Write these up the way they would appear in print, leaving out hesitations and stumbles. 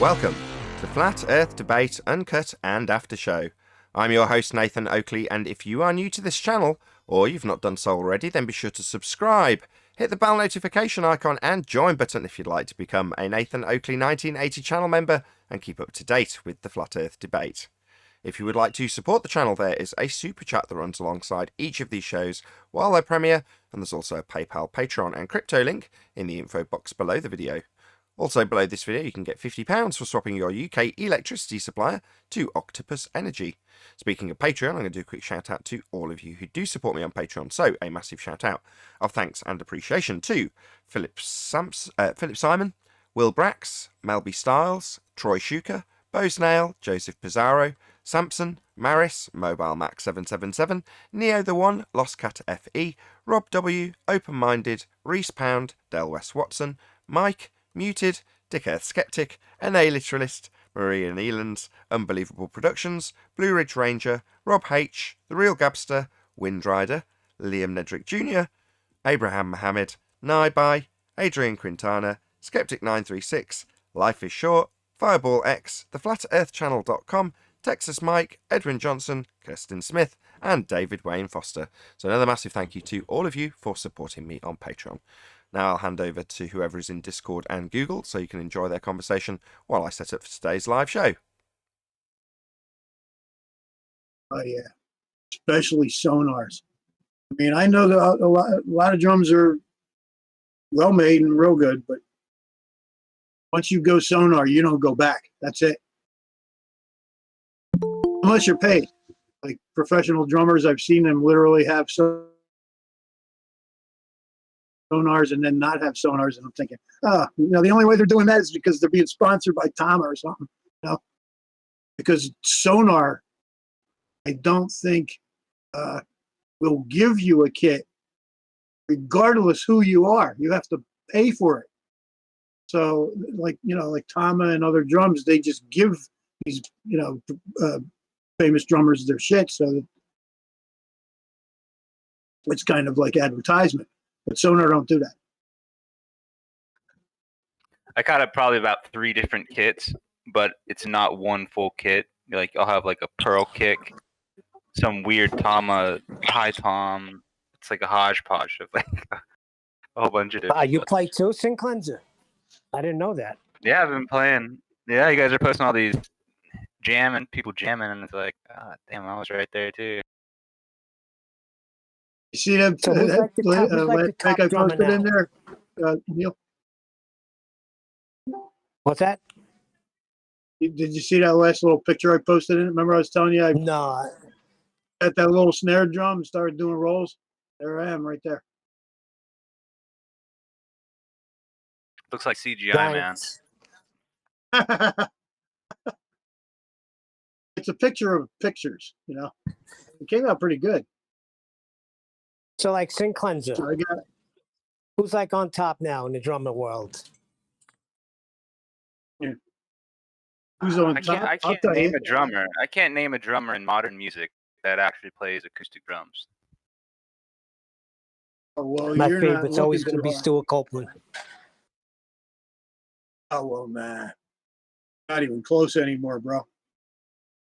Welcome to Flat Earth Debate Uncut and After Show. I'm your host Nathan Oakley, and if you are new to this channel, or you've not done so already, then be sure to subscribe, hit the bell notification icon and join button if you'd like to become a Nathan Oakley 1980 channel member and keep up to date with the Flat Earth Debate. If you would like to support the channel, there is a super chat that runs alongside each of these shows while they premiere, and there's also a PayPal, Patreon and crypto link in the info box below the video. Also below this video you can get £50 for swapping your UK electricity supplier to Octopus Energy. Speaking of Patreon, I'm going to do a quick shout out to all of you who do support me on Patreon, so a massive shout out of thanks and appreciation to Philip Simon, Will Brax, Melby Styles, Troy Shuker, Bo Snail, Joseph Pizarro, Samson, Maris, Mobile Mac 777, Neo the One, Lost Cat FE, Rob W, Open Minded, Reese Pound, Del West Watson, Mike, Muted, Dick Earth Skeptic, NA Literalist, Maria Nealands, Unbelievable Productions, Blue Ridge Ranger, Rob H, The Real Gabster, Windrider, Liam Nedrick Jr., Abraham Mohammed, Naibai, Adrian Quintana, Skeptic936, Life is Short, Fireball X, TheFlatEarthChannel.com, Texas Mike, Edwin Johnson, Kirsten Smith, and David Wayne Foster. So another massive thank you to all of you for supporting me on Patreon. Now I'll hand over to whoever is in Discord and Google so you can enjoy their conversation while I set up for today's live show. Oh yeah, especially sonars. I mean, I know that a lot of drums are well made and real good, but once you go sonar, you don't go back. That's it. Unless you're paid. Like professional drummers, I've seen them literally have sonars and then not have sonars, and I'm thinking, the only way they're doing that is because they're being sponsored by Tama or something, because sonar, I don't think will give you a kit regardless who you are. You have to pay for it. So like Tama and other drums, they just give these famous drummers their shit, so it's kind of like advertisement. But Sonar don't do that. I got probably about 3 different kits, but it's not one full kit. Like I'll have like a pearl kick, some weird Tama high tom. It's like a hodgepodge of like a whole bunch of different. You play too, Sin Cleanser? I didn't know that. Yeah, I've been playing. Yeah, you guys are posting all these people jamming, and it's like, damn, I was right there too. You see that? So who's like the top I drummer posted now? in there, Neil. What's that? Did you see that last little picture I posted in? Remember I was telling you I No. got that little snare drum and started doing rolls? There I am right there. Looks like CGI, man. It's a picture of pictures, It came out pretty good. So like Sin Cleanser, So I got it. who's like on top now in the drummer world? Who's on I top? can't name a drummer. I can't name a drummer in modern music that actually plays acoustic drums. Oh, well, My you're favorite's not always looking going to be too hard. Stuart Copeland. Oh, well, nah. Not even close anymore, bro.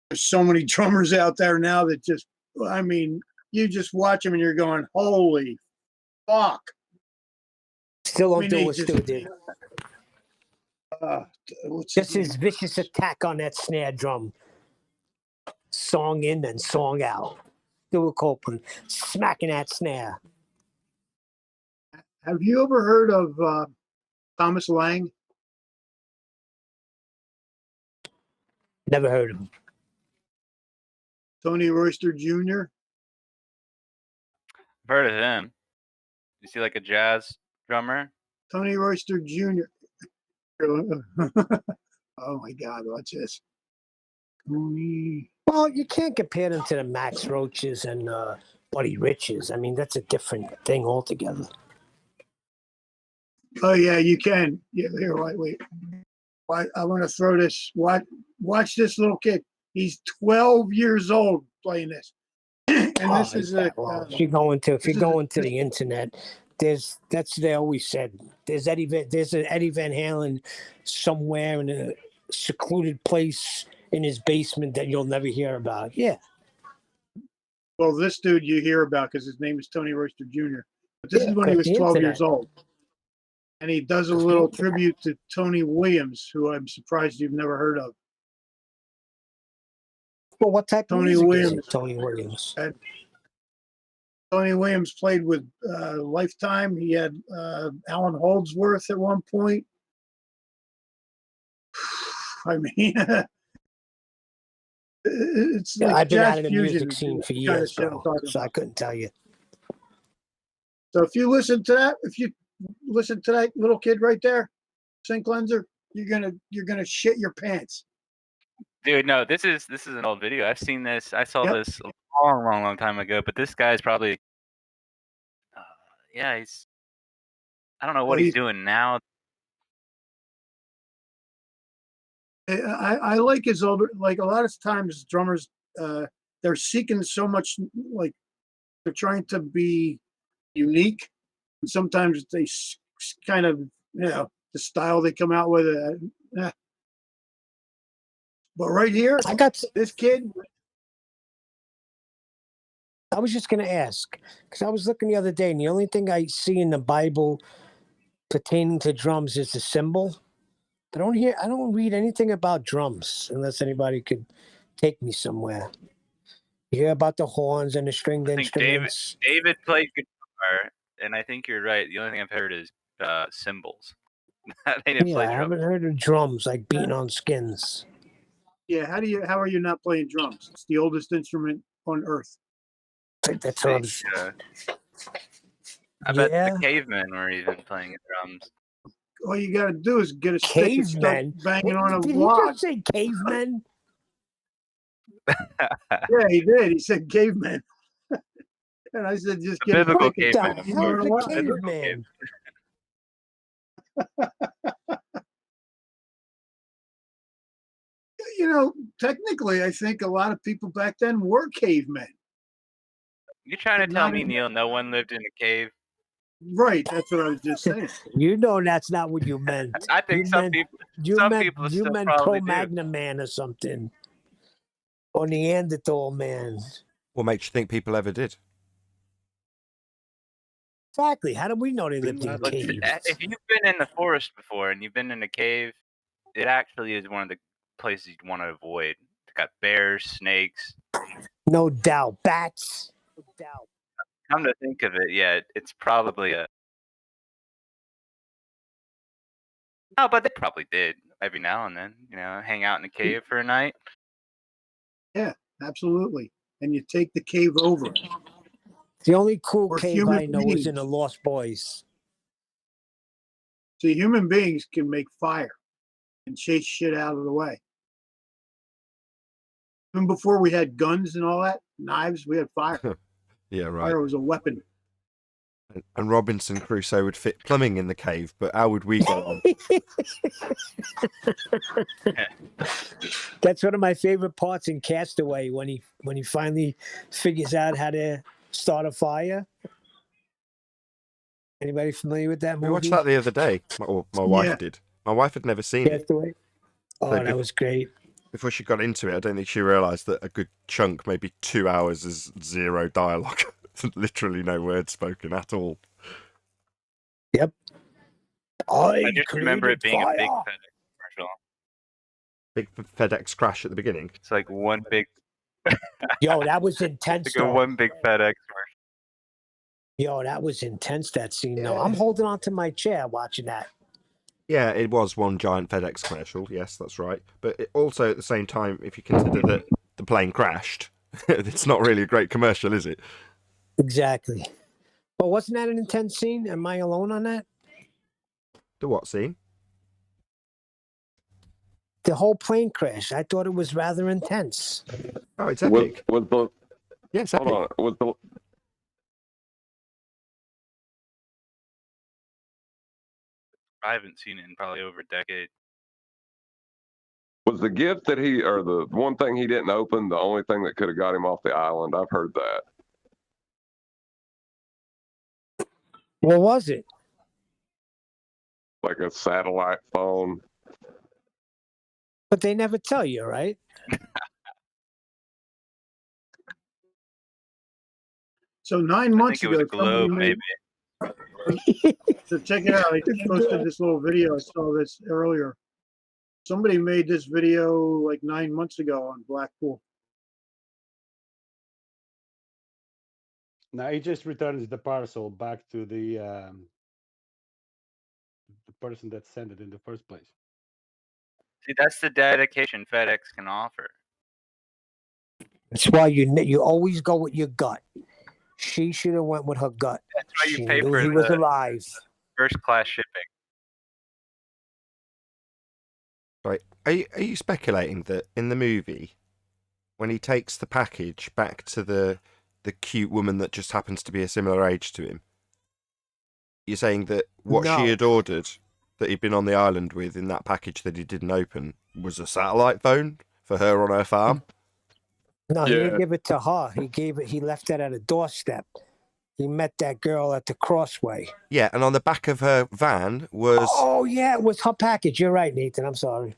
There's so many drummers out there now that you just watch them and you're going, holy fuck. Still don't do what Stu did. Just his vicious attack on that snare drum. Song in and song out. Stuart Copeland smacking that snare. Have you ever heard of Thomas Lang? Never heard of him. Tony Royster Jr.? I've heard of him. You see like a jazz drummer? Tony Royster Jr. Oh my God, what's this? Tony. Well, you can't compare them to the Max Roaches and Buddy Riches. I mean, that's a different thing altogether. Oh yeah, you can. Yeah, here, wait. I want to throw this. Watch this little kid. He's 12 years old playing this. And this is if you're going to the internet, that's they always said. There's an Eddie Van Halen somewhere in secluded place in his basement that you'll never hear about. Yeah. Well, this dude you hear about because his name is Tony Royster Jr. But this Yeah, is when he got was the 12 internet. years old. And he does a Got the little internet. tribute to Tony Williams, who I'm surprised you've never heard of. Well, what type of Tony music is Williams. it, Tony Williams? Tony Williams played with Lifetime. He had Alan Holdsworth at one point. I mean, it's Yeah, like I've been jazz out of the fusion music scene for kind of years, shit I'm bro, talking so I about. couldn't tell you. So if you listen to that, if you listen to that little kid right there, sink cleanser, you're gonna shit your pants. Dude, no, this is an old video. I've seen this. I saw Yep. this a long time ago. But this guy's probably, yeah, he's. I don't know what Well, he's doing now. I like his older, like a lot of times drummers, they're seeking so much, like they're trying to be unique. And sometimes they kind of, the style they come out with. But right here, I got. this kid, I was just going to ask because I was looking the other day, and the only thing I see in the Bible pertaining to drums is the cymbal. I don't read anything about drums unless anybody could take me somewhere. You hear about the horns and the stringed I think instruments. David played guitar, and I think you're right. The only thing I've heard is cymbals. They didn't Yeah, play I drums. haven't heard of drums like beating on skins. yeah, how are you not playing drums? It's the oldest instrument on earth. That's what I was. I bet Yeah, the cavemen were even playing drums. All you got to do is get a stick and start cavemen. banging on a Did he log. just say cavemen? Yeah, he did. He said caveman. And I said, just The get a biblical stick and The cavemen, of bang on course. a hell's a log. Biblical caveman? Technically, I think a lot of people back then were cavemen. You trying to But tell not me, in- Neil, no one lived in a cave? Right, that's what I was just saying. You know that's not what you meant. I think You some meant people, you some meant people you still meant probably do. Cro-Magnon man or something, or Neanderthal man. What makes you think people ever did? Exactly. How do we know they lived in Look, caves? if you've been in the forest before and you've been in a cave, it actually is one of the places you'd want to avoid. It's got bears, snakes. No doubt. Bats. No doubt. Come to think of it, yeah, it's probably a. No, but they probably did every now and then. Hang out in a cave for a night. Yeah, absolutely. And you take the cave over. The only cool Or cave human I know is in beings. the Lost Boys. See, human beings can make fire and chase shit out of the way. Even before we had guns and all that, knives, we had fire. Yeah, right. Fire was a weapon. And Robinson Crusoe would fit plumbing in the cave, but how would we go on? That's one of my favorite parts in Castaway when he finally figures out how to start a fire. Anybody familiar with that We movie? watched that the other day. My wife Yeah. did. My wife had never seen it. Castaway. Oh, So that was great. before she got into it, I don't think she realised that a good chunk, maybe 2 hours, is zero dialogue. Literally no words spoken at all. Yep. I just remember it being a big fire. FedEx commercial. Big FedEx crash at the beginning. It's like one big, Yo, that was intense. like a Though. one big FedEx commercial. Yo, that was intense. That scene. though. Yeah. I'm holding on to my chair watching that. Yeah, it was one giant FedEx commercial. Yes, that's right. But it also, at the same time, if you consider that the plane crashed, it's not really a great commercial, is it? Exactly. But wasn't that an intense scene? Am I alone on that? The what scene? The whole plane crash. I thought it was rather intense. Oh, it's epic. Was the Yeah, it's hold epic. on? Was the I haven't seen it in probably over a decade. was the gift that he or the one thing he didn't open the only thing that could have got him off the island? I've heard that. What was it? Like a satellite phone. But they never tell you, right? So 9 I months think it was ago, a somebody globe, made. maybe. So check it out. I just posted this little video. I saw this earlier. Somebody made this video like 9 months ago on Blackpool. Now he just returns the parcel back to the person that sent it in the first place. See, that's the dedication FedEx can offer. That's why you always go with your gut. She should have went with her gut. That's why you She pay knew for he was the alive. first class shipping. Right. Are you speculating that in the movie, when he takes the package back to the cute woman that just happens to be a similar age to him, you're saying that what No. she had ordered that he'd been on the island with in that package that he didn't open was a satellite phone for her on her farm? No, he Yeah. didn't give it to her. He left it at a doorstep. He met that girl at the crossway. Yeah, and on the back of her van was... Oh yeah, it was her package. You're right, Nathan. I'm sorry.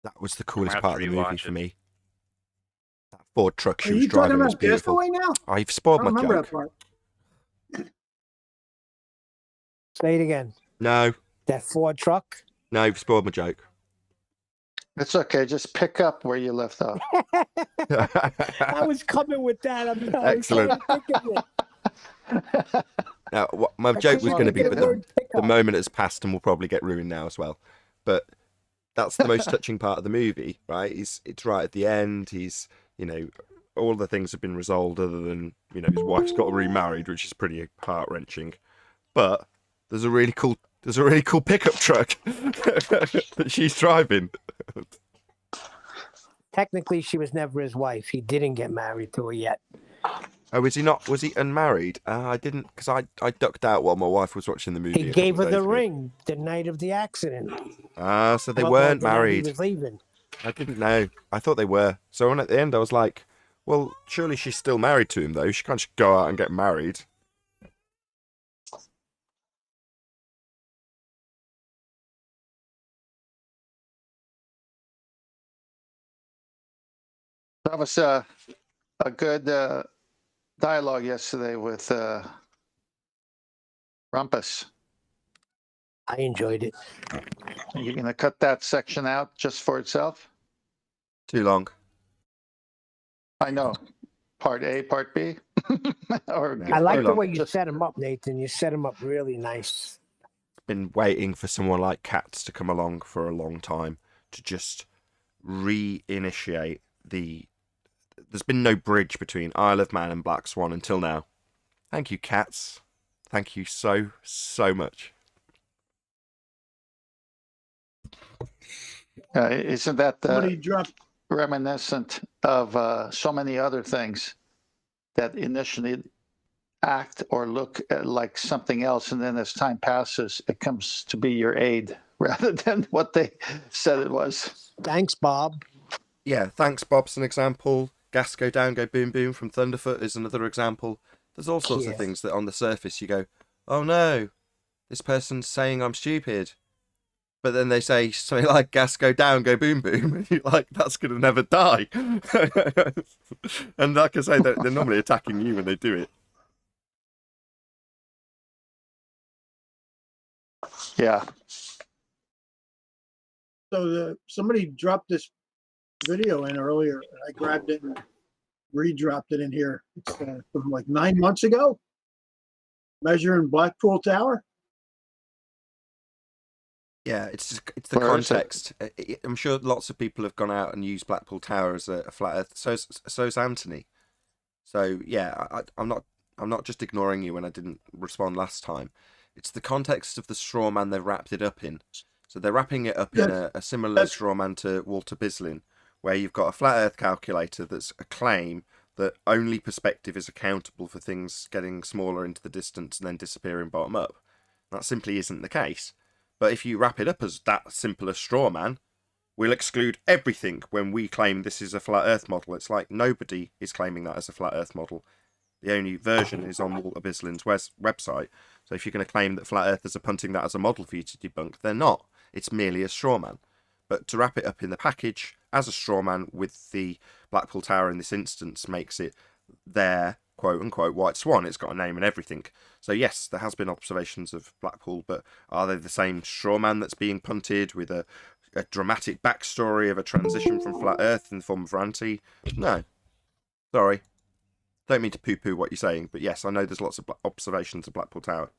That was the I'm coolest gonna have part of to the movie rewatch for it. me. That Ford truck she Are was you talking driving was about beautiful. Castaway now? Oh, you've I spoiled don't my remember joke. that part. Say it again. No, That Ford truck. no, you've spoiled my joke. It's okay. Just pick up where you left off. I was coming with that. I was Excellent. trying to think of it. Now, my I joke was couldn't going to think be, of but the word the pickup. moment has passed and will probably get ruined now as well. But that's the most touching part of the movie, right? It's right at the end. He's, all the things have been resolved other than, his wife's got remarried, which is pretty heart-wrenching. But there's a really cool pickup truck that she's driving. Technically, she was never his wife. He didn't get married to her yet. Oh, is he not? Was he unmarried? I didn't, because I ducked out while my wife was watching the movie. He a couple gave her of the days ago. ring the night of the accident. Ah, so they Well, weren't the night he married. was leaving. I didn't know. I thought they were. So when at the end I was like, well, surely she's still married to him though. She can't just go out and get married. That was a good dialogue yesterday with Rumpus. I enjoyed it. Are you going to cut that section out just for itself? Too long. I know. Part A, Part B? Or I like too the long. way you just- set him up, Nathan. You set him up really nice. Been waiting for someone like Katz to come along for a long time to just reinitiate the. There's been no bridge between Isle of Man and Black Swan until now. Thank you, Katz. Thank you so much. Isn't that Somebody dropped. reminiscent of so many other things that initially act or look like something else, and then as time passes, it comes to be your aid rather than what they said it was. Thanks, Bob. Yeah, thanks, Bob's an example. Gas Go Down, Go Boom Boom from Thunderfoot is another example. There's all sorts Yeah. of things that on the surface you go, oh no, this person's saying I'm stupid. But then they say something like gas go down, go boom boom. And you're like, that's going to never die. And like I say, they're normally attacking you when they do it. Yeah. So somebody dropped this video in earlier. And I grabbed it and re-dropped it in here. It's from like 9 months ago. Measuring Blackpool Tower. Yeah, it's the Where is it? context. I'm sure lots of people have gone out and used Blackpool Tower as a flat earth. So's Anthony. So yeah, I'm not just ignoring you when I didn't respond last time. It's the context of the straw man they've wrapped it up in. So they're wrapping it up in a similar straw man to Walter Bislin, where you've got a flat earth calculator that's a claim that only perspective is accountable for things getting smaller into the distance and then disappearing bottom up. That simply isn't the case. But if you wrap it up as that simple a straw man, we'll exclude everything when we claim this is a flat earth model. It's like nobody is claiming that as a flat earth model. The only version is on Walter Bislin's website. So if you're going to claim that flat earthers are punting that as a model for you to debunk, they're not. It's merely a straw man. But to wrap it up in the package as a straw man with the Blackpool Tower in this instance makes it their quote-unquote white swan. It's got a name and everything. So yes, there has been observations of Blackpool, but are they the same straw man that's being punted with a dramatic backstory of a transition from flat earth in the form of Ranty? No. Sorry. Don't mean to poo-poo what you're saying, but yes, I know there's lots of observations of Blackpool Tower.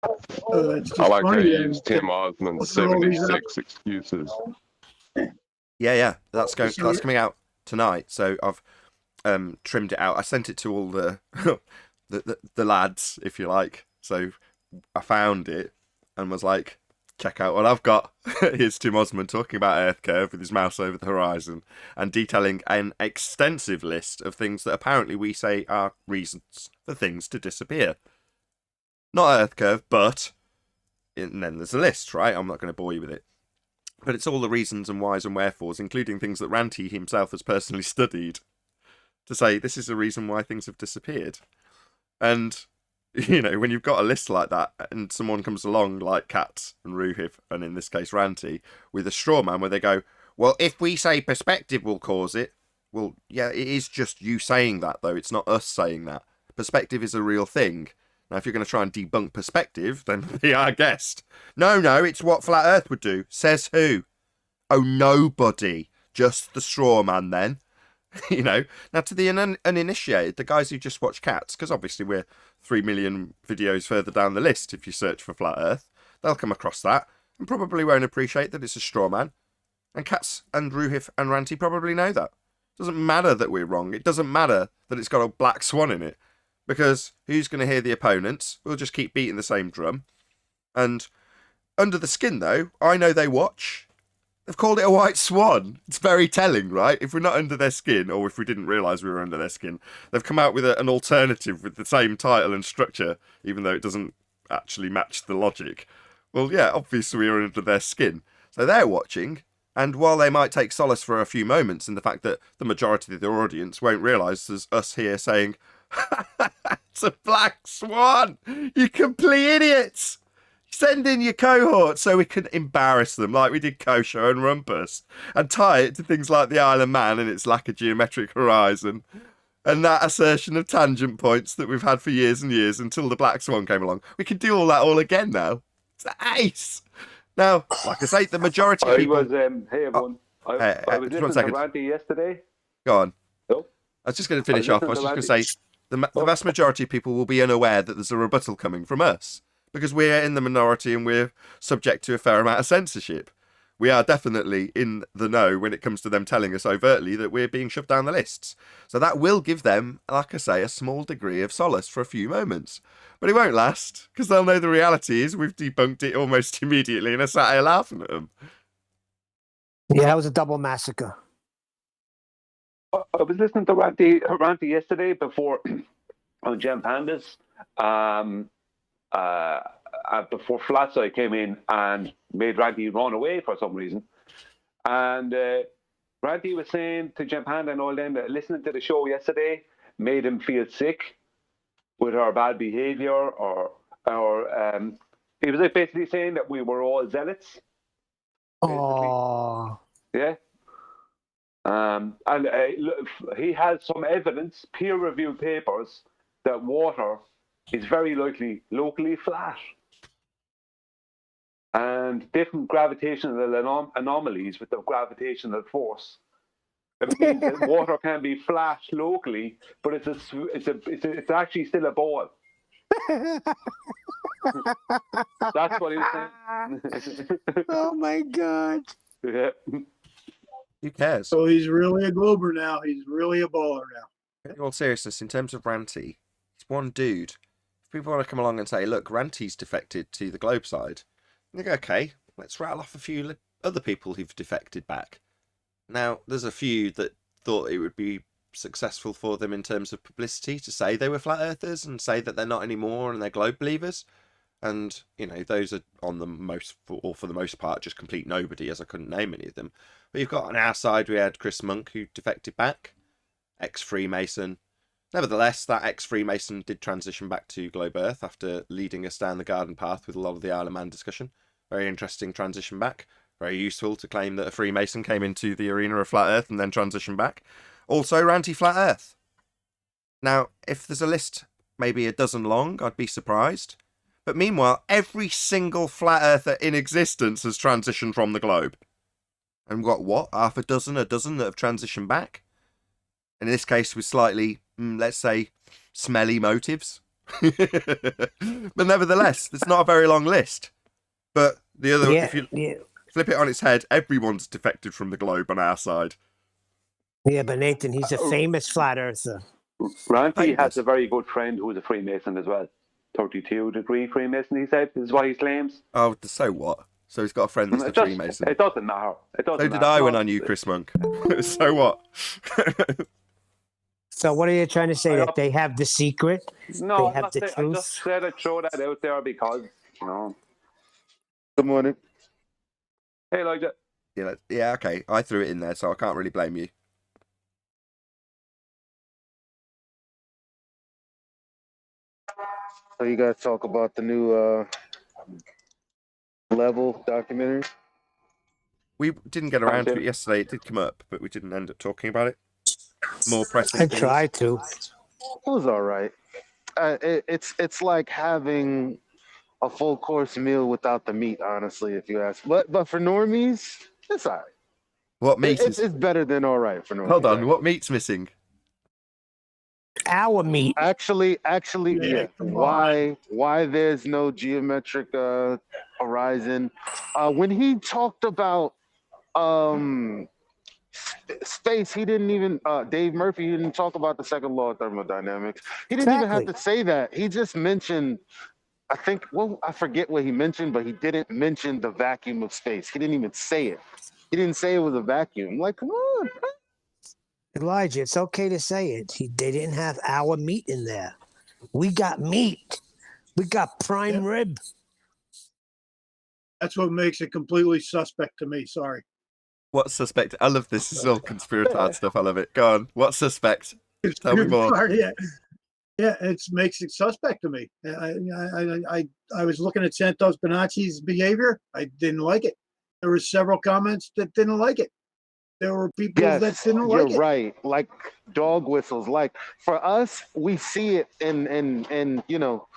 It's just I like how funny you that- use Tim Osmond's what's all these 76 excuses. Yeah, that's coming out tonight. So I've trimmed it out. I sent it to all the the lads, if you like. So I found it and was like, check out what I've got. Here's Tim Osmond talking about Earth curve with his mouse over the horizon and detailing an extensive list of things that apparently we say are reasons for things to disappear. Not Earth curve, but and then there's a list, right? I'm not going to bore you with it. But it's all the reasons and whys and wherefores, including things that Ranty himself has personally studied, to say this is the reason why things have disappeared. And, you know, when you've got a list like that and someone comes along like Kat and Ruhif, and in this case Ranty, with a straw man where they go, well, if we say perspective will cause it, well, yeah, it is just you saying that, though. It's not us saying that. Perspective is a real thing. Now, if you're going to try and debunk perspective, then be our guest. No, it's what Flat Earth would do. Says who? Oh, nobody. Just the straw man, then. You know? Now, to the uninitiated, the guys who just watch Cats, because obviously we're 3 million videos further down the list if you search for Flat Earth, they'll come across that and probably won't appreciate that it's a straw man. And Cats and Ruhif and Ranty probably know that. It doesn't matter that we're wrong. It doesn't matter that it's got a black swan in it. Because who's going to hear the opponents? We'll just keep beating the same drum. And under the skin, though, I know they watch. They've called it a white swan. It's very telling, right? If we're not under their skin, or if we didn't realise we were under their skin, they've come out with an alternative with the same title and structure, even though it doesn't actually match the logic. Well, yeah, obviously we are under their skin. So they're watching. And while they might take solace for a few moments in the fact that the majority of their audience won't realise there's us here saying, it's a black swan, you complete idiots. Send in your cohort so we can embarrass them like we did Kosho and Rumpus and tie it to things like the Isle of Man and its lack of geometric horizon and that assertion of tangent points that we've had for years and years until the black swan came along. We can do all that all again now. It's ace. Now, like I say, the majority of people... hey everyone. I was just one listening second. to Randy yesterday. Go on. No? I was just going to finish off. I was just going to say the vast majority of people will be unaware that there's a rebuttal coming from us because we're in the minority and we're subject to a fair amount of censorship. We are definitely in the know when it comes to them telling us overtly that we're being shoved down the lists. So that will give them, like I say, a small degree of solace for a few moments. But it won't last because they'll know the reality is we've debunked it almost immediately and are sat here laughing at them. Yeah, that was a double massacre. I was listening to Randy yesterday before on Gem Pandas. Before Flatside came in and made Randy run away for some reason. And Randy was saying to Gem Panda and all them that listening to the show yesterday made him feel sick with our bad behavior or he was basically saying that we were all zealots. Oh, Yeah. And he has some evidence, peer-reviewed papers, that water is very likely locally flat. And different gravitational anomalies with the gravitational force. It means that water can be flat locally, but it's actually still a ball. That's what he was saying. Oh my God. Yeah. Who cares? So he's really a glober now. He's really a baller now. In all seriousness, in terms of Ranty, he's one dude. If people want to come along and say, look, Ranty's defected to the globe side, they go, okay, let's rattle off a few other people who've defected back. Now, there's a few that thought it would be successful for them in terms of publicity to say they were flat earthers and say that they're not anymore and they're globe believers. And, you know, those are on the for the most part, just complete nobody, as I couldn't name any of them. But you've got on our side, we had Chris Monk, who defected back, ex-Freemason, Nevertheless, that ex-Freemason did transition back to Globe Earth after leading us down the garden path with a lot of the Isle of Man discussion. Very interesting transition back. Very useful to claim that a Freemason came into the arena of Flat Earth and then transitioned back. Also, anti-Flat Earth. Now, if there's a list maybe a dozen long, I'd be surprised. But meanwhile, every single Flat Earther in existence has transitioned from the globe. And we've got, what, half a dozen that have transitioned back? And in this case, with slightly, let's say, smelly motives. But nevertheless, it's not a very long list. But the other, if you flip it on its head, everyone's defected from the globe on our side. Yeah, but Nathan, he's a famous flat earther. Ranty has a very good friend who's a Freemason as well. 32-degree Freemason, he said, is what he claims. Oh, so what? So he's got a friend that's a Freemason. It doesn't matter. So did I when I knew Chris Monk. So what? So what are you trying to say? That they have the secret? No, they have the truth? I just said I'd throw that out there because, you know. Good morning. Hey, Elijah. Yeah, okay. I threw it in there, so I can't really blame you. So you guys talk about the new Level documentary? We didn't get around to it yesterday. It did come up, but we didn't end up talking about it. More pressing. I tried to. It was all right. It's like having a full course meal without the meat, honestly, if you ask. But for normies, it's all right. What meat it's better than all right for normies. Hold on, what meat's missing? Our meat. Actually, yeah. Why there's no geometric horizon? When he talked about space, he didn't even Dave Murphy, he didn't talk about the second law of thermodynamics. He didn't even have to say that. He just mentioned, I forget what he mentioned, but he didn't mention the vacuum of space. He didn't even say it. He didn't say it was a vacuum. Like, come on. Elijah, it's okay to say it. They didn't have our meat in there. We got meat. We got prime rib. That's what makes it completely suspect to me. Sorry. What's suspect? I love this. This is all conspiratorial stuff. I love it. Go on. What's suspect? Tell me more. Yeah, it makes it suspect to me. I was looking at Santos Bonacci's behavior. I didn't like it. There were several comments that didn't like it. There were people that didn't like it. You're right. Like dog whistles. Like for us, we see it in you know,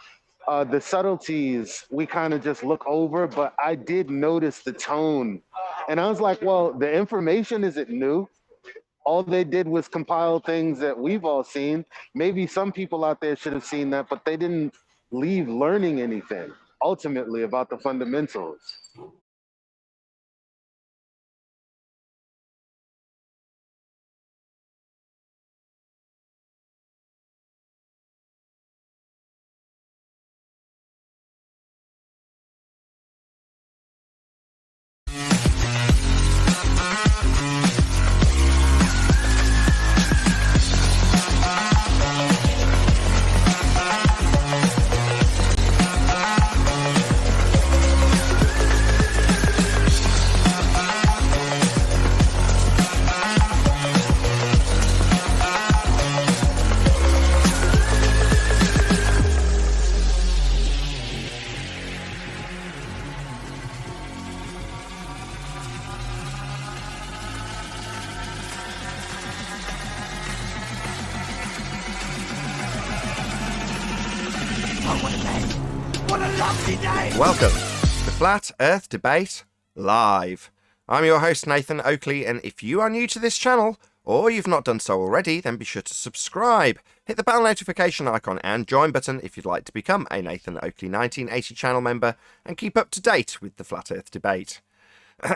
the subtleties we kind of just look over, but I did notice the tone. And I was like, well, the information isn't new. All they did was compile things that we've all seen. Maybe some people out there should have seen that, but they didn't leave learning anything ultimately about the fundamentals. Welcome to Flat Earth Debate Live. I'm your host Nathan Oakley, and if you are new to this channel, or you've not done so already, then be sure to subscribe, hit the bell notification icon and join button if you'd like to become a Nathan Oakley 1980 channel member and keep up to date with the Flat Earth Debate.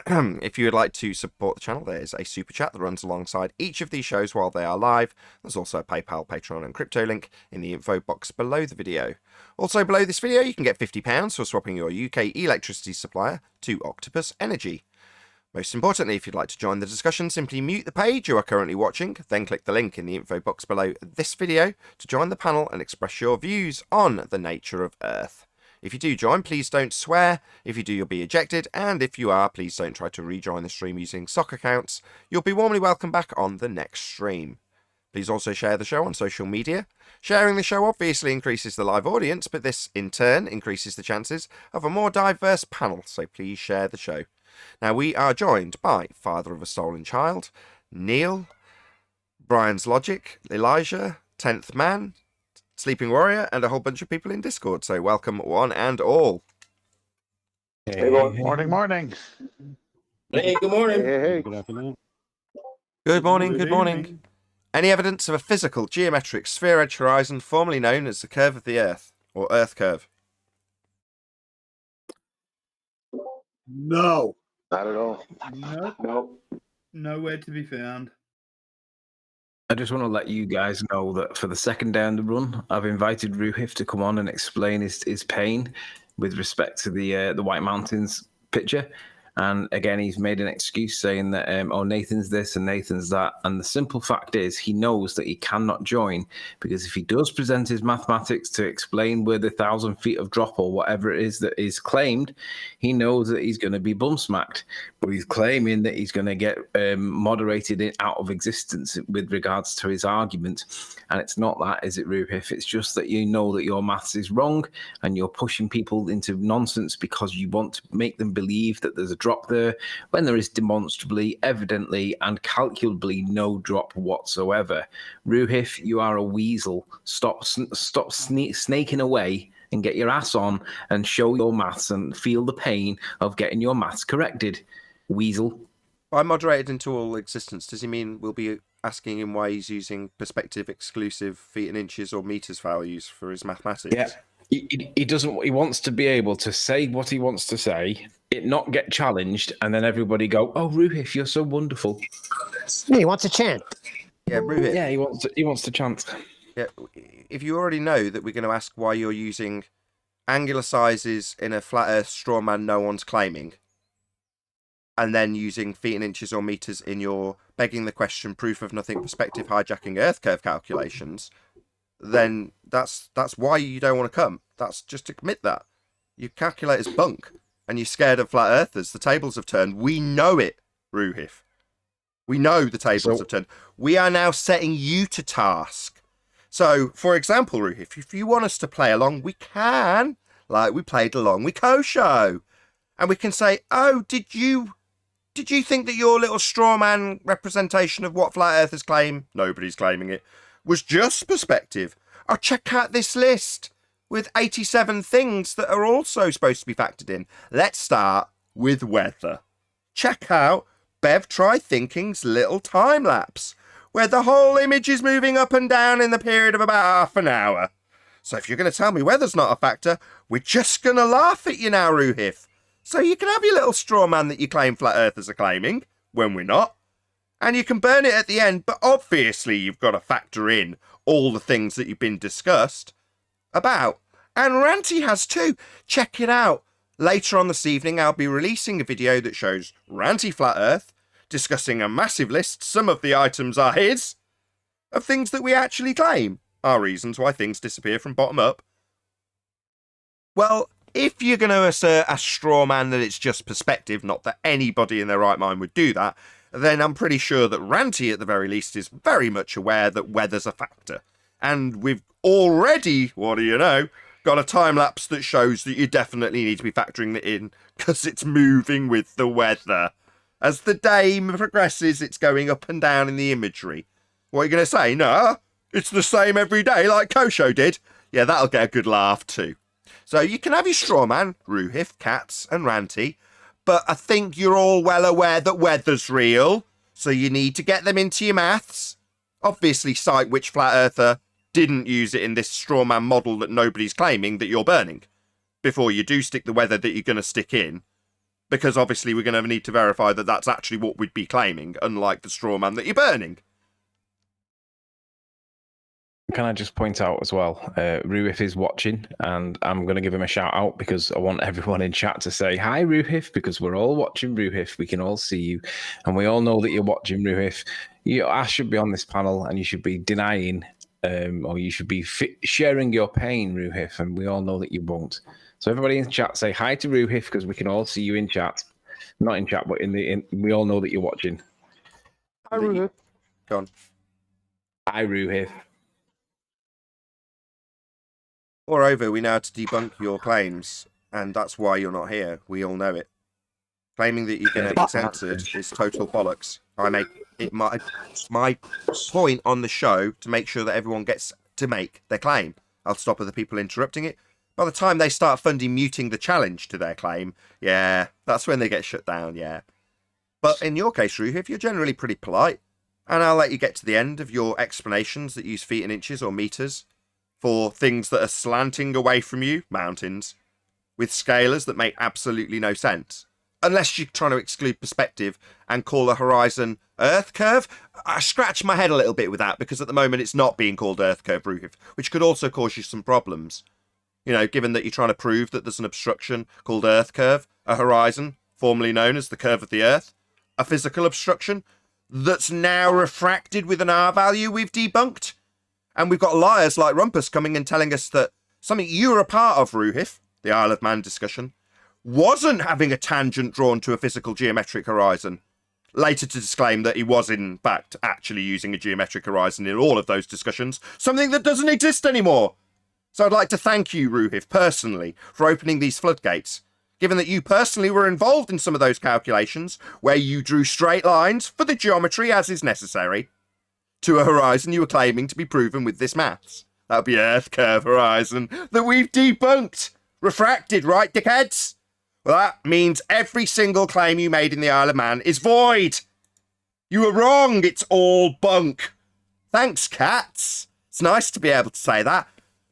If you would like to support the channel, there's a super chat that runs alongside each of these shows while they are live. There's also a PayPal, Patreon and crypto link in the info box below the video. Also below this video you can get £50 for swapping your UK electricity supplier to Octopus Energy. Most importantly, if you'd like to join the discussion, simply mute the page you are currently watching, then click the link in the info box below this video to join the panel and express your views on the nature of Earth. If you do join, please don't swear. If you do, you'll be ejected. And if you are, please don't try to rejoin the stream using sock accounts. You'll be warmly welcome back on the next stream. Please also share the show on social media. Sharing the show obviously increases the live audience, but this in turn increases the chances of a more diverse panel, so please share the show. Now we are joined by Father of a Stolen Child, Neil, Brian's Logic, Elijah, 10th Man, Sleeping Warrior, and a whole bunch of people in Discord, so welcome one and all. Morning, morning. Hey, good morning. Hey. Good afternoon. Good morning, good morning. Any evidence of a physical, geometric, sphere-edge horizon formerly known as the curve of the Earth, or Earth curve? No. Not at all. Nope. No. Nowhere to be found. I just want to let you guys know that for the second day on the run, I've invited Ruhif to come on and explain his pain with respect to the White Mountains picture. And again, he's made an excuse saying that, oh, Nathan's this and Nathan's that. And the simple fact is he knows that he cannot join, because if he does present his mathematics to explain where the 1,000 feet of drop or whatever it is that is claimed, he knows that he's going to be bum smacked. But he's claiming that he's going to get moderated out of existence with regards to his argument. And it's not that, is it, Ruhif? It's just that you know that your maths is wrong and you're pushing people into nonsense because you want to make them believe that there's a drop there when there is demonstrably, evidently, and calculably no drop whatsoever. Ruhif, you are a weasel. Stop snaking away and get your ass on and show your maths and feel the pain of getting your maths corrected. Weasel. By moderated into all existence, does he mean we'll be asking him why he's using perspective exclusive feet and inches or meters values for his mathematics? Yeah. He doesn't. He wants to be able to say what he wants to say, it not get challenged, and then everybody go, "Oh, Ruhif, you're so wonderful." Yeah, he wants a chant. Yeah, Ruhif. Yeah, he wants to chant. Yeah, if you already know that we're going to ask why you're using angular sizes in a flat Earth straw man no one's claiming, and then using feet and inches or meters in your begging the question proof of nothing perspective hijacking Earth curve calculations, then that's why you don't want to come. That's just admit that. Your calculator's bunk, and you're scared of flat earthers. The tables have turned. We know it, Ruhif. We know the tables have turned. We are now setting you to task. So, for example, Ruhif, if you want us to play along, we can, like we played along with Kosho. And we can say, oh, did you think that your little straw man representation of what flat earthers claim, nobody's claiming it, was just perspective? Oh, check out this list with 87 things that are also supposed to be factored in. Let's start with weather. Check out Bev Try Thinking's little time lapse, where the whole image is moving up and down in the period of about half an hour. So if you're going to tell me weather's not a factor, we're just going to laugh at you now, Ruhif. So you can have your little straw man that you claim flat earthers are claiming, when we're not. And you can burn it at the end, but obviously you've got to factor in all the things that you've been discussed about. And Ranty has too. Check it out. Later on this evening, I'll be releasing a video that shows Ranty Flat Earth discussing a massive list, some of the items are his, of things that we actually claim are reasons why things disappear from bottom up. Well, if you're going to assert a straw man that it's just perspective, not that anybody in their right mind would do that, then I'm pretty sure that Ranty, at the very least, is very much aware that weather's a factor. And we've already, what do you know, got a time-lapse that shows that you definitely need to be factoring it in, because it's moving with the weather. As the day progresses, it's going up and down in the imagery. What are you going to say? No, it's the same every day like Kosho did. Yeah, that'll get a good laugh too. So you can have your straw man, Ruhif, Cats, and Ranty, but I think you're all well aware that weather's real, so you need to get them into your maths. Obviously cite which flat earther didn't use it in this straw man model that nobody's claiming that you're burning, before you do stick the weather that you're going to stick in, because obviously we're going to need to verify that that's actually what we'd be claiming, unlike the straw man that you're burning. Can I just point out as well, Ruhif is watching, and I'm going to give him a shout out because I want everyone in chat to say, hi, Ruhif, because we're all watching Ruhif. We can all see you, and we all know that you're watching Ruhif. I should be on this panel, and you should be denying, or you should be sharing your pain, Ruhif, and we all know that you won't. So everybody in chat, say hi to Ruhif, because we can all see you in chat. Not in chat, but we all know that you're watching. Hi, Ruhif. Go on. I Ruhif. Moreover, we now have to debunk your claims, and that's why you're not here. We all know it. Claiming that you're going to get censored is total bollocks. I make it my point on the show to make sure that everyone gets to make their claim. I'll stop other people interrupting it. By the time they start funding muting the challenge to their claim, yeah, that's when they get shut down, yeah. But in your case, Ruhif, you're generally pretty polite, and I'll let you get to the end of your explanations that use feet and inches or meters for things that are slanting away from you, mountains, with scalars that make absolutely no sense. Unless you're trying to exclude perspective and call the horizon Earth curve. I scratch my head a little bit with that because at the moment it's not being called Earth curve, Ruhif, which could also cause you some problems. You know, given that you're trying to prove that there's an obstruction called Earth curve, a horizon, formerly known as the curve of the Earth, a physical obstruction that's now refracted with an R value we've debunked. And we've got liars like Rumpus coming and telling us that something you were a part of, Ruhif, the Isle of Man discussion, wasn't having a tangent drawn to a physical geometric horizon. Later to disclaim that he was, in fact, actually using a geometric horizon in all of those discussions, something that doesn't exist anymore. So I'd like to thank you, Ruhif, personally, for opening these floodgates, given that you personally were involved in some of those calculations, where you drew straight lines for the geometry as is necessary, to a horizon you were claiming to be proven with this maths. That would be Earth curve horizon that we've debunked. Refracted, right, dickheads? Well, that means every single claim you made in the Isle of Man is void. You were wrong. It's all bunk. Thanks, cats. It's nice to be able to say that.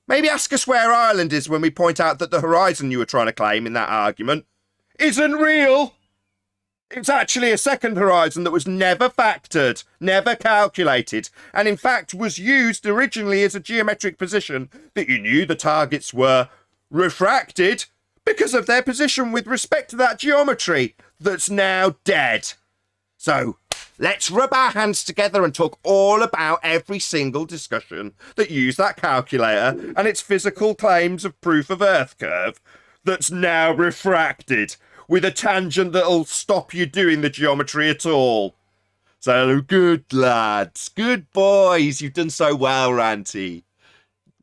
Maybe ask us where Ireland is when we point out that the horizon you were trying to claim in that argument isn't real. It's actually a second horizon that was never factored, never calculated, and in fact was used originally as a geometric position that you knew the targets were refracted because of their position with respect to that geometry that's now dead. So, let's rub our hands together and talk all about every single discussion that used that calculator and its physical claims of proof of Earth curve that's now refracted with a tangent that'll stop you doing the geometry at all. So, good lads, good boys, you've done so well, Ranty.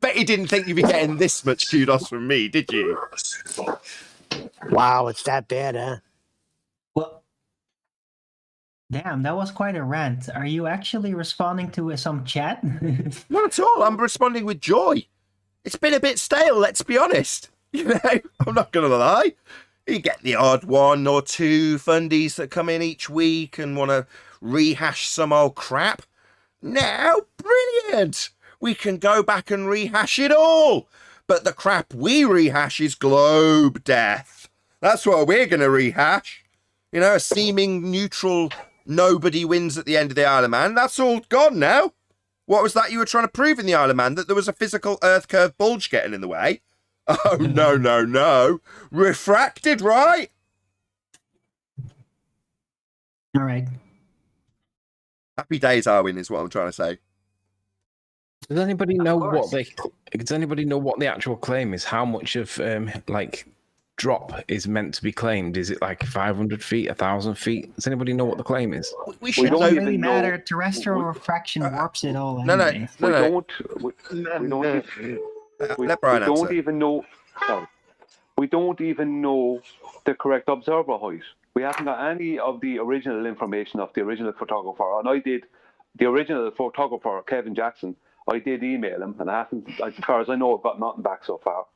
Bet you didn't think you'd be getting this much kudos from me, did you? Wow, it's that bad, huh? Well, damn, that was quite a rant. Are you actually responding to some chat? Not at all. I'm responding with joy. It's been a bit stale, let's be honest. You know, I'm not going to lie. You get the odd one or two fundies that come in each week and want to rehash some old crap. Now, brilliant. We can go back and rehash it all. But the crap we rehash is globe death. That's what we're going to rehash. You know, a seeming neutral nobody wins at the end of the Isle of Man. That's all gone now. What was that you were trying to prove in the Isle of Man? That there was a physical Earth curve bulge getting in the way? Oh, no, no, no. Refracted, right? All right. Happy days, Arwin, is what I'm trying to say. Does anybody know what Does anybody know what the actual claim is? How much of like drop is meant to be claimed? Is it like 500 feet, 1,000 feet? Does anybody know what the claim is? We should don't really matter. Terrestrial refraction warps it all. Anyway. We don't even know. Sorry, we don't even know the correct observer height. We haven't got any of the original information of the original photographer. And I did, the original photographer, Kevin Jackson, I did email him, and I haven't, as far as I know, I've got nothing back so far.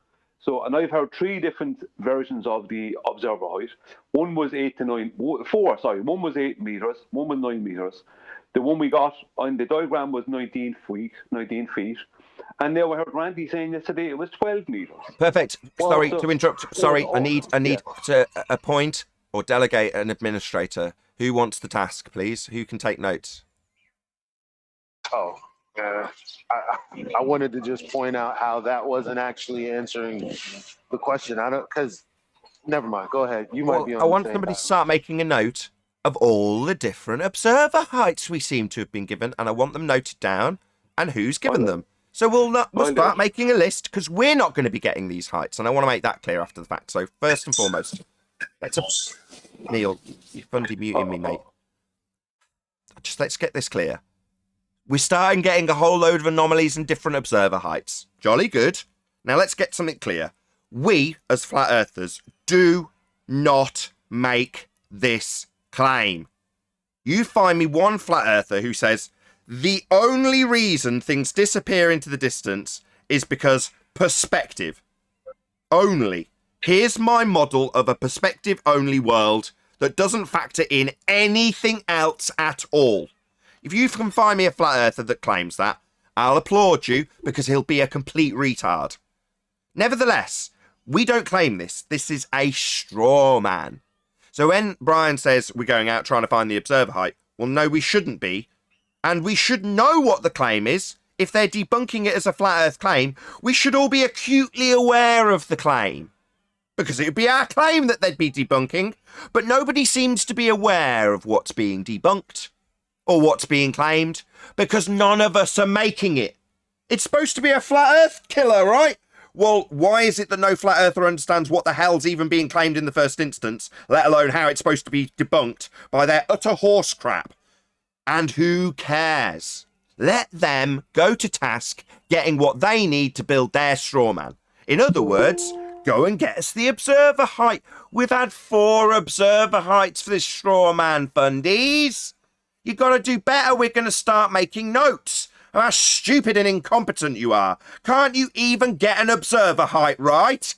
So, and I've heard three different versions of the observer height. One was 8 to 9, one was 8 meters, one was 9 meters. The one we got on the diagram was 19 feet. And now I heard Randy saying yesterday it was 12 meters. Perfect. Well, Sorry so- to interrupt. Sorry, I need to appoint or delegate an administrator. Who wants the task, please? Who can take notes? Oh, I wanted to just point out how that wasn't actually answering the question. Never mind. Go ahead. You might be on I the want same somebody to path. start making a note of all the different observer heights we seem to have been given, and I want them noted down and who's given them. So we'll start making a list because we're not going to be getting these heights, and I want to make that clear after the fact. So first and foremost, Neil, you're fundy muting me, mate. Let's get this clear. We're starting getting a whole load of anomalies and different observer heights. Jolly good. Now let's get something clear. We, as flat earthers, do not make this claim. You find me one flat earther who says the only reason things disappear into the distance is because perspective. Only. Here's my model of a perspective-only world that doesn't factor in anything else at all. If you can find me a flat earther that claims that, I'll applaud you because he'll be a complete retard. Nevertheless, we don't claim this. This is a straw man. So when Brian says we're going out trying to find the observer height, well, no, we shouldn't be. And we should know what the claim is. If they're debunking it as a flat earth claim, we should all be acutely aware of the claim. Because it would be our claim that they'd be debunking, but nobody seems to be aware of what's being debunked or what's being claimed because none of us are making it. It's supposed to be a flat earth killer, right? Well, why is it that no flat earther understands what the hell's even being claimed in the first instance, let alone how it's supposed to be debunked by their utter horse crap? And who cares? Let them go to task getting what they need to build their straw man. In other words, go and get us the observer height. We've had 4 observer heights for this straw man, fundies. You've got to do better. We're going to start making notes of how stupid and incompetent you are. Can't you even get an observer height right?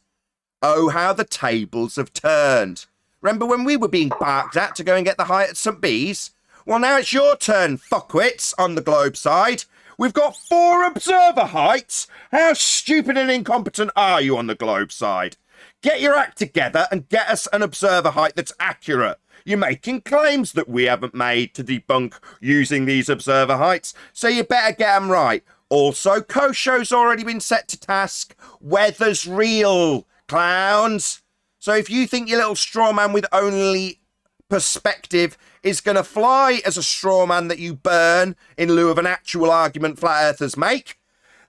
Oh, how the tables have turned. Remember when we were being barked at to go and get the height at St. Bees? Well, now it's your turn, fuckwits, on the globe side. We've got 4 observer heights. How stupid and incompetent are you on the globe side? Get your act together and get us an observer height that's accurate. You're making claims that we haven't made to debunk using these observer heights, so you better get them right. Also, Kosho's already been set to task. Weather's real, clowns. So if you think your little straw man with only perspective is going to fly as a straw man that you burn in lieu of an actual argument flat earthers make,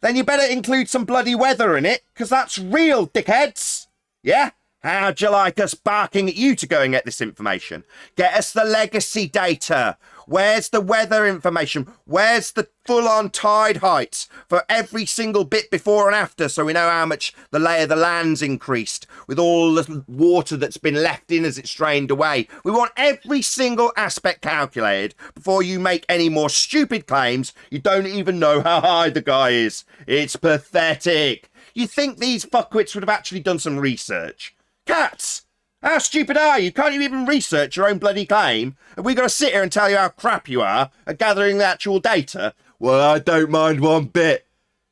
then you better include some bloody weather in it, because that's real, dickheads. Yeah? How'd you like us barking at you to go and get this information? Get us the legacy data. Where's the weather information? Where's the full-on tide heights for every single bit before and after, so we know how much the lay of the land's increased with all the water that's been left in as it's drained away? We want every single aspect calculated before you make any more stupid claims. You don't even know how high the guy is. It's pathetic. You think these fuckwits would have actually done some research? Cats! How stupid are you? Can't you even research your own bloody claim? Have we got to sit here and tell you how crap you are at gathering the actual data? Well, I don't mind one bit,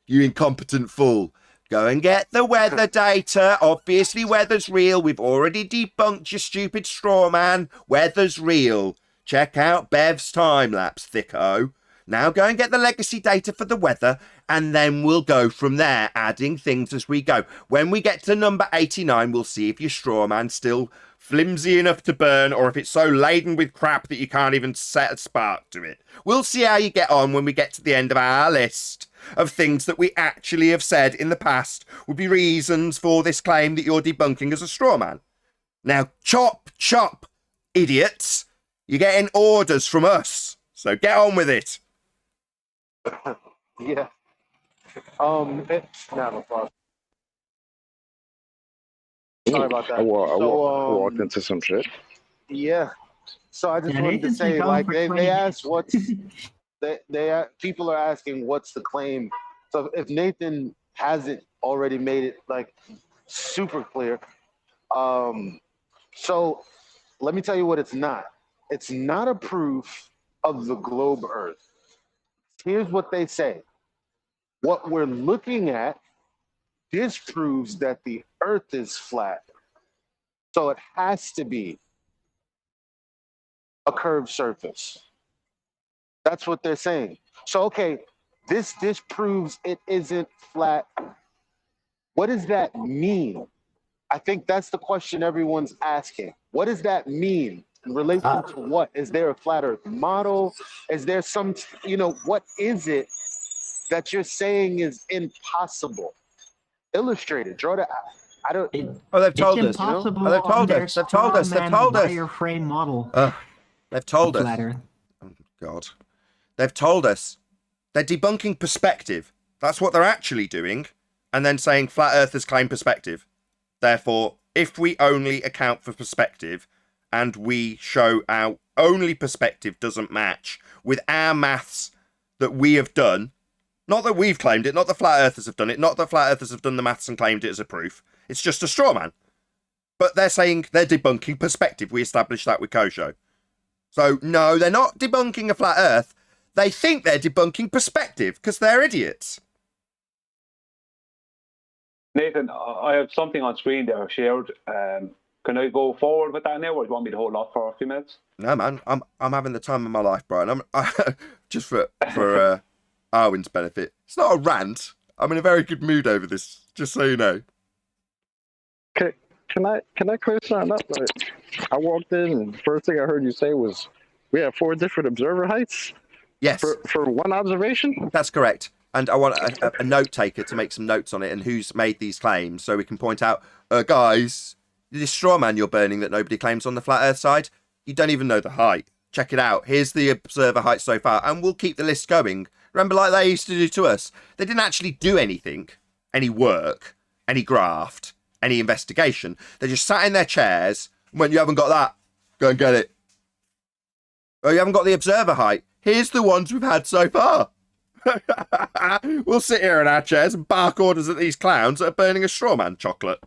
you incompetent fool. Go and get the weather data. Obviously, weather's real. We've already debunked your stupid straw man. Weather's real. Check out Bev's time-lapse, thicko. Now go and get the legacy data for the weather, and then we'll go from there, adding things as we go. When we get to number 89, we'll see if your straw man's still flimsy enough to burn, or if it's so laden with crap that you can't even set a spark to it. We'll see how you get on when we get to the end of our list of things that we actually have said in the past would be reasons for this claim that you're debunking as a straw man. Now, chop, chop, idiots. You're getting orders from us, so get on with it. Yeah. It's not a problem. Sorry about that. I walked into some shit. Yeah. So I just wanted to Nathan's been say, going like, for they 20 asked what's people are asking what's the claim. So if Nathan hasn't already made it like super clear, so let me tell you what it's not. It's not a proof of the globe Earth. Here's what they say. What we're looking at disproves that the Earth is flat. So it has to be a curved surface. That's what they're saying. So, okay, this disproves it isn't flat. What does that mean? I think that's the question everyone's asking. What does that mean in relation to what? Is there a flat Earth model? Is there some, what is it that you're saying is impossible? Illustrate it. Draw the. I don't. Oh, they've told us. Impossible Oh, they've told on us. They've told us. They've told us. Wireframe model. They've told us. Flat Earth. Oh, God. They've told us. They're debunking perspective. That's what they're actually doing. And then saying flat earthers claim perspective. Therefore, if we only account for perspective and we show our only perspective doesn't match with our maths that we have done, not that we've claimed it, not that flat earthers have done it, not that flat earthers have done the maths and claimed it as a proof. It's just a straw man. But they're saying they're debunking perspective. We established that with Kosho. So, no, they're not debunking a flat earth. They think they're debunking perspective because they're idiots. Nathan, I have something on screen there shared. Can I go forward with that now, or do you want me to hold off for a few minutes? No, man, I'm having the time of my life, Brian. Just for Arwen's benefit. It's not a rant. I'm in a very good mood over this, just so you know. Can I clear something up? I walked in, and the first thing I heard you say was, we have 4 different observer heights? Yes. For one observation? That's correct. And I want a note taker to make some notes on it and who's made these claims so we can point out, guys, this straw man you're burning that nobody claims on the flat earth side, you don't even know the height. Check it out. Here's the observer height so far, and we'll keep the list going. Remember, like they used to do to us. They didn't actually do anything, any work, any graft, any investigation. They just sat in their chairs and went, you haven't got that, go and get it. Oh, you haven't got the observer height. Here's the ones we've had so far. We'll sit here in our chairs and bark orders at these clowns that are burning a straw man chocolate.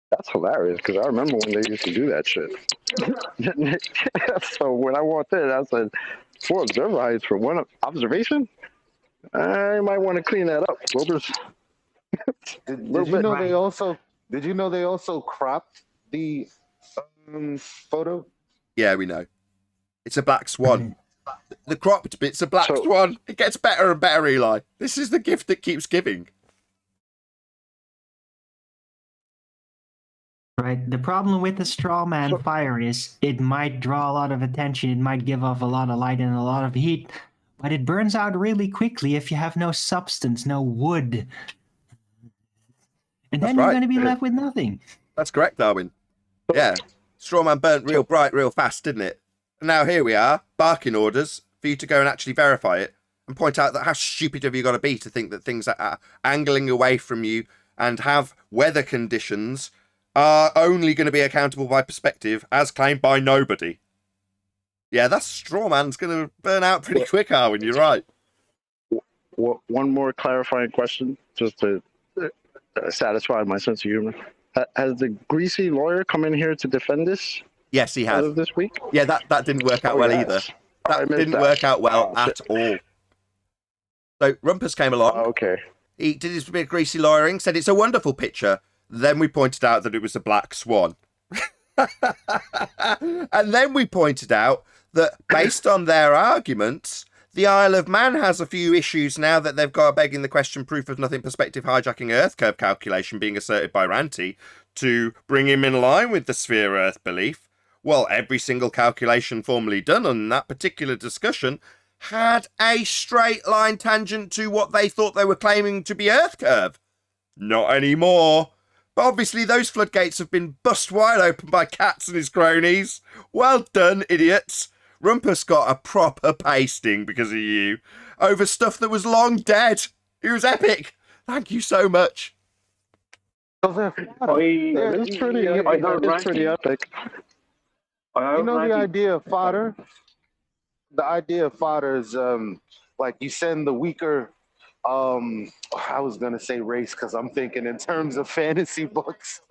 That's hilarious, because I remember when they used to do that shit. So when I walked in, I said, 4 observer heights for one observation? I might want to clean that up. Did you know they also cropped the photo? Yeah, we know. It's a black swan. The cropped bit's a black swan. It gets better and better, Eli. This is the gift that keeps giving. Right. The problem with the straw man fire is it might draw a lot of attention. It might give off a lot of light and a lot of heat, but it burns out really quickly if you have no substance, no wood. And then you're going to be left with nothing. That's correct, Darwin. Yeah. Straw man burnt real bright, real fast, didn't it? And now here we are, barking orders for you to go and actually verify it and point out that how stupid have you got to be to think that things are angling away from you and have weather conditions are only going to be accountable by perspective as claimed by nobody. Yeah, that straw man's going to burn out pretty quick, Arwen, you're right. One more clarifying question, just to satisfy my sense of humor. Has the greasy lawyer come in here to defend this? Yes, he has. This week? Yeah, that didn't work out well either. That didn't work out well at all. So Rumpus came along. Okay. He did his bit of greasy lawyering, said it's a wonderful picture. Then we pointed out that it was a black swan. And then we pointed out that based on their arguments, the Isle of Man has a few issues now that they've got begging the question proof of nothing perspective hijacking Earth curve calculation being asserted by Ranty to bring him in line with the sphere Earth belief. Well, every single calculation formally done on that particular discussion had a straight line tangent to what they thought they were claiming to be Earth curve. Not anymore. But obviously those floodgates have been bust wide open by Katz and his cronies. Well done, idiots. Rumpus got a proper pasting because of you over stuff that was long dead. It was epic. Thank you so much. It's pretty epic. You know the idea of fodder? The idea of fodder is like you send the weaker, I was going to say race because I'm thinking in terms of fantasy books,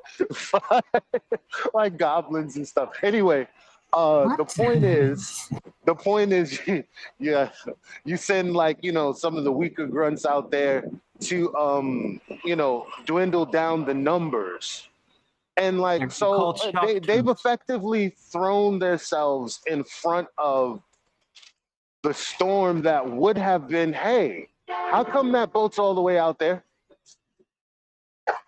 like goblins and stuff. Anyway, the point is, yeah, you send like, some of the weaker grunts out there to, dwindle down the numbers. And like, so they've effectively thrown themselves in front of the storm that would have been, hey, how come that boat's all the way out there?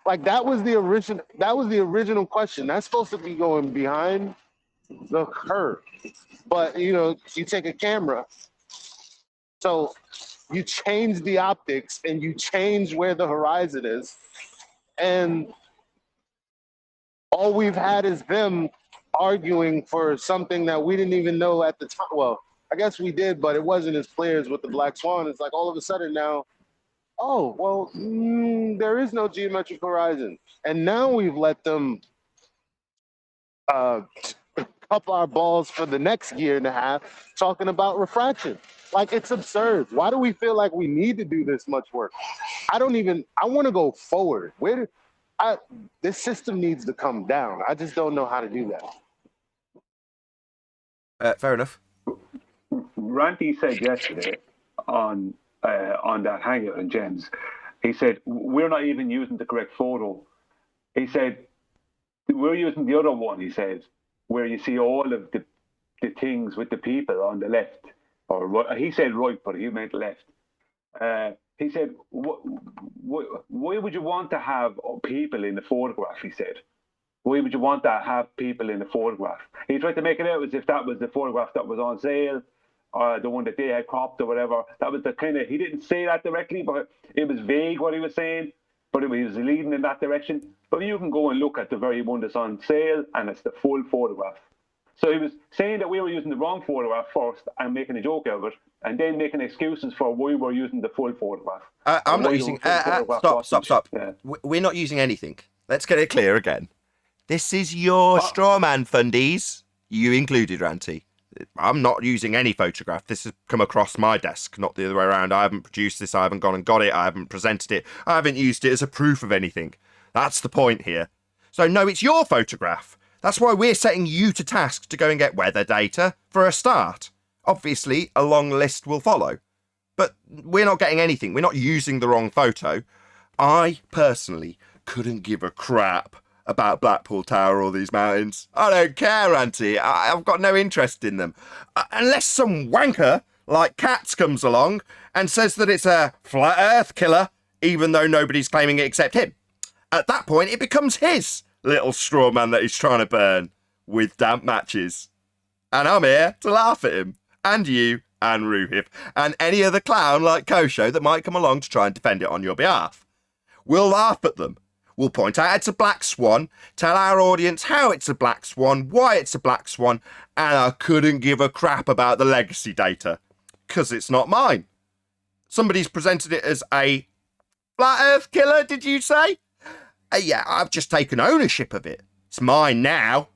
Like that was the original question. That's supposed to be going behind the curve. But you take a camera. So you change the optics and you change where the horizon is. And all we've had is them arguing for something that we didn't even know at the time. Well, I guess we did, but it wasn't as clear as with the black swan. It's like all of a sudden now, oh, well, there is no geometric horizon. And now we've let them up our balls for the next year and a half talking about refraction. Like, it's absurd. Why do we feel like we need to do this much work? I want to go forward. This system needs to come down. I just don't know how to do that. Fair enough. Ranty said yesterday on that hangout in Gems, he said, we're not even using the correct photo. He said, we're using the other one, he said, where you see all of the things with the people on the left. Or right, he said right, but he meant left. He said, why would you want to have people in the photograph, he said. Why would you want to have people in the photograph? He tried to make it out as if that was the photograph that was on sale, or the one that they had cropped or whatever. That was the kind of, he didn't say that directly, but it was vague what he was saying, but he was leading in that direction. But you can go and look at the very one that's on sale, and it's the full photograph. So he was saying that we were using the wrong photograph first and making a joke out of it, and then making excuses for why we're using the full photograph. I'm not using... Stop. Yeah. We're not using anything. Let's get it clear again. This is your straw man fundies, you included, Ranty. I'm not using any photograph. This has come across my desk, not the other way around. I haven't produced this. I haven't gone and got it. I haven't presented it. I haven't used it as a proof of anything. That's the point here. So no, it's your photograph. That's why we're setting you to task to go and get weather data for a start. Obviously, a long list will follow. But we're not getting anything. We're not using the wrong photo. I, personally, couldn't give a crap about Blackpool Tower or these mountains. I don't care, Auntie. I've got no interest in them. Unless some wanker like Katz comes along and says that it's a flat earth killer, even though nobody's claiming it except him. At that point, it becomes his little straw man that he's trying to burn with damp matches. And I'm here to laugh at him, and you, and Ruhif, and any other clown like Kosho that might come along to try and defend it on your behalf. We'll laugh at them. We'll point out it's a black swan, tell our audience how it's a black swan, why it's a black swan, and I couldn't give a crap about the legacy data, because it's not mine. Somebody's presented it as a flat earth killer, did you say? Yeah, I've just taken ownership of it. It's mine now.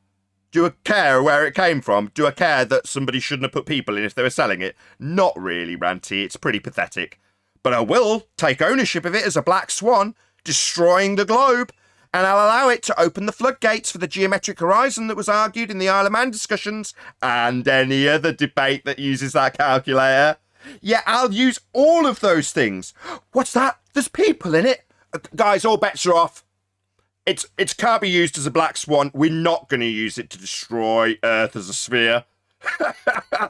Do I care where it came from? Do I care that somebody shouldn't have put people in if they were selling it? Not really, Ranty. It's pretty pathetic. But I will take ownership of it as a black swan, destroying the globe, and I'll allow it to open the floodgates for the geometric horizon that was argued in the Isle of Man discussions and any other debate that uses that calculator. Yeah, I'll use all of those things. What's that? There's people in it. Guys, all bets are off. It can't be used as a black swan. We're not going to use it to destroy Earth as a sphere.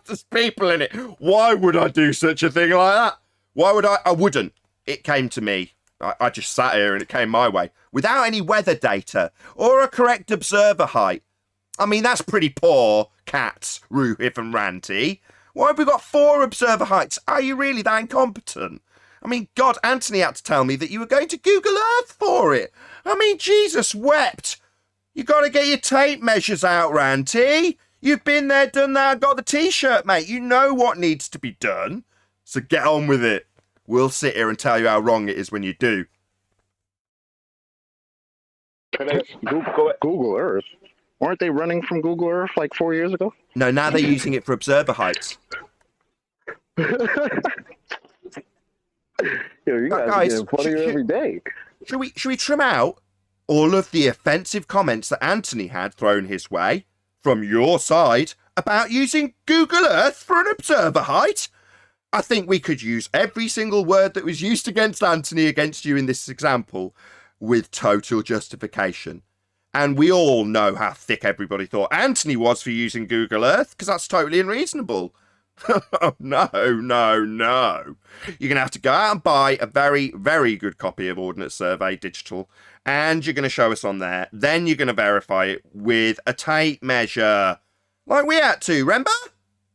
There's people in it. Why would I do such a thing like that? Why would I? I wouldn't. It came to me. I just sat here and it came my way. Without any weather data or a correct observer height. I mean, that's pretty poor, Katz, Ruhif and Ranty. Why have we got 4 observer heights? Are you really that incompetent? I mean, God, Anthony had to tell me that you were going to Google Earth for it. I mean, Jesus wept. You got to get your tape measures out, Ranty. You've been there, done that, got the T-shirt, mate. You know what needs to be done. So get on with it. We'll sit here and tell you how wrong it is when you do. Google Earth? Weren't they running from Google Earth like 4 years ago? No, now they're using it for observer heights. Yo, you guys are getting funnier every day. Should we trim out all of the offensive comments that Anthony had thrown his way from your side about using Google Earth for an observer height? I think we could use every single word that was used against Anthony against you in this example with total justification. And we all know how thick everybody thought Anthony was for using Google Earth, because that's totally unreasonable. No. You're going to have to go out and buy a very, very good copy of Ordnance Survey Digital, and you're going to show us on there. Then you're going to verify it with a tape measure, like we had to, remember?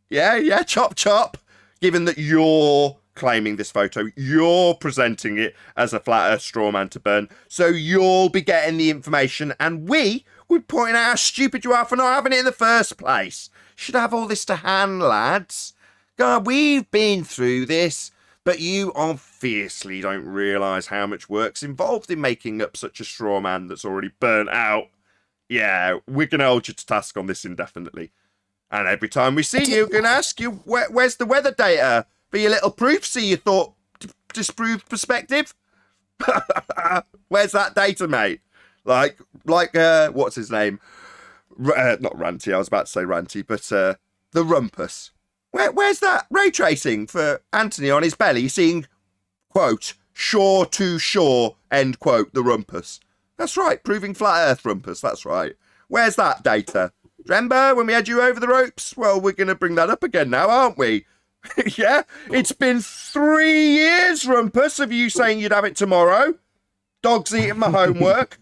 Yeah, chop. Given that you're claiming this photo, you're presenting it as a flat earth straw man to burn, so you'll be getting the information, and we would point out how stupid you are for not having it in the first place. Should have all this to hand, lads. God, we've been through this, but you obviously don't realise how much work's involved in making up such a straw man that's already burnt out. Yeah, we're going to hold you to task on this indefinitely. And every time we see you, we're going to ask you, where's the weather data for your little proof? See your thought disproved perspective? Where's that data, mate? Like, what's his name? Not Ranty, I was about to say Ranty, but the Rumpus. Where's that ray tracing for Anthony on his belly seeing, quote, shore to shore, end quote, the Rumpus? That's right, proving flat earth Rumpus, that's right. Where's that data? Remember when we had you over the ropes? Well, we're going to bring that up again now, aren't we? Yeah, it's been 3 years, Rumpus, of you saying you'd have it tomorrow. Dog's eating my homework.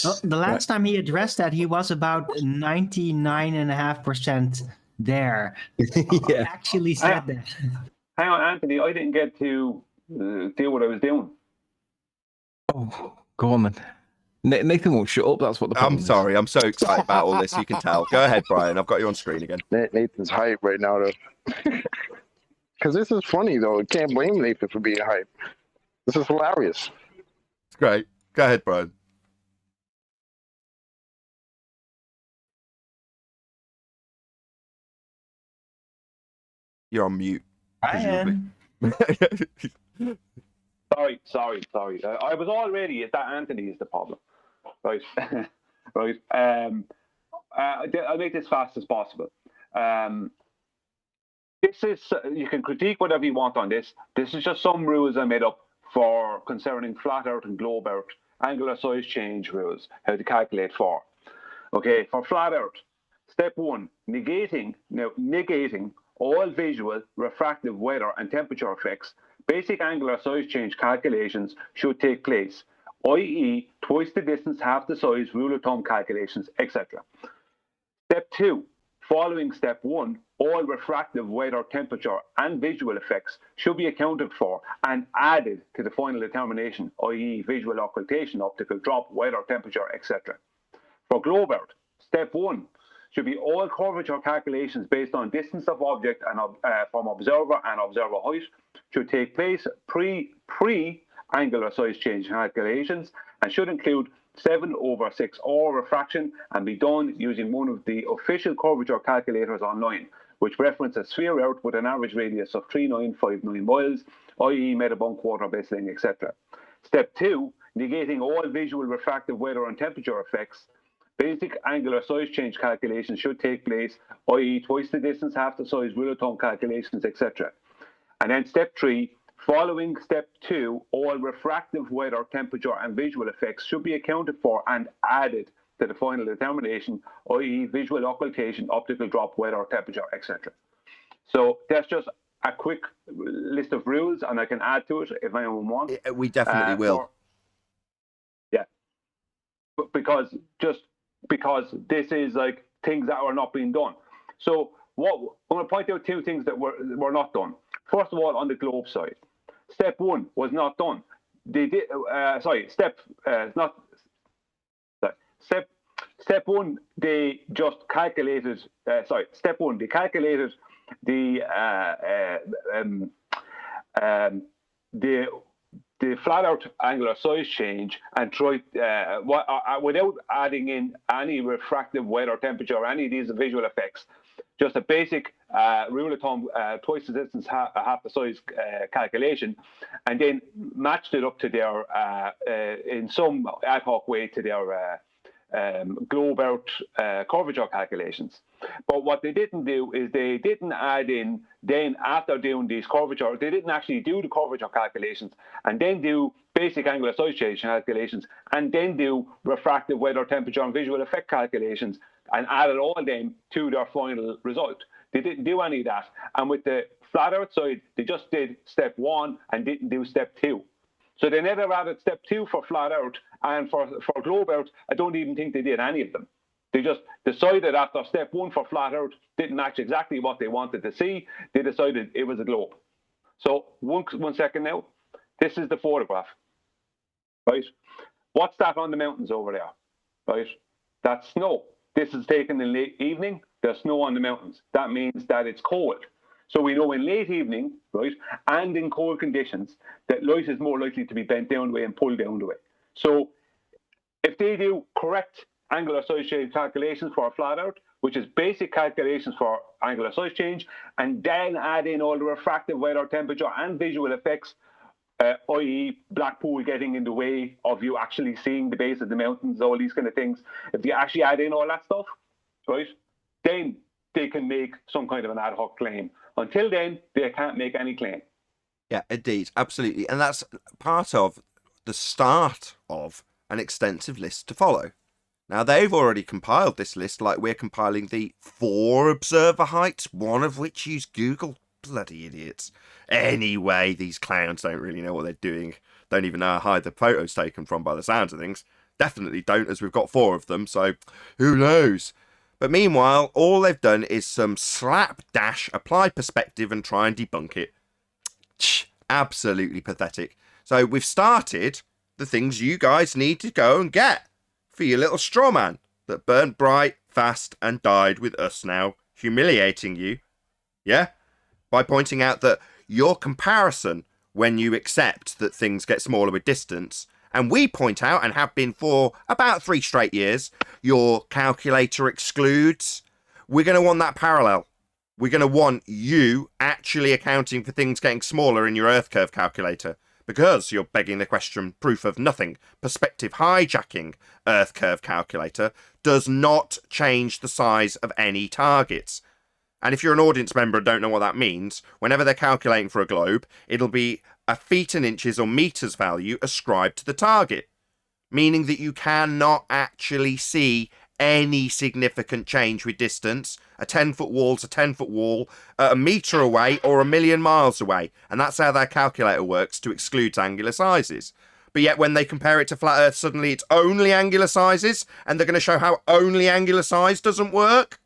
Well, the last time he addressed that, he was about 99.5% there. Yeah. Actually said that. Hang on, Anthony. I didn't get to do what I was doing. Oh, go on then. Nathan won't shut up. That's what the problem I'm sorry. I'm so excited about all this. You can tell. Go ahead, Brian. I've got you on screen again. Nathan's hype right now, though. Because this is funny, though. I can't blame Nathan for being hype. This is hilarious. It's great. Go ahead, Brian. You're on mute. I am. Sorry. I was already that Anthony is the problem, right? Right. I'll make this fast as possible. This is you can critique whatever you want on this. This is just some rules I made up for concerning flat Earth and globe Earth angular size change rules. How to calculate for. Okay, for flat Earth, step 1: negating all visual, refractive, weather, and temperature effects. Basic angular size change calculations should take place, i.e., twice the distance, half the size, rule of thumb calculations, etc. Step 2: following step 1, all refractive, weather, temperature, and visual effects should be accounted for and added to the final determination, i.e., visual occultation, optical drop, weather, temperature, etc. For globe Earth, step 1 should be all curvature calculations based on distance of object and from observer and observer height should take place pre-angular size change calculations and should include 7/6 or refraction and be done using one of the official curvature calculators online, which reference a sphere Earth with an average radius of 3959 miles, i.e. made of quarter baseline, etc. Step 2, negating all visual, refractive, weather, and temperature effects. Basic angular size change calculations should take place, i.e. twice the distance, half the size, rule of thumb calculations, etc. And then step 3, following step 2, all refractive, weather, temperature, and visual effects should be accounted for and added to the final determination, i.e. visual occultation, optical drop, weather, temperature, etc. So that's just a quick list of rules, and I can add to it if anyone wants. We definitely will. Yeah. Because this is like things that are not being done. So I'm going to point out 2 things that were not done. First of all, on the globe side, step 1 was not done. They did. Step 1. They just calculated. Step 1. They calculated the flat Earth angular size change and tried without adding in any refractive, weather, temperature, or any of these visual effects. Just a basic rule of thumb, twice the distance, half the size calculation, and then matched it up to their, in some ad hoc way, to their globe Earth curvature calculations. But what they didn't do is they didn't add in, then after doing these curvature, they didn't actually do the curvature calculations and then do basic angular size change calculations and then do refractive, weather, temperature, and visual effect calculations and added all of them to their final result. They didn't do any of that. And with the flat Earth side, they just did step 1 and didn't do step 2. So they never added step 2 for flat Earth, and for globe Earth, I don't even think they did any of them. They just decided after step 1 for flat Earth didn't match exactly what they wanted to see. They decided it was a globe. So one second now. This is the photograph, right? What's that on the mountains over there, right? That's snow. This is taken in late evening. there's snow on the mountains. That means that it's cold. So we know in late evening, right, and in cold conditions, that light is more likely to be bent down the way and pulled down the way. So if they do correct angular size change calculations for a flat Earth, which is basic calculations for angular size change, and then add in all the refractive weather, temperature, and visual effects, i.e. Blackpool getting in the way of you actually seeing the base of the mountains, all these kind of things, if you actually add in all that stuff, right, then they can make some kind of an ad hoc claim. Until then, they can't make any claim. Yeah, indeed, absolutely. And that's part of the start of an extensive list to follow. Now, they've already compiled this list like we're compiling the 4 observer heights, one of which use Google. Bloody idiots. Anyway, these clowns don't really know what they're doing. Don't even know how high the photo's taken from by the sounds of things. Definitely don't, as we've got 4 of them, so who knows? But meanwhile, all they've done is some slapdash apply perspective and try and debunk it. Absolutely pathetic. So we've started the things you guys need to go and get for your little straw man that burnt bright, fast, and died with us now, humiliating you. Yeah? By pointing out that your comparison, when you accept that things get smaller with distance, and we point out, and have been for about 3 straight years, your calculator excludes. We're going to want that parallel. We're going to want you actually accounting for things getting smaller in your Earth curve calculator, because you're begging the question, proof of nothing. Perspective hijacking Earth curve calculator does not change the size of any targets. And if you're an audience member and don't know what that means, whenever they're calculating for a globe, it'll be a feet and inches or meters value ascribed to the target, meaning that you cannot actually see any significant change with distance. A 10-foot wall's a 10-foot wall a meter away or 1,000,000 miles away, and that's how their calculator works to exclude angular sizes. But yet when they compare it to flat Earth, suddenly it's only angular sizes, and they're going to show how only angular size doesn't work.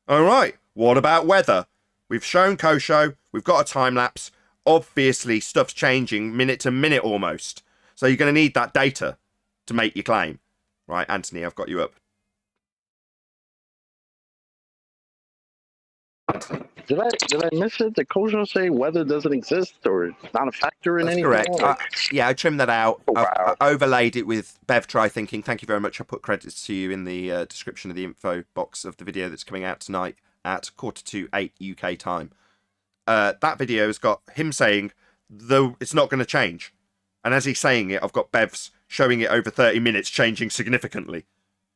All right, what about weather? We've shown Kosho, we've got a time lapse. Obviously, stuff's changing minute to minute almost. So you're going to need that data to make your claim. Right, Anthony, I've got you up. Did I miss it? Did Kosho say weather doesn't exist or not a factor in anything? Correct. Or... I trimmed that out. Oh, wow. I overlaid it with Bev Try Thinking. Thank you very much. I put credits to you in the description of the info box of the video that's coming out tonight at 7:45 UK time. That video has got him saying, though it's not going to change. And as he's saying it, I've got Bev's showing it over 30 minutes changing significantly.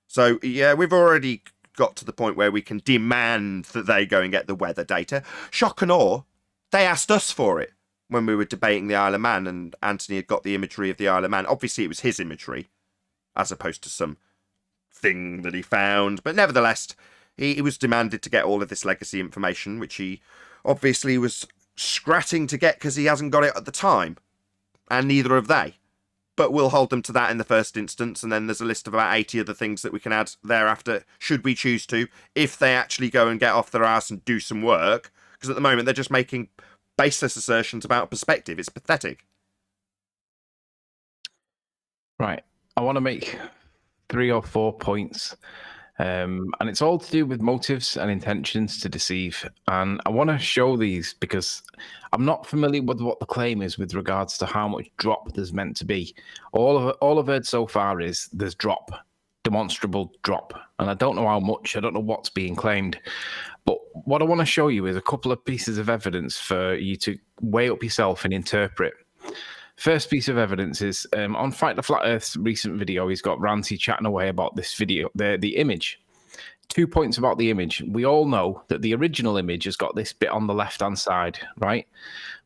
So, yeah, we've already got to the point where we can demand that they go and get the weather data. Shock and awe, they asked us for it when we were debating the Isle of Man, and Anthony had got the imagery of the Isle of Man. Obviously, it was his imagery, as opposed to some thing that he found. But nevertheless, he was demanded to get all of this legacy information, which he obviously was scratting to get because he hasn't got it at the time. And neither have they. But we'll hold them to that in the first instance, and then there's a list of about 80 other things that we can add thereafter, should we choose to, if they actually go and get off their ass and do some work. Because at the moment, they're just making baseless assertions about perspective. It's pathetic. Right. I want to make 3 or 4 points. And it's all to do with motives and intentions to deceive. And I want to show these because I'm not familiar with what the claim is with regards to how much drop there's meant to be. All I've heard so far is there's drop, demonstrable drop. And I don't know how much, I don't know what's being claimed. But what I want to show you is a couple of pieces of evidence for you to weigh up yourself and interpret. First piece of evidence is on Fight the Flat Earth's recent video, he's got Ranty chatting away about this video, the image. 2 points about the image. We all know that the original image has got this bit on the left-hand side, right?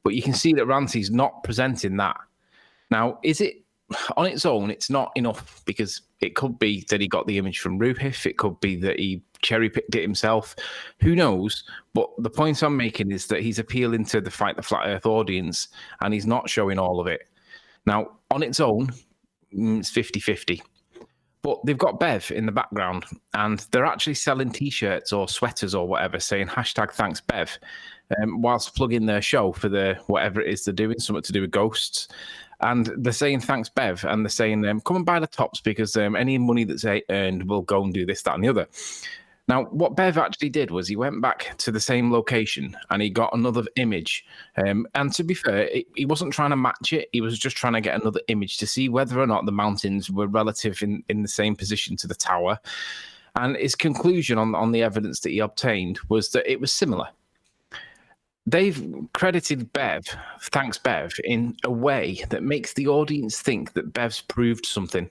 But you can see that Ranty's not presenting that. Now, is it on its own? It's not enough because it could be that he got the image from Ruhif. It could be that he cherry-picked it himself. Who knows? But the point I'm making is that he's appealing to the Fight the Flat Earth audience and he's not showing all of it. Now, on its own, it's 50-50. But they've got Bev in the background and they're actually selling T-shirts or sweaters or whatever saying #ThanksBev whilst plugging their show for the whatever it is they're doing, something to do with ghosts. And they're saying thanks, Bev. And they're saying, come and buy the tops because any money that's earned will go and do this, that, and the other. Now, what Bev actually did was he went back to the same location and he got another image. And to be fair, he wasn't trying to match it. He was just trying to get another image to see whether or not the mountains were relative in the same position to the tower. And his conclusion on the evidence that he obtained was that it was similar. They've credited Bev, thanks Bev, in a way that makes the audience think that Bev's proved something.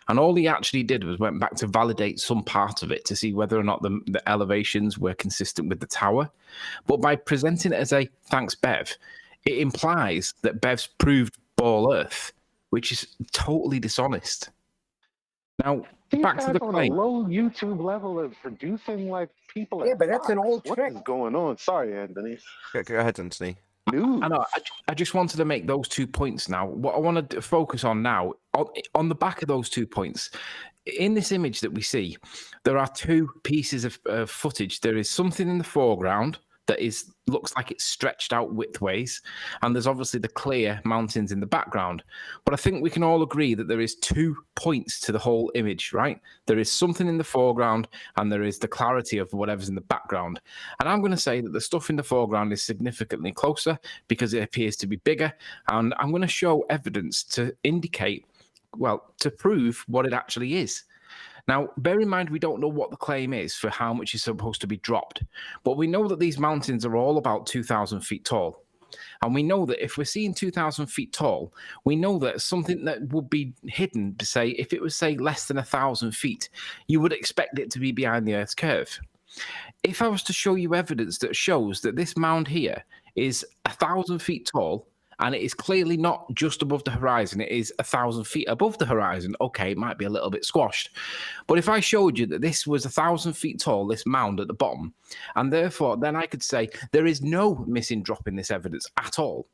And all he actually did was went back to validate some part of it to see whether or not the elevations were consistent with the tower. But by presenting it as a thanks Bev, it implies that Bev's proved ball Earth, which is totally dishonest. Now, These back to guys the on claim. a low YouTube level of producing like people. Yeah, at but that's an Fox. old What trick. is going on? Sorry, Anthony. Go ahead, Anthony. News. I know. I just wanted to make those 2 points now. What I want to focus on now, on the back of those 2 points, in this image that we see, there are 2 pieces of footage. There is something in the foreground that looks like it's stretched out widthways, and there's obviously the clear mountains in the background. But I think we can all agree that there is 2 points to the whole image, right? There is something in the foreground, and there is the clarity of whatever's in the background. And I'm going to say that the stuff in the foreground is significantly closer because it appears to be bigger, and I'm going to show evidence to indicate, well, to prove what it actually is. Now, bear in mind, we don't know what the claim is for how much is supposed to be dropped, but we know that these mountains are all about 2,000 feet tall. And we know that if we're seeing 2,000 feet tall, we know that something that would be hidden, say, if it was, say, less than 1,000 feet, you would expect it to be behind the Earth's curve. If I was to show you evidence that shows that this mound here is 1,000 feet tall, and it is clearly not just above the horizon, it is 1,000 feet above the horizon, okay, it might be a little bit squashed. But if I showed you that this was 1,000 feet tall, this mound at the bottom, and therefore then I could say there is no missing drop in this evidence at all,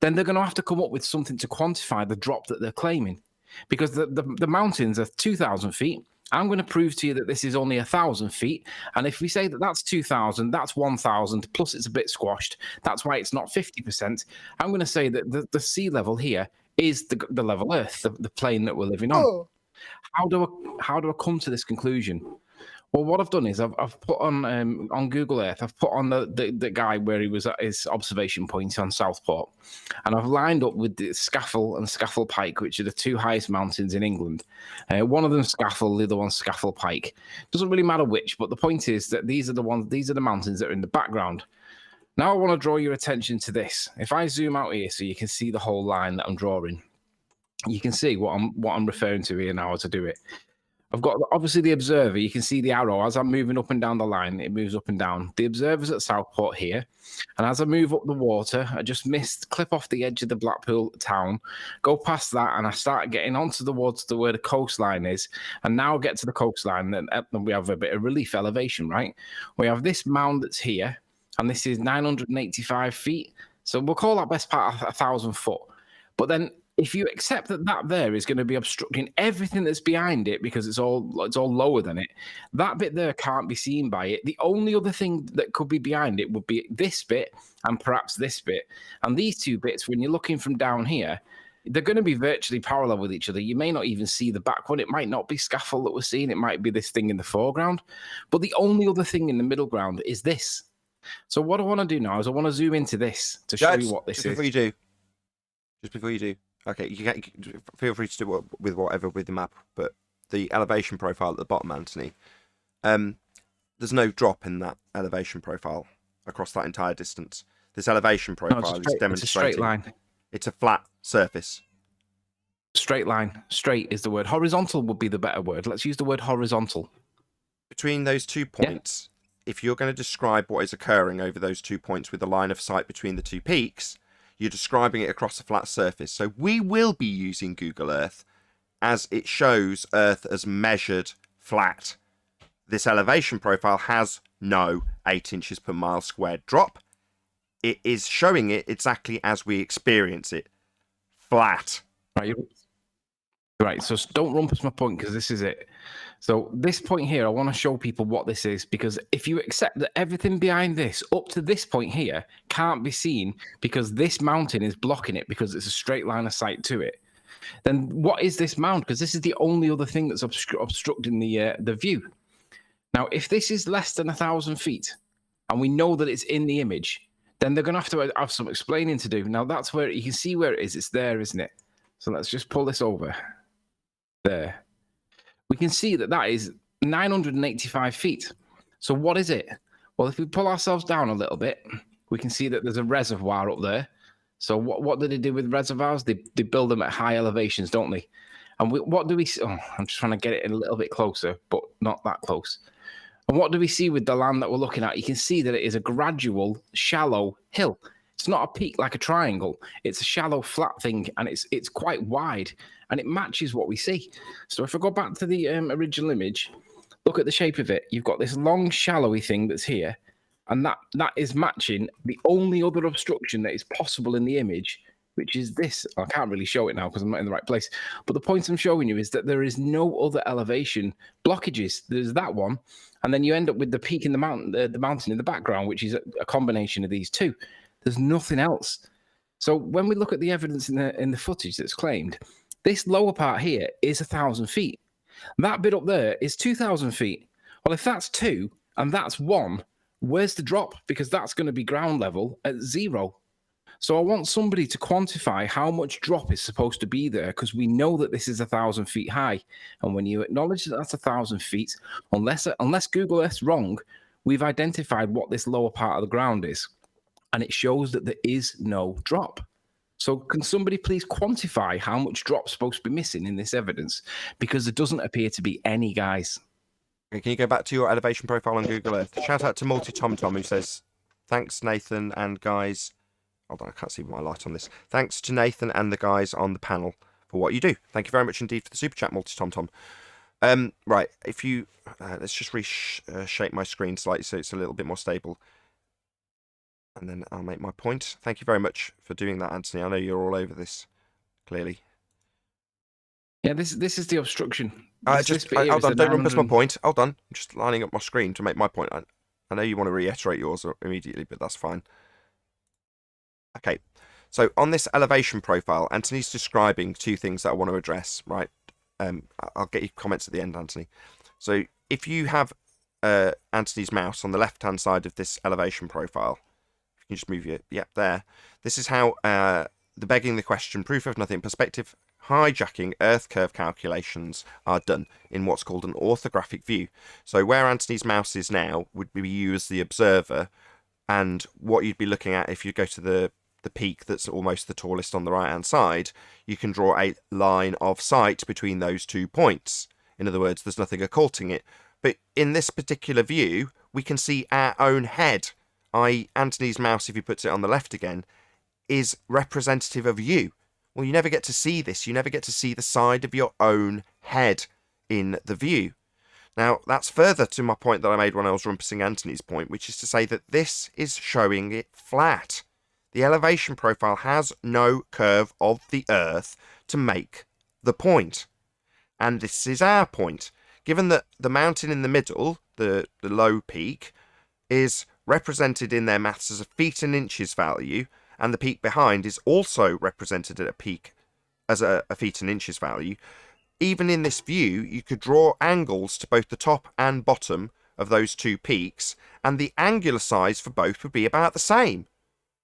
then they're going to have to come up with something to quantify the drop that they're claiming. Because the mountains are 2,000 feet, I'm going to prove to you that this is only 1,000 feet. And if we say that that's 2,000, that's 1,000, plus it's a bit squashed. That's why it's not 50%. I'm going to say that the sea level here is the level Earth, the plane that we're living on. Oh. How do I come to this conclusion? Well, what I've done is I've put on Google Earth, I've put on the guy where he was at his observation point on Southport, and I've lined up with the Scafell and Scafell Pike, which are the 2 highest mountains in England. One of them Scafell, the other one Scafell Pike. Doesn't really matter which, but the point is that these are the mountains that are in the background. Now I want to draw your attention to this. If I zoom out here so you can see the whole line that I'm drawing, you can see what I'm referring to here now to do it. I've got obviously the observer. You can see the arrow as I'm moving up and down the line. It moves up and down. The observer's at Southport here, and as I move up the water, I just clip off the edge of the Blackpool town, go past that, and I start getting onto the water to where the coastline is. And now I get to the coastline, and we have a bit of relief elevation, right? We have this mound that's here, and this is 985 feet. So we'll call that best part 1,000 foot. But then, if you accept that there is going to be obstructing everything that's behind it because it's all lower than it, that bit there can't be seen by it. The only other thing that could be behind it would be this bit and perhaps this bit. And these 2 bits, when you're looking from down here, they're going to be virtually parallel with each other. You may not even see the back one. It might not be Scafell that we're seeing. It might be this thing in the foreground. But the only other thing in the middle ground is this. So what I want to do now is I want to zoom into this to show you what this is. Just before you do. Okay, you can feel free to do with whatever with the map, but the elevation profile at the bottom, Anthony, there's no drop in that elevation profile across that entire distance. This elevation profile is demonstrating it's a straight line. It's a flat surface. Straight line. Straight is the word. Horizontal would be the better word. Let's use the word horizontal. Between those 2 points, if you're going to describe what is occurring over those 2 points with a line of sight between the 2 peaks, you're describing it across a flat surface. So we will be using Google Earth as it shows Earth as measured flat. This elevation profile has no 8 inches per mile squared drop. It is showing it exactly as we experience it. Flat. Right, so don't run past my point because this is it. So this point here, I want to show people what this is, because if you accept that everything behind this up to this point here can't be seen because this mountain is blocking it because it's a straight line of sight to it, then what is this mound? Because this is the only other thing that's obstructing the view. Now, if this is less than 1,000 feet, and we know that it's in the image, then they're going to have some explaining to do. Now, that's where you can see where it is. It's there, isn't it? So let's just pull this over. There. We can see that that is 985 feet. So what is it? Well, if we pull ourselves down a little bit, we can see that there's a reservoir up there. So what do they do with reservoirs? They build them at high elevations, don't they? And what do we see? Oh, I'm just trying to get it in a little bit closer, but not that close. And what do we see with the land that we're looking at? You can see that it is a gradual, shallow hill. It's not a peak like a triangle. It's a shallow, flat thing, and it's quite wide, and it matches what we see. So if I go back to the original image, look at the shape of it. You've got this long, shallowy thing that's here, and that is matching the only other obstruction that is possible in the image, which is this. I can't really show it now because I'm not in the right place. But the point I'm showing you is that there is no other elevation blockages. There's that one, and then you end up with the peak in the mountain in the background, which is a combination of these two. There's nothing else. So when we look at the evidence in the footage that's claimed, this lower part here is 1,000 feet. That bit up there is 2,000 feet. Well, if that's 2 and that's 1, where's the drop? Because that's going to be ground level at 0. So I want somebody to quantify how much drop is supposed to be there, because we know that this is 1,000 feet high. And when you acknowledge that that's 1,000 feet, unless Google Earth's wrong, we've identified what this lower part of the ground is. And it shows that there is no drop. So can somebody please quantify how much drop's supposed to be missing in this evidence? Because there doesn't appear to be any, guys. Okay, can you go back to your elevation profile on Google Earth? Shout out to Multi-Tom-Tom who says, thanks, Nathan and guys. Hold on, I can't see my light on this. Thanks to Nathan and the guys on the panel for what you do. Thank you very much indeed for the super chat, Multi-Tom-Tom. Right, if you... let's just reshape my screen slightly so it's a little bit more stable. And then I'll make my point. Thank you very much for doing that, Anthony. I know you're all over this, clearly. Yeah, this is the obstruction. Hold on, don't rumpus my point. Hold on, I'm just lining up my screen to make my point. I know you want to reiterate yours immediately, but that's fine. Okay, so on this elevation profile, Anthony's describing 2 things that I want to address, right? I'll get your comments at the end, Anthony. So if you have Anthony's mouse on the left-hand side of this elevation profile, you just move it, yep, there. This is how the begging the question, proof of nothing, perspective hijacking Earth curve calculations are done in what's called an orthographic view. So where Anthony's mouse is now would be you as the observer, and what you'd be looking at if you go to the peak that's almost the tallest on the right-hand side, you can draw a line of sight between those 2 points. In other words, there's nothing occulting it. But in this particular view, we can see our own head. Anthony's mouse, if he puts it on the left again, is representative of you. Well, you never get to see this. You never get to see the side of your own head in the view. Now, that's further to my point that I made when I was rumpusing Anthony's point, which is to say that this is showing it flat. The elevation profile has no curve of the Earth to make the point. And this is our point. Given that the mountain in the middle, the low peak, is represented in their maths as a feet and inches value, and the peak behind is also represented at a peak as a feet and inches value, even in this view, you could draw angles to both the top and bottom of those 2 peaks, and the angular size for both would be about the same,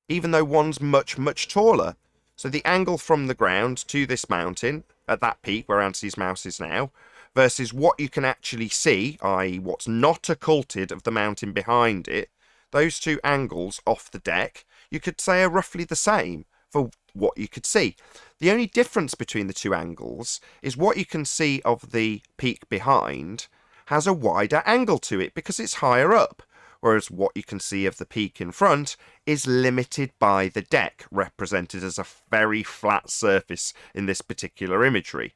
even though one's much, much taller. So the angle from the ground to this mountain, at that peak where Anthony's mouse is now, versus what you can actually see, i.e. what's not occulted of the mountain behind it, those 2 angles off the deck, you could say are roughly the same for what you could see. The only difference between the 2 angles is what you can see of the peak behind has a wider angle to it because it's higher up, whereas what you can see of the peak in front is limited by the deck, represented as a very flat surface in this particular imagery.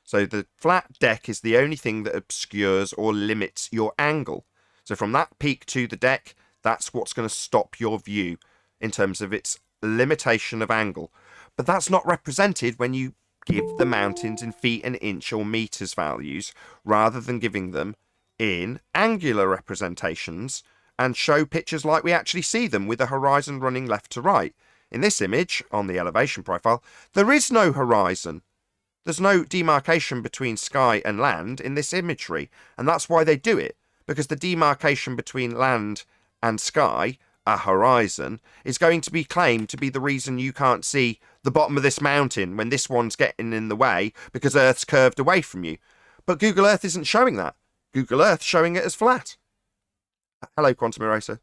So the flat deck is the only thing that obscures or limits your angle. So from that peak to the deck, that's what's going to stop your view in terms of its limitation of angle. But that's not represented when you give the mountains in feet and inch or meters values, rather than giving them in angular representations and show pictures like we actually see them with the horizon running left to right. In this image, on the elevation profile, there is no horizon. There's no demarcation between sky and land in this imagery, and that's why they do it. because the demarcation between land and sky, a horizon, is going to be claimed to be the reason you can't see the bottom of this mountain when this one's getting in the way because Earth's curved away from you. But Google Earth isn't showing that. Google Earth's showing it as flat. Hello, Quantum Eraser.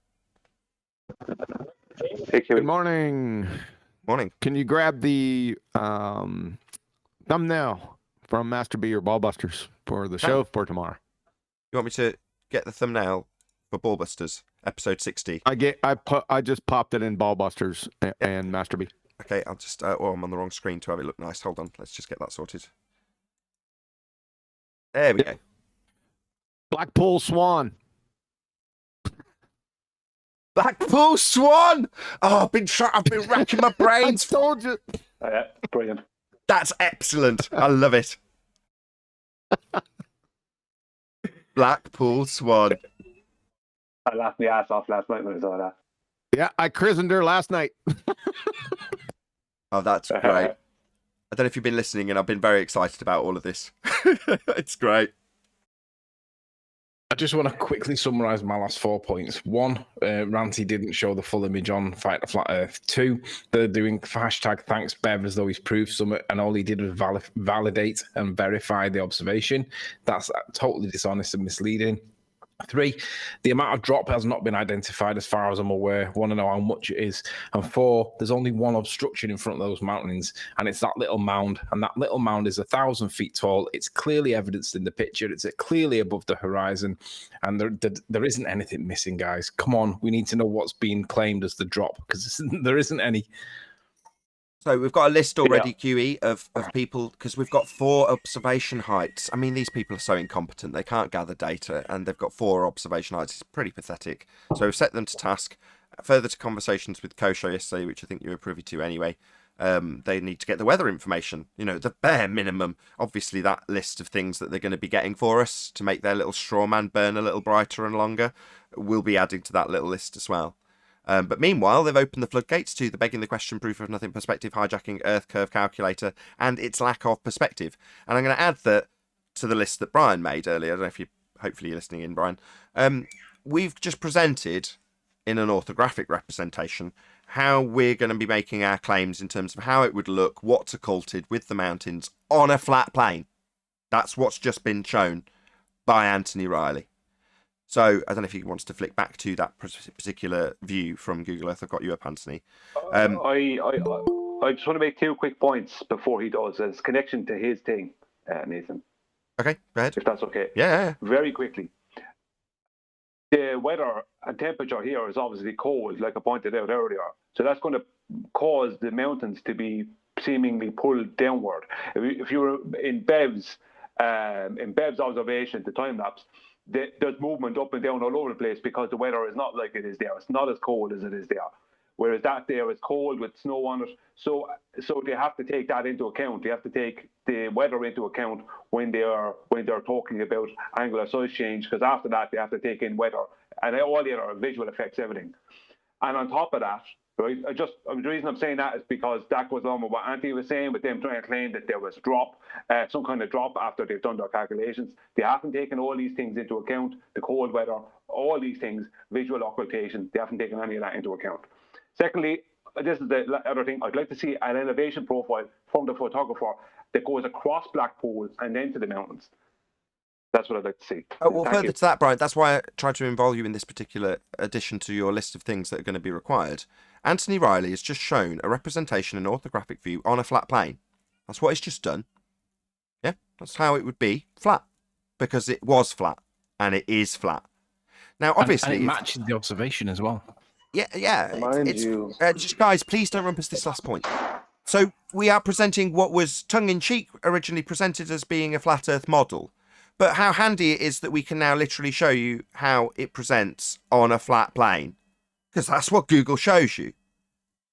Good morning. Morning. Can you grab the thumbnail from Master B or Ballbusters for the show for tomorrow? You want me to get the thumbnail for Ballbusters, episode 60? I just popped it in Ballbusters and Master B. Okay, I'll just. I'm on the wrong screen to have it look nice. Hold on, let's just get that sorted. There we go. Blackpool Swan. Blackpool Swan. Oh, I've been racking my brains. I told you. Oh, yeah, brilliant. That's excellent. I love it. Blackpool Swan. I laughed my ass off last night when I saw that. Yeah, I christened her last night. Oh, that's great. I don't know if you've been listening, and I've been very excited about all of this. It's great. I just want to quickly summarise my last 4 points. 1, Ranty didn't show the full image on Fight the Flat Earth. 2, they're doing hashtag thanks Bev as though he's proved something, and all he did was validate and verify the observation. That's totally dishonest and misleading. 3, the amount of drop has not been identified as far as I'm aware. Want to know how much it is. And 4, there's only one obstruction in front of those mountains, and it's that little mound. And that little mound is 1,000 feet tall. It's clearly evidenced in the picture. It's clearly above the horizon, and there isn't anything missing, guys. Come on, we need to know what's being claimed as the drop, because there isn't any. So we've got a list already, QE, of people, because we've got 4 observation heights. I mean, these people are so incompetent. They can't gather data, and they've got 4 observation heights. It's pretty pathetic. So we've set them to task. Further to conversations with Kosho yesterday, which I think you were privy to anyway, they need to get the weather information. You know, the bare minimum. Obviously, that list of things that they're going to be getting for us to make their little straw man burn a little brighter and longer, we'll be adding to that little list as well. But meanwhile, they've opened the floodgates to the begging the question, proof of nothing perspective, hijacking Earth curve calculator, and its lack of perspective. And I'm going to add that to the list that Brian made earlier. I don't know if hopefully you're listening in, Brian. We've just presented in an orthographic representation how we're going to be making our claims in terms of how it would look, what's occulted with the mountains on a flat plane. That's what's just been shown by Anthony Riley. So I don't know if he wants to flick back to that particular view from Google Earth. I've got you up, Anthony. I just want to make 2 quick points before he does, as connection to his thing, Nathan. Okay, go ahead. If that's okay. Yeah. Very quickly. The weather and temperature here is obviously cold, like I pointed out earlier. So that's going to cause the mountains to be seemingly pulled downward. If you were in Bev's observation, the time lapse, there's movement up and down all over the place because the weather is not like it is there. It's not as cold as it is there. Whereas that there is cold with snow on it. So they have to take that into account. They have to take the weather into account when they're talking about angular size change, because after that they have to take in weather and all the other visual effects, everything. And on top of that, right, the reason I'm saying that is because that goes along with what Anthony was saying, with them trying to claim that there was some kind of drop after they've done their calculations. They haven't taken all these things into account, the cold weather, all these things, visual occultation, they haven't taken any of that into account. Secondly, this is the other thing, I'd like to see an elevation profile from the photographer that goes across Blackpool and then to the mountains. That's what I'd like to see. Well, further to that, Brian, that's why I tried to involve you in this particular addition to your list of things that are going to be required. Anthony Riley has just shown a representation, an orthographic view on a flat plane. That's what he's just done. Yeah, that's how it would be, flat. Because it was flat, and it is flat. Now, obviously... And it matches the observation as well. Yeah. Just guys, please don't rumpus this last point. So we are presenting what was tongue-in-cheek originally presented as being a flat Earth model. But how handy it is that we can now literally show you how it presents on a flat plane. Because that's what Google shows you.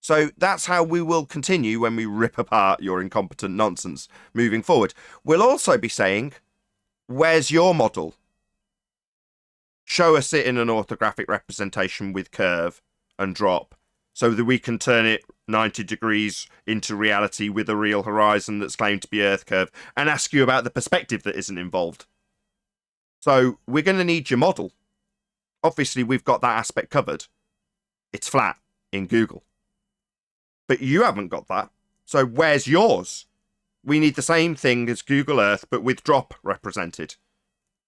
So that's how we will continue when we rip apart your incompetent nonsense moving forward. We'll also be saying, where's your model? Show us it in an orthographic representation with curve and drop, so that we can turn it 90 degrees into reality with a real horizon that's claimed to be Earth curve, and ask you about the perspective that isn't involved. So we're going to need your model. Obviously, we've got that aspect covered. It's flat in Google. But you haven't got that. So where's yours? We need the same thing as Google Earth, but with drop represented.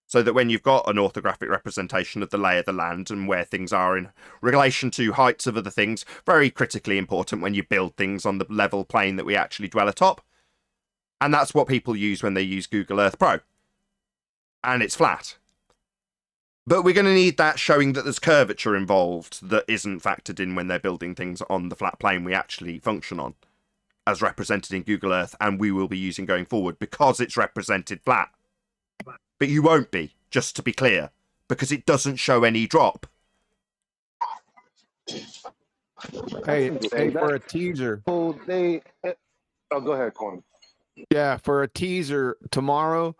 So that when you've got an orthographic representation of the lay of the land and where things are in relation to heights of other things, very critically important when you build things on the level plane that we actually dwell atop. And that's what people use when they use Google Earth Pro. And it's flat. But we're going to need that showing that there's curvature involved that isn't factored in when they're building things on the flat plane we actually function on, as represented in Google Earth, and we will be using going forward because it's represented flat. But you won't be, just to be clear, because it doesn't show any drop. Hey, for a teaser. Oh, go ahead, Corn. Yeah, for a teaser tomorrow,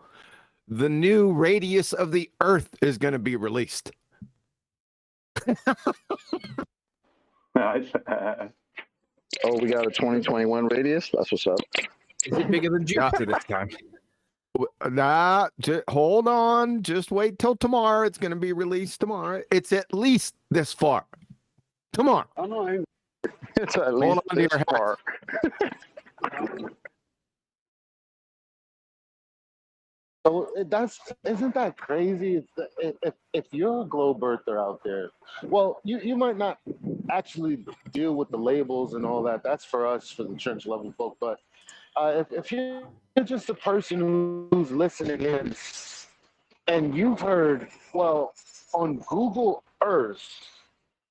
the new radius of the Earth is going to be released. Oh, we got a 2021 radius. That's what's up. Is it bigger than Jupiter this time? Nah, hold on. Just wait till tomorrow. It's going to be released tomorrow. It's at least this far. Tomorrow. Oh, no, it's at Hold least on to this your far. So isn't that crazy? If you're a globe earther out there, well, you might not actually deal with the labels and all that. That's for us, for the church level folk. But if you're just a person who's listening in, and you've heard, well, on Google Earth,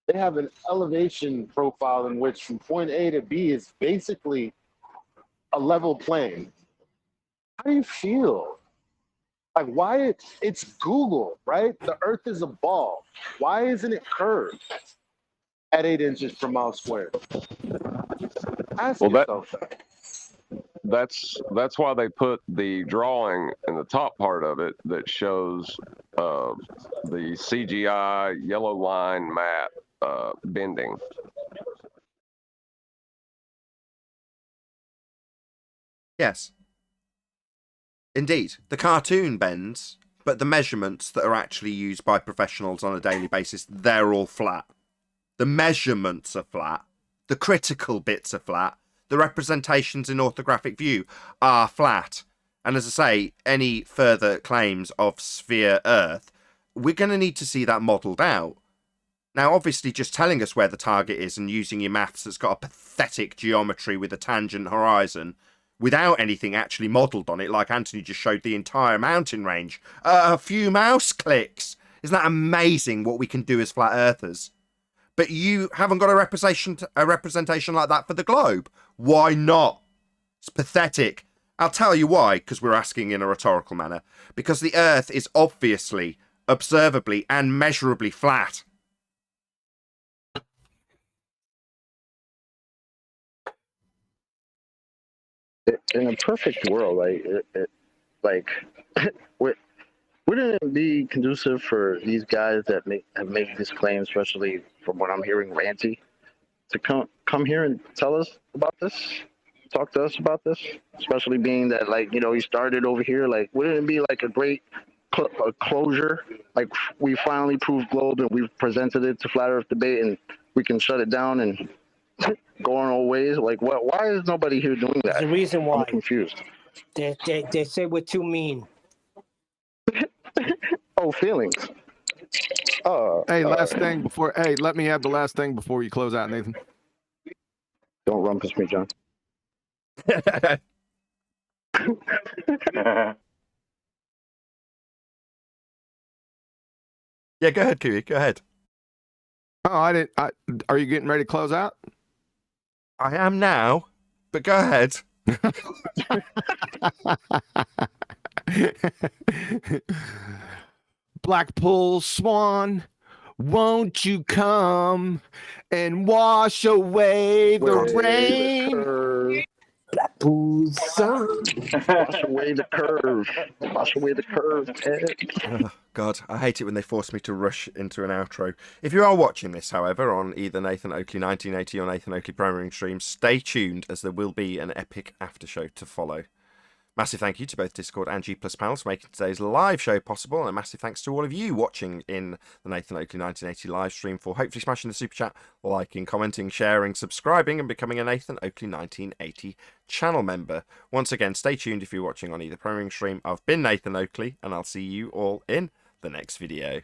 they have an elevation profile in which from point A to B is basically a level plane. How do you feel? Like, why? It's Google, right? The Earth is a ball. Why isn't it curved at 8 inches per mile squared? Ask yourself that. That's why they put the drawing in the top part of it that shows the CGI yellow line map bending. Yes. Indeed. The cartoon bends, but the measurements that are actually used by professionals on a daily basis, they're all flat. The measurements are flat. The critical bits are flat. The representations in orthographic view are flat. And as I say, any further claims of sphere Earth, we're going to need to see that modelled out. Now, obviously, just telling us where the target is and using your maths that's got a pathetic geometry with a tangent horizon, without anything actually modelled on it, like Anthony just showed the entire mountain range, a few mouse clicks. Isn't that amazing what we can do as flat earthers? But you haven't got a representation like that for the globe. Why not? It's pathetic. I'll tell you why, because we're asking in a rhetorical manner. Because the Earth is obviously, observably, and measurably flat. In a perfect world, wouldn't it be conducive for these guys that have made this claim, especially from what I'm hearing, Ranty, to come here and tell us about this, talk to us about this, especially being that, like, you started over here. Like, wouldn't it be like a great closure? Like, we finally proved globe and we've presented it to Flat Earth Debate, and we can shut it down and go our own ways. Like, what? Why is nobody here doing that? There's a reason why. I'm confused. They say we're too mean. Oh, feelings. Hey, last thing before. Hey, let me have the last thing before you close out, Nathan. Don't rumpus me, John. Yeah, go ahead, Kiwi. Go ahead. Oh, are you getting ready to close out? I am now, but go ahead. Blackpool swan, won't you come and wash away the rain? Blackpool sun. Wash away the curve. Wash away the curve, Ted. Oh, God, I hate it when they force me to rush into an outro. If you are watching this, however, on either Nathan Oakley 1980 or Nathan Oakley Programming Stream, stay tuned as there will be an epic after show to follow. Massive thank you to both Discord and G Plus panels for making today's live show possible, and a massive thanks to all of you watching in the Nathan Oakley 1980 live stream for hopefully smashing the super chat, liking, commenting, sharing, subscribing, and becoming a Nathan Oakley 1980 channel member. Once again, stay tuned if you're watching on either premiering stream. I've been Nathan Oakley, and I'll see you all in the next video.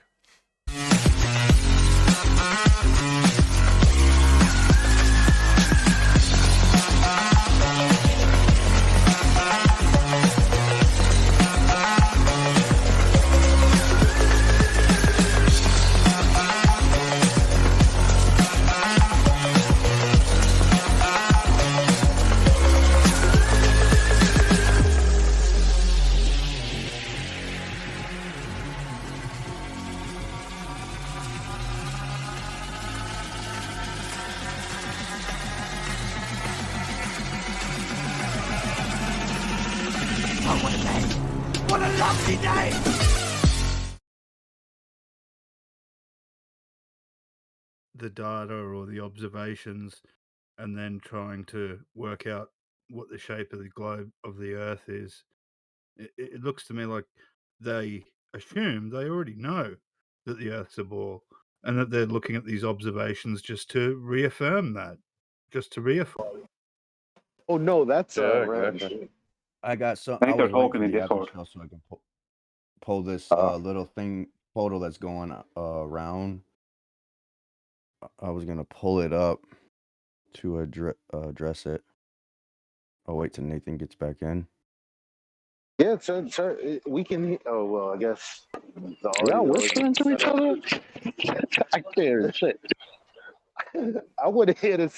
What a lovely day! The data or the observations, and then trying to work out what the shape of the globe of the Earth is. It looks to me like they assume they already know that the Earth's a ball, and that they're looking at these observations just to reaffirm that, just to reaffirm. Oh no, that's Yeah, random exactly. shit. I got some. I I think they're was waiting talking for in the after Discord. show so I can pull this little thing photo that's going around. I was gonna pull it up to address it. I'll wait till Nathan gets back in. Yeah, so we can. Oh well, I guess. The Y'all audio whispering to each other? I can't hear shit. I would have hit a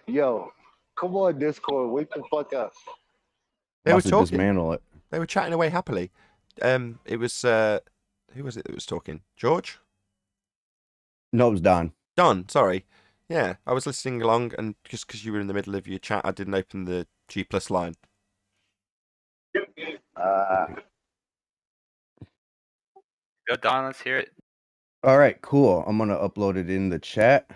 yo. Come on, Discord, wake the fuck up. They were About to talking. dismantle it. They were chatting away happily. It was who was it that was talking? George? No, it was Don. Don, sorry. Yeah, I was listening along, and just because you were in the middle of your chat, I didn't open the G Plus line. Go, Don, let's hear it. All right, cool. I'm gonna upload it in the chat.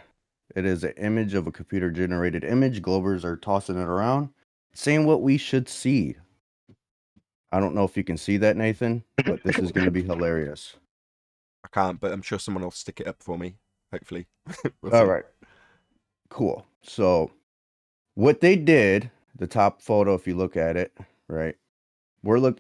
It is an image of a computer-generated image. Globers are tossing it around, saying what we should see. I don't know if you can see that, Nathan, but this is gonna be hilarious. I can't, but I'm sure someone will stick it up for me. Hopefully. We'll All see. right, cool. So, what they did, the top photo, if you look at it, right,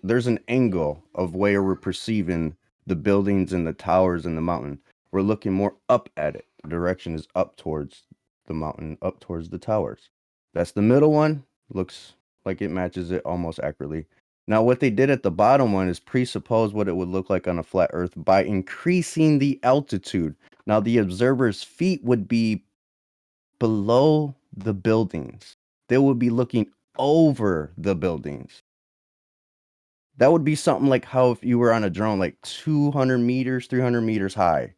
there's an angle of where we're perceiving the buildings and the towers and the mountain. We're looking more up at it. The direction is up towards the mountain, up towards the towers. That's the middle one. Looks like it matches it almost accurately. Now, what they did at the bottom one is presuppose what it would look like on a flat Earth by increasing the altitude. Now, the observer's feet would be below the buildings. They would be looking over the buildings. That would be something like how if you were on a drone, like 200 meters, 300 meters high.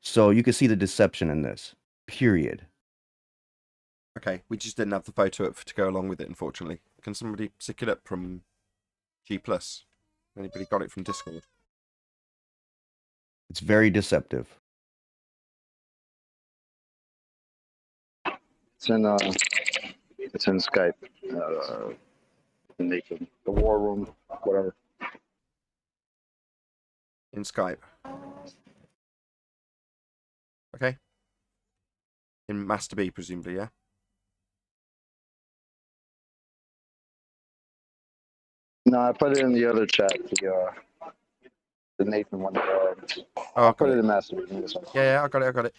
So you can see the deception in this, period. Okay, we just didn't have the photo up to go along with it, unfortunately. Can somebody stick it up from G Plus? Anybody got it from Discord? It's very deceptive. It's in Skype. Nathan, the war room, whatever. In Skype. Okay. In Master B, presumably, yeah? No, I put it in the other chat. The Nathan one. I'll put it in Master. Yeah, I got it.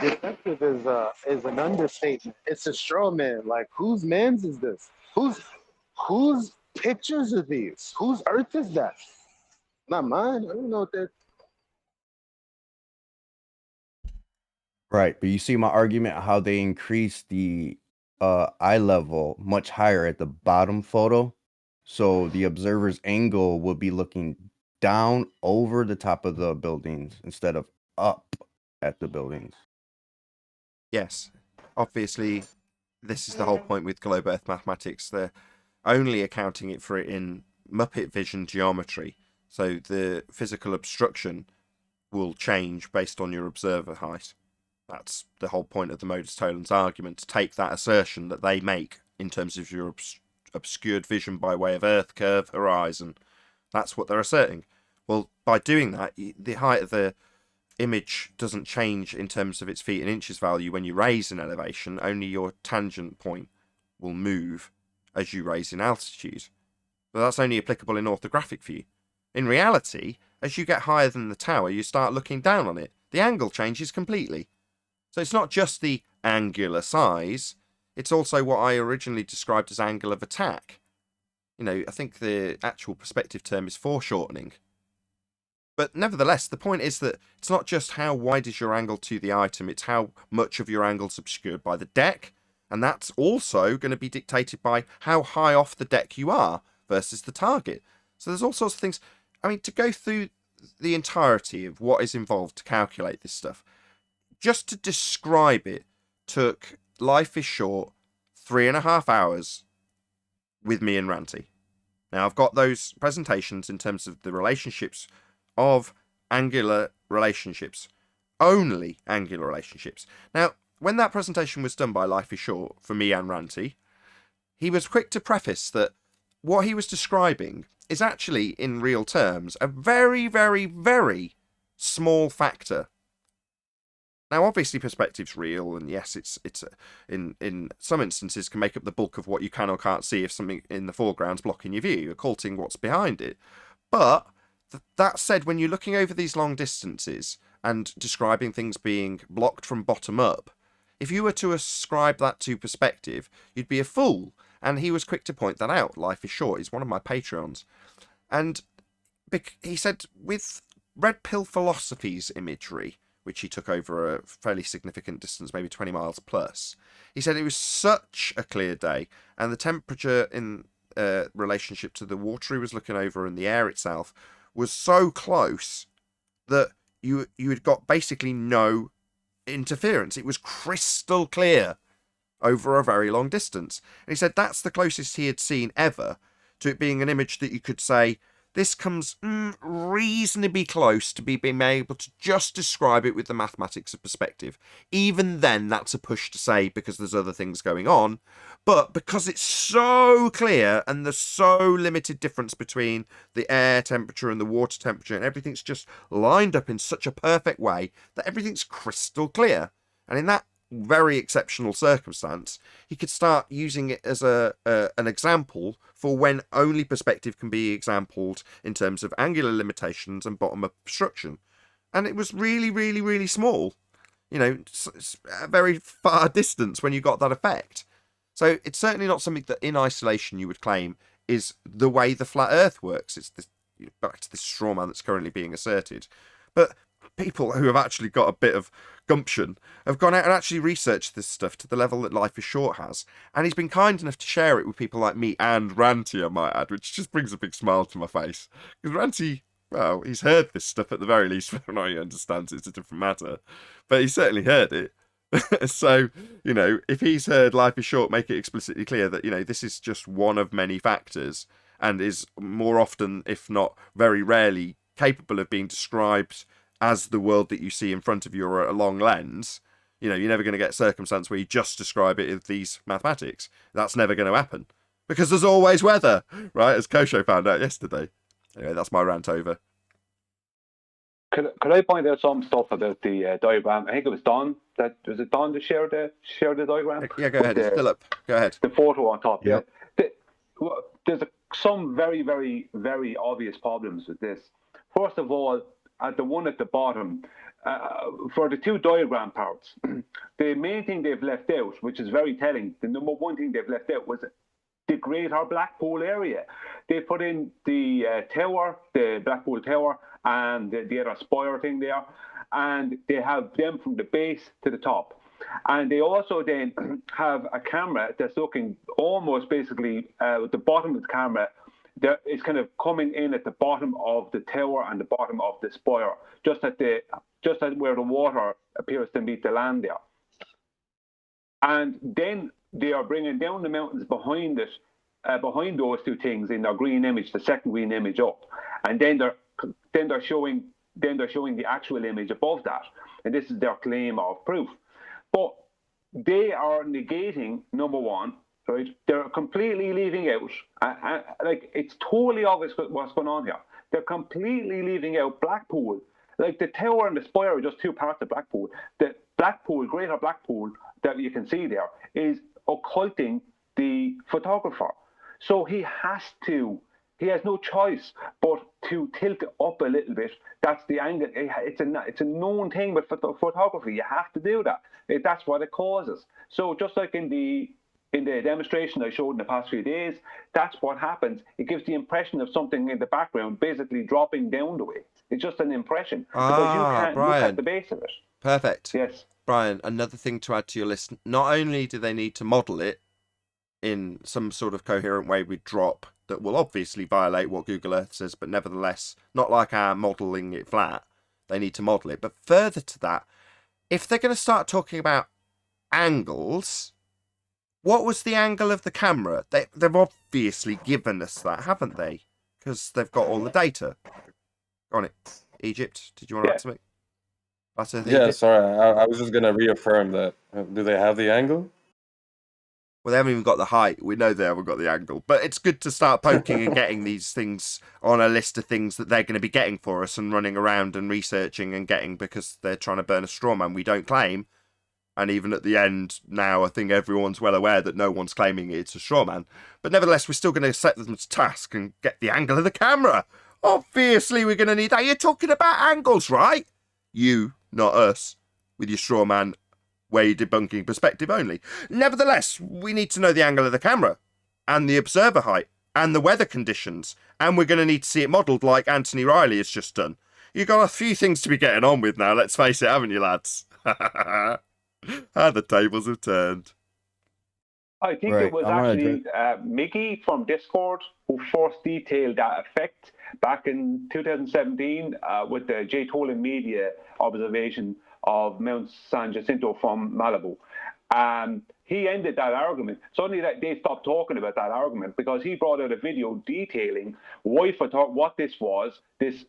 Deceptive is an understatement. It's a straw man. Like, whose man's is this? Whose pictures are these? Whose Earth is that? Not mine. I don't know what that. Right, but you see my argument how they increase the eye level much higher at the bottom photo. So the observer's angle will be looking down over the top of the buildings instead of up at the buildings. Yes. Obviously, this is the whole point with globe Earth mathematics. They're only accounting for it in Muppet vision geometry. So the physical obstruction will change based on your observer height. That's the whole point of the modus tollens argument, to take that assertion that they make in terms of your obscured vision by way of Earth, curve, horizon. That's what they're asserting. Well, by doing that, the height of the image doesn't change in terms of its feet and inches value when you raise in elevation. Only your tangent point will move as you raise in altitude. But that's only applicable in orthographic view. In reality, as you get higher than the tower, you start looking down on it. The angle changes completely. So it's not just the angular size, it's also what I originally described as angle of attack. You know, I think the actual perspective term is foreshortening. But nevertheless, the point is that it's not just how wide is your angle to the item, it's how much of your angle is obscured by the deck, and that's also going to be dictated by how high off the deck you are versus the target. So there's all sorts of things. I mean, to go through the entirety of what is involved to calculate this stuff, just to describe it took Life is Short 3.5 hours with me and Ranty. Now, I've got those presentations in terms of the relationships of angular relationships, only angular relationships. Now, when that presentation was done by Life is Short for me and Ranty, he was quick to preface that what he was describing is actually, in real terms, a very, very, very small factor. Now, obviously, perspective's real, and yes, it's in some instances can make up the bulk of what you can or can't see if something in the foreground's blocking your view, occulting what's behind it. But that said, when you're looking over these long distances and describing things being blocked from bottom up, if you were to ascribe that to perspective, you'd be a fool. And he was quick to point that out. Life is Short. He's one of my Patreons. And he said, with Red Pill Philosophy's imagery, which he took over a fairly significant distance, maybe 20 miles plus, he said it was such a clear day, and the temperature in relationship to the water he was looking over and the air itself was so close that you had got basically no interference. It was crystal clear over a very long distance. And he said that's the closest he had seen ever to it being an image that you could say, this comes reasonably close to being able to just describe it with the mathematics of perspective. Even then, that's a push to say because there's other things going on. But because it's so clear and there's so limited difference between the air temperature and the water temperature, and everything's just lined up in such a perfect way that everything's crystal clear. And in that very exceptional circumstance, he could start using it as an example for when only perspective can be exampled in terms of angular limitations and bottom obstruction. And it was really, really, really small. You know, it's a very far distance when you got that effect. So it's certainly not something that in isolation you would claim is the way the flat Earth works. It's this, back to this straw man that's currently being asserted. But people who have actually got a bit of gumption have gone out and actually researched this stuff to the level that Life is Short has, and he's been kind enough to share it with people like me and Ranty, I might add, which just brings a big smile to my face, because Ranty, well, he's heard this stuff at the very least. Whether or not he understands it's a different matter, but he certainly heard it. So, you know, if he's heard Life is Short make it explicitly clear that, you know, this is just one of many factors and is more often, if not very rarely, capable of being described as the world that you see in front of you or a long lens, you know, you're never going to get a circumstance where you just describe it with these mathematics. That's never going to happen because there's always weather, right? As Kosho found out yesterday. Anyway, that's my rant over. Could I point out some stuff about the diagram? I think it was Don that shared the diagram. Yeah, go ahead, Philip. Go ahead. The photo on top. Yep. There's some very, very, very obvious problems with this. First of all, at the one at the bottom, for the two diagram parts, the main thing they've left out, which is very telling, the number one thing they've left out was the greater Blackpool area. They put in the tower, the Blackpool Tower, and the other spire thing there, and they have them from the base to the top. And they also then have a camera that's looking almost basically at the bottom of the camera. It's kind of coming in at the bottom of the tower and the bottom of the spire, just at where the water appears to meet the land there. And then they are bringing down the mountains behind it, behind those two things in their green image, the second green image up, and then they're showing the actual image above that, and this is their claim of proof. But they are negating, number one, right? They're completely leaving out, like it's totally obvious what's going on here. They're completely leaving out Blackpool. Like the tower and the spire are just two parts of Blackpool. The Blackpool, Greater Blackpool, that you can see there is occulting the photographer. So he has no choice but to tilt it up a little bit. That's the angle. It's a known thing with photography. You have to do that. That's what it causes. So just like in the demonstration I showed in the past few days, that's what happens. It gives the impression of something in the background basically dropping down the way. It's just an impression because you can't look at the base of it. Perfect. Yes. Brian, another thing to add to your list. Not only do they need to model it in some sort of coherent way with drop that will obviously violate what Google Earth says, but nevertheless, not like our modeling it flat. They need to model it. But further to that, if they're going to start talking about angles, what was the angle of the camera? They've obviously given us that, haven't they? Because they've got all the data. Go on it. Egypt, did you want to add something? Yeah, sorry. I was just going to reaffirm that. Do they have the angle? Well, they haven't even got the height. We know they haven't got the angle. But it's good to start poking and getting these things on a list of things that they're going to be getting for us and running around and researching and getting because they're trying to burn a straw man. We don't claim. And even at the end now, I think everyone's well aware that no one's claiming it's a straw man. But nevertheless, we're still going to set them to task and get the angle of the camera. Obviously, we're going to need that. You're talking about angles, right? You, not us, with your straw man way debunking perspective only. Nevertheless, we need to know the angle of the camera and the observer height and the weather conditions. And we're going to need to see it modelled like Anthony Riley has just done. You've got a few things to be getting on with now, let's face it, haven't you, lads? How the tables have turned. I think it was actually Mickey from Discord who first detailed that effect back in 2017 with the J. Tolan Media observation of Mount San Jacinto from Malibu. He ended that argument. Suddenly they stopped talking about that argument because he brought out a video detailing what this was, this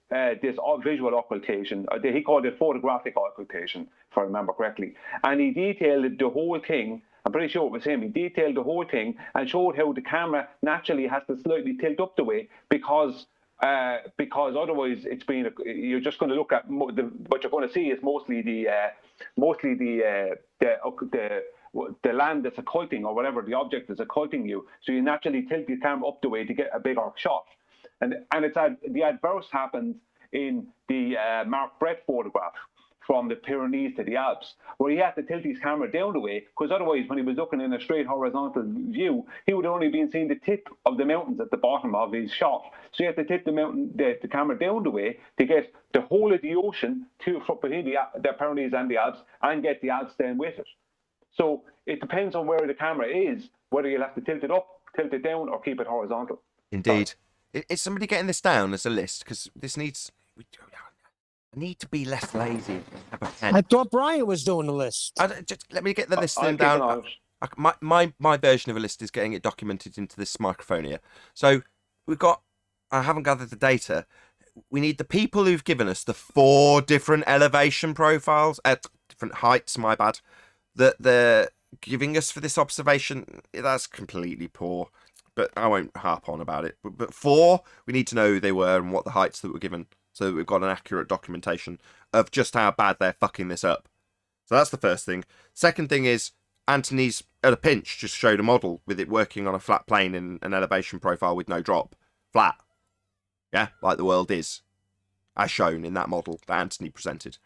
visual occultation. He called it photographic occultation, if I remember correctly. And he detailed the whole thing. I'm pretty sure it was him. He detailed the whole thing and showed how the camera naturally has to slightly tilt up the way because otherwise you're just going to look at what you're going to see is mostly the land that's occulting or whatever the object is occulting you. So you naturally tilt your camera up the way to get a bigger shot. And the adverse happened in the Mark Brett photograph from the Pyrenees to the Alps, where he had to tilt his camera down the way, because otherwise, when he was looking in a straight horizontal view, he would only been seeing the tip of the mountains at the bottom of his shot. So he had to tilt the camera down the way to get the whole of the ocean between the Pyrenees and the Alps, and get the Alps then with it. So it depends on where the camera is, whether you'll have to tilt it up, tilt it down, or keep it horizontal. Indeed. Is somebody getting this down as a list? Because this needs... I need to be less lazy. Have a pen. I thought Brian was doing the list. Just let me get the list down. My version of a list is getting it documented into this microphone here. So we've got... I haven't gathered the data. We need the people who've given us the 4 different elevation profiles, at different heights, my bad, that they're giving us for this observation. That's completely poor, but I won't harp on about it. But 4, we need to know who they were and what the heights that were given, so that we've got an accurate documentation of just how bad they're fucking this up. So that's the first thing. Second thing is, Anthony's at a pinch just showed a model with it working on a flat plane in an elevation profile with no drop. Flat. Yeah, like the world is, as shown in that model that Anthony presented.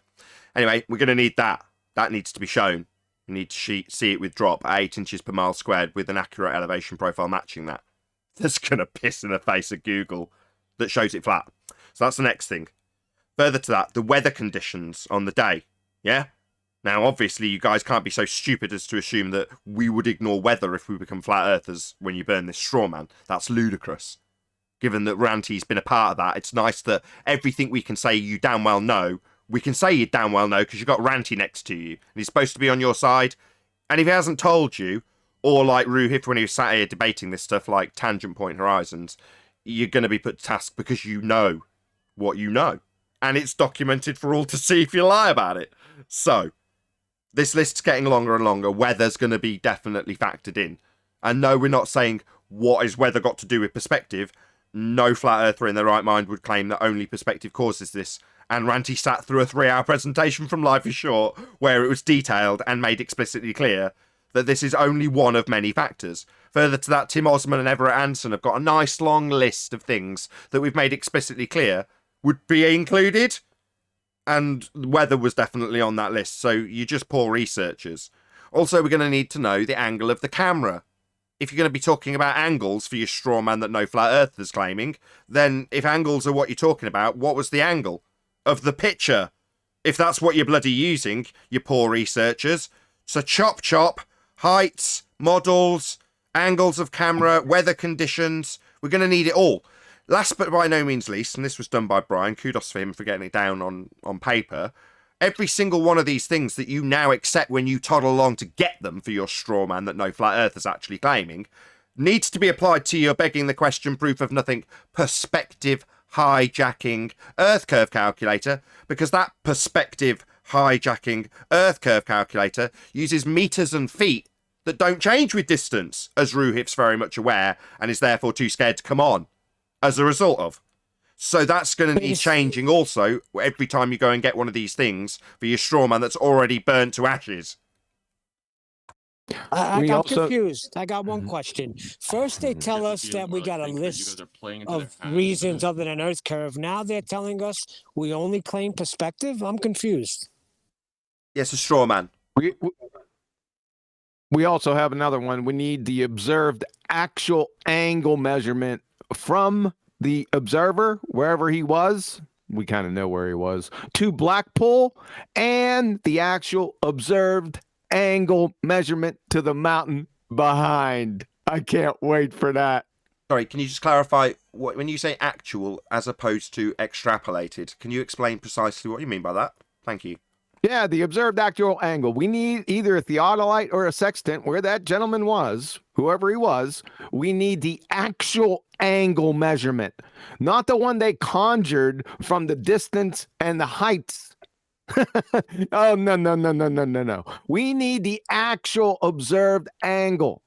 Anyway, we're going to need that. That needs to be shown. We need to see it with drop at 8 inches per mile squared with an accurate elevation profile matching that. That's going to piss in the face of Google that shows it flat. So that's the next thing. Further to that, the weather conditions on the day. Yeah? Now, obviously, you guys can't be so stupid as to assume that we would ignore weather if we become flat earthers when you burn this straw man. That's ludicrous. Given that Ranty's been a part of that, it's nice that everything we can say you damn well know, we can say you damn well know because you've got Ranty next to you. And he's supposed to be on your side. And if he hasn't told you, or like Ruhif when he was sat here debating this stuff like Tangent Point Horizons, you're going to be put to task because you know what you know. And it's documented for all to see if you lie about it. So, this list's getting longer and longer. Weather's going to be definitely factored in. And no, we're not saying what is weather got to do with perspective. No flat earther in their right mind would claim that only perspective causes this. And Ranty sat through a 3-hour presentation from Life is Short where it was detailed and made explicitly clear that this is only one of many factors. Further to that, Tim Osman and Everett Anson have got a nice long list of things that we've made explicitly clear would be included. And weather was definitely on that list, so you're just poor researchers. Also, we're going to need to know the angle of the camera. If you're going to be talking about angles for your straw man that no flat earther's claiming, then if angles are what you're talking about, what was the angle of the picture? If that's what you're bloody using, you poor researchers. So chop, heights, models, angles of camera, weather conditions. We're going to need it all. Last but by no means least, and this was done by Brian, kudos for him for getting it down on paper, every single one of these things that you now accept when you toddle along to get them for your straw man that no flat earth is actually claiming, needs to be applied to your begging the question proof of nothing perspective hijacking earth curve calculator, because that perspective hijacking earth curve calculator uses meters and feet that don't change with distance, as Ruhif's very much aware, and is therefore too scared to come on as a result of. So that's going to need changing also every time you go and get one of these things for your straw man that's already burnt to ashes. I'm confused. I got one question. First, they tell us that we got a list of reasons other than Earth curve. Now they're telling us we only claim perspective. I'm confused. Yes, a straw man. We also have another one. We need the observed actual angle measurement from the observer, wherever he was. We kind of know where he was, to Blackpool, and the actual observed angle measurement to the mountain behind. I can't wait for that. Sorry, can you just clarify what when you say actual as opposed to extrapolated? Can you explain precisely what you mean by that? Thank you. Yeah, the observed actual angle. We need either a theodolite or a sextant, where that gentleman was, whoever he was. We need the actual angle measurement, not the one they conjured from the distance and the heights. Oh, no. We need the actual observed angle.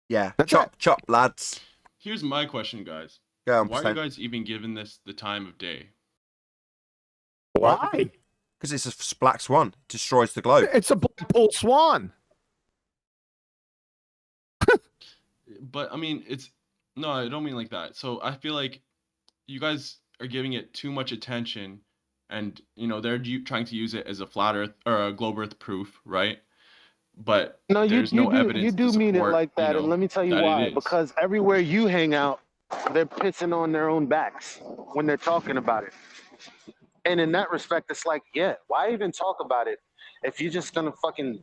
Yeah, chop, lads. Here's my question, guys. Go on, why are you guys even giving this the time of day? Why? Because it's a black swan. It destroys the globe. It's a Blackpool swan. But I mean, no, I don't mean like that. So I feel like you guys are giving it too much attention, and they're trying to use it as a flat Earth or a globe Earth proof, right? But no, there's no evidence. You do mean it like that, and let me tell you why. Because everywhere you hang out, they're pissing on their own backs when they're talking about it. And in that respect, it's like, yeah, why even talk about it if you're just gonna fucking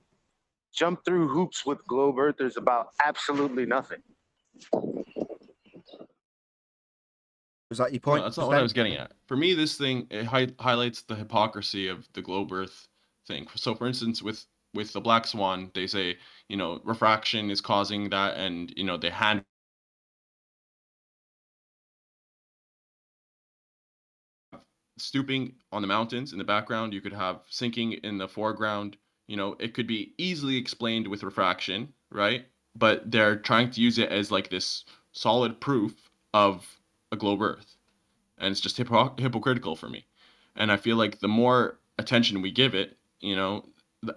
jump through hoops with globe earthers about absolutely nothing? Was that your point? No, that's not what I was getting at. For me, this thing it highlights the hypocrisy of the globe Earth thing. So, for instance, with the black swan, they say refraction is causing that, and they hand stooping on the mountains in the background. You could have sinking in the foreground. It could be easily explained with refraction, right? But they're trying to use it as like this solid proof of a globe Earth, and it's just hypocritical for me. And I feel like the more attention we give it,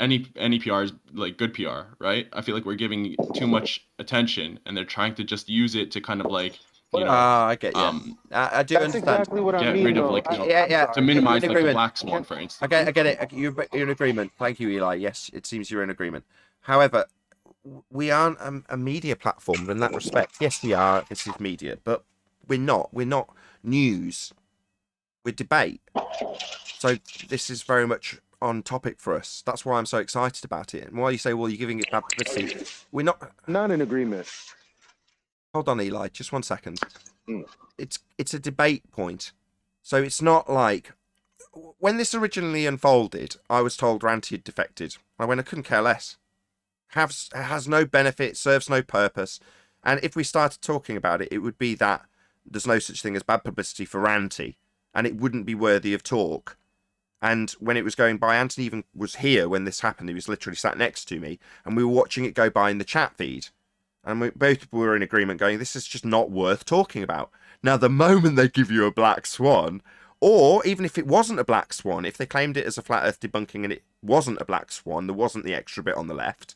any PR is like good PR, right? I feel like we're giving too much attention, and they're trying to just use it to kind of like I get you. I do That's understand. exactly what I get mean. rid of to minimize like the black swan, for instance. I get it. You're in agreement. Thank you, Eli. Yes, it seems you're in agreement. However, we aren't a media platform in that respect. Yes, we are. This is media, but we're not. We're not news. We're debate. So this is very much on topic for us. That's why I'm so excited about it. And why you say, well, you're giving it bad publicity. We're not in agreement. Hold on, Eli. Just 1 second. It's a debate point. So it's not like when this originally unfolded, I was told Ranty had defected. I couldn't care less. Has no benefit, serves no purpose. And if we started talking about it, it would be that there's no such thing as bad publicity for Ranty, and it wouldn't be worthy of talk. And when it was going by, Anthony even was here when this happened. He was literally sat next to me, and we were watching it go by in the chat feed. And we both were in agreement going, this is just not worth talking about. Now, the moment they give you a black swan, or even if it wasn't a black swan, if they claimed it as a flat earth debunking and it wasn't a black swan, there wasn't the extra bit on the left,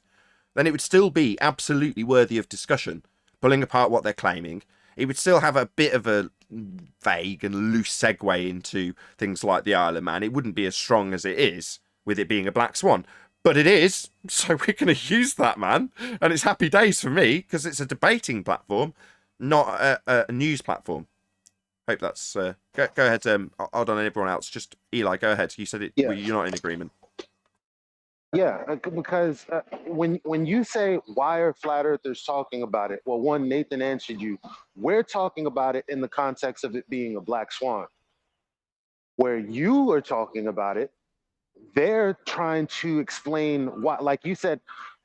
then it would still be absolutely worthy of discussion, pulling apart what they're claiming. It would still have a bit of a vague and loose segue into things like the Isle of Man. It wouldn't be as strong as it is with it being a black swan. But it is, so we're going to use that, man. And it's happy days for me, because it's a debating platform, not a news platform. Hope that's... go ahead, hold on, everyone else. Just, Eli, go ahead. You said it. Yeah. Well, you're not in agreement. Yeah, because when you say why are flat earthers talking about it, well, one, Nathan answered you. We're talking about it in the context of it being a black swan. Where you are talking about it, they're trying to explain why, like you said,